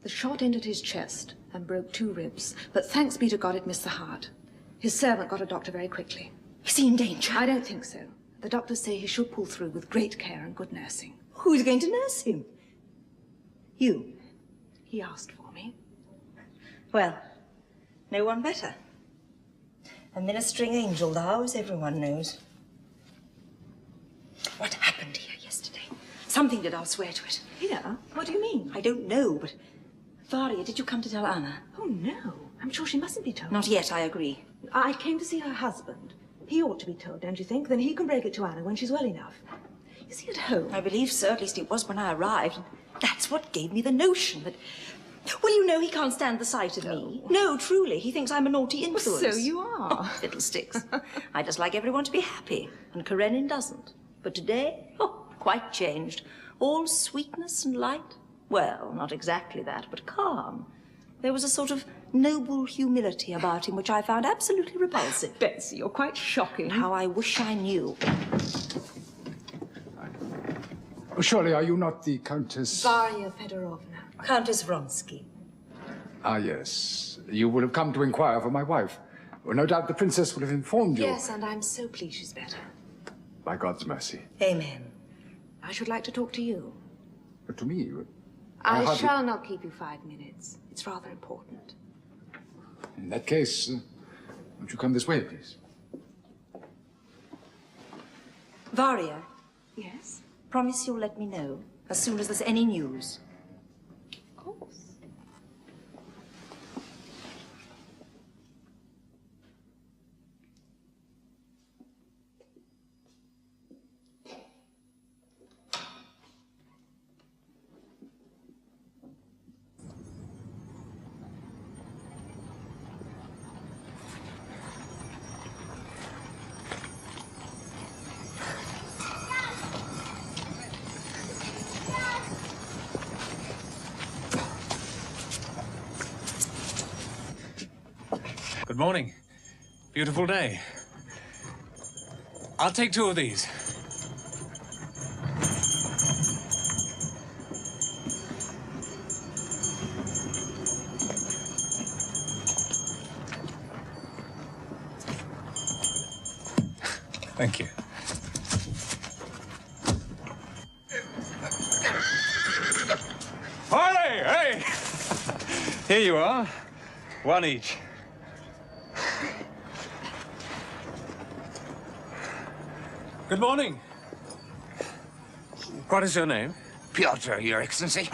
The shot entered his chest and broke 2 ribs, but thanks be to God it missed the heart. His servant got a doctor very quickly. Is he in danger? I don't think so. The doctors say he should pull through with great care and good nursing. Who's going to nurse him? You. He asked for me. Well, no one better. A ministering angel, thou, as everyone knows. What happened here yesterday? Something did, I'll swear to it. Here? What do you mean? I don't know, but... Varia, did you come to tell Anna? Oh, no. I'm sure she mustn't be told. Not yet, I agree. I came to see her husband. He ought to be told, don't you think? Then he can break it to Anna when she's well enough. Is he at home? I believe so. At least it was when I arrived. And that's what gave me the notion that... Well, you know, he can't stand the sight of me. No, truly. He thinks I'm a naughty influence. Well, so you are. Oh, fiddlesticks. I just like everyone to be happy, and Karenin doesn't. But today, quite changed. All sweetness and light. Well, not exactly that, but calm. There was a sort of noble humility about him which I found absolutely repulsive. Betsy, you're quite shocking. How I wish I knew. Oh, surely, are you not the Countess... Varia Fedorovna. Countess Vronsky. Ah, yes. You would have come to inquire for my wife. Well, no doubt the princess would have informed you. Yes, and I'm so pleased she's better. By God's mercy. Amen. I should like to talk to you. But to me, I hardly... shall not keep you 5 minutes. It's rather important. In that case, won't you come this way, please? Varia. Yes? Promise you'll let me know as soon as there's any news. Of course. Good morning. Beautiful day. I'll take 2 of these. Thank you. Hey! Here you are. 1 each. Good morning. What is your name? Piotr, Your Excellency.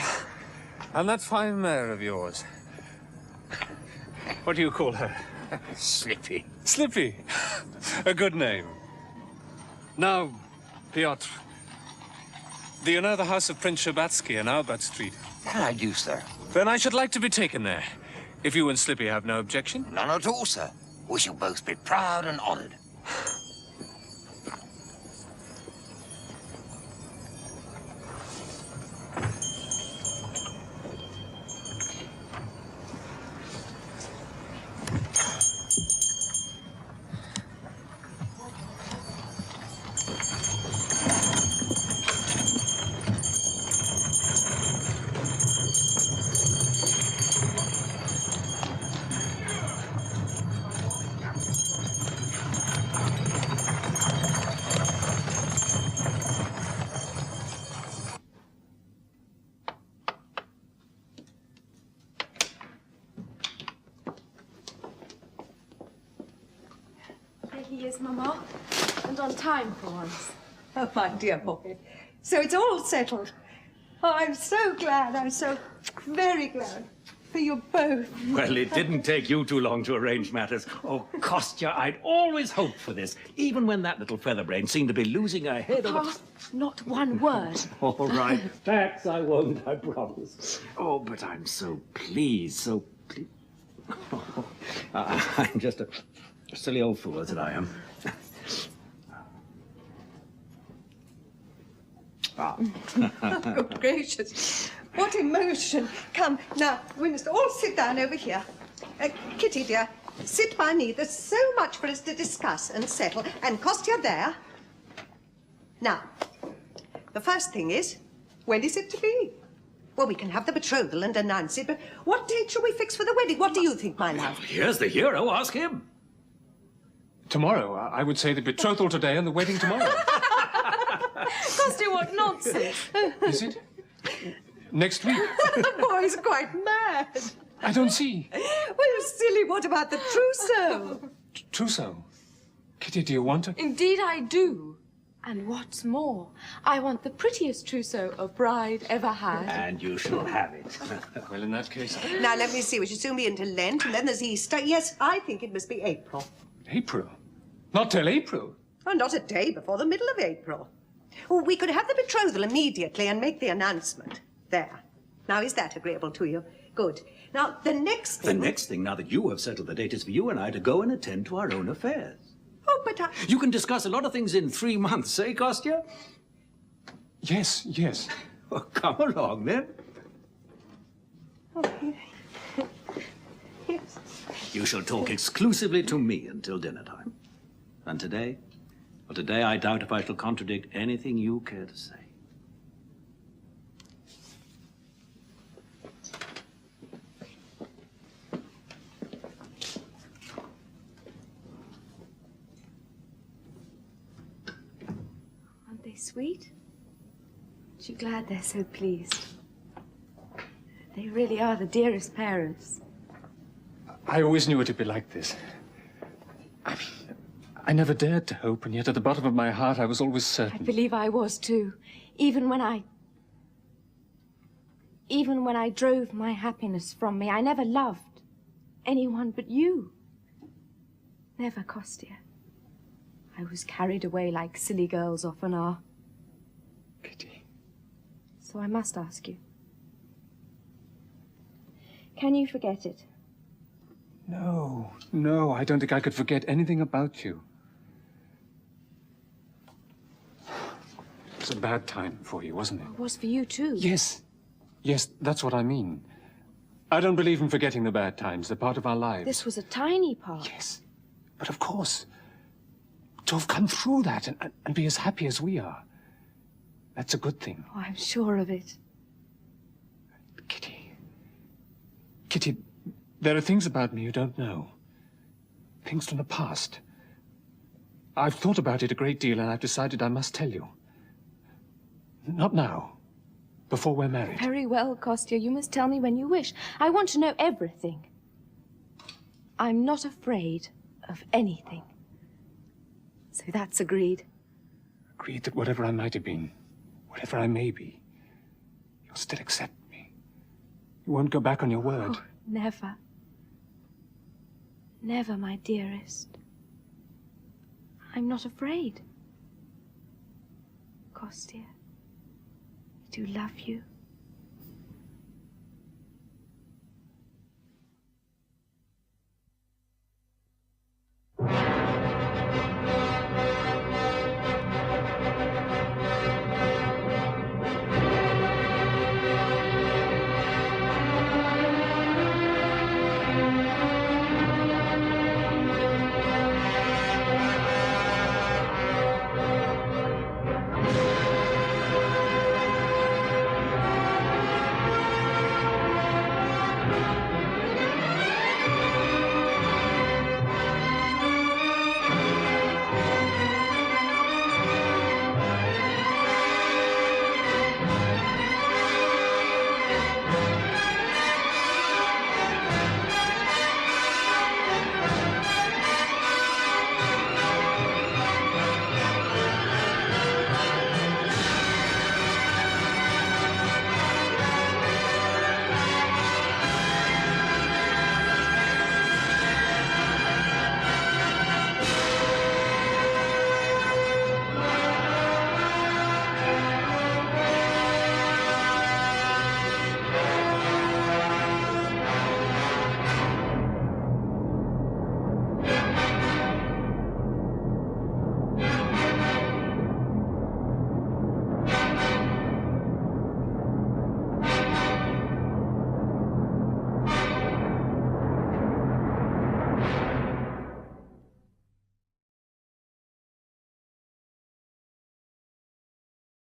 And that fine mare of yours. What do you call her? Slippy. Slippy. A good name. Now, Piotr, do you know the house of Prince Sherbatsky in Albert Street? I do, sir. Then I should like to be taken there. If you and Slippy have no objection. None at all, sir. We shall both be proud and honored. He is, Mamma, and on time for once. Oh, my dear boy. So it's all settled. Oh, I'm so glad. I'm so very glad. for you both. Well, it didn't take you too long to arrange matters. Oh, Kostya, I'd always hoped for this, even when that little featherbrain seemed to be losing her head over... Papa, not one word. All right, facts I won't, I promise. Oh, but I'm so pleased, so pleased. Oh, I'm just a silly old fool, that I am. Good gracious. What emotion. Come, now, we must all sit down over here. Kitty, dear, sit by me. There's so much for us to discuss and settle. And Kostya there. Now, the first thing is, when is it to be? Well, we can have the betrothal and announce it, but what date shall we fix for the wedding? What do you think, my love? Here's the hero, ask him. Tomorrow, I would say the betrothal today and the wedding tomorrow. Kostya, what nonsense. Is it? Next week? The boy's quite mad. I don't see. Well, silly, what about the trousseau? Trousseau? Kitty, do you want to? Indeed I do. And what's more, I want the prettiest trousseau a bride ever had. And you shall have it. Well, in that case... Now, let me see. We should soon be into Lent, and then there's Easter. Yes, I think it must be April. April? Not till April? Oh, not a day before the middle of April. Oh, we could have the betrothal immediately and make the announcement. There. Now, is that agreeable to you? Good. Now, the next thing... The next thing, now that you have settled the date, is for you and I to go and attend to our own affairs. Oh, but You can discuss a lot of things in 3 months, eh, Kostya? Yes, yes. Well, come along, then. Yes. You shall talk exclusively to me until dinner time. And today? Well, today I doubt if I shall contradict anything you care to say. Aren't they sweet? Aren't you glad they're so pleased? They really are the dearest parents. I always knew it'd be like this. I never dared to hope, and yet at the bottom of my heart I was always I certain. believe I was too. Even when I drove my happiness from me, I never loved anyone but you. Never, Kostya. I was carried away like silly girls often are. Kitty. So I must ask you. Can you forget it? No, no, I don't think I could forget anything about you. It was a bad time for you, wasn't it? It was for you too. Yes. Yes, that's what I mean. I don't believe in forgetting the bad times. They're part of our lives. This was a tiny part. Yes. But of course, to have come through that and be as happy as we are, that's a good thing. Oh, I'm sure of it. Kitty, there are things about me you don't know. Things from the past. I've thought about it a great deal, and I've decided I must tell you. Not now. Before we're married. Very well, Kostya. You must tell me when you wish. I want to know everything. I'm not afraid of anything. So that's agreed. Agreed that whatever I might have been, whatever I may be, you'll still accept me. You won't go back on your word. Oh, never. Never, my dearest. I'm not afraid. Kostya, I do love you.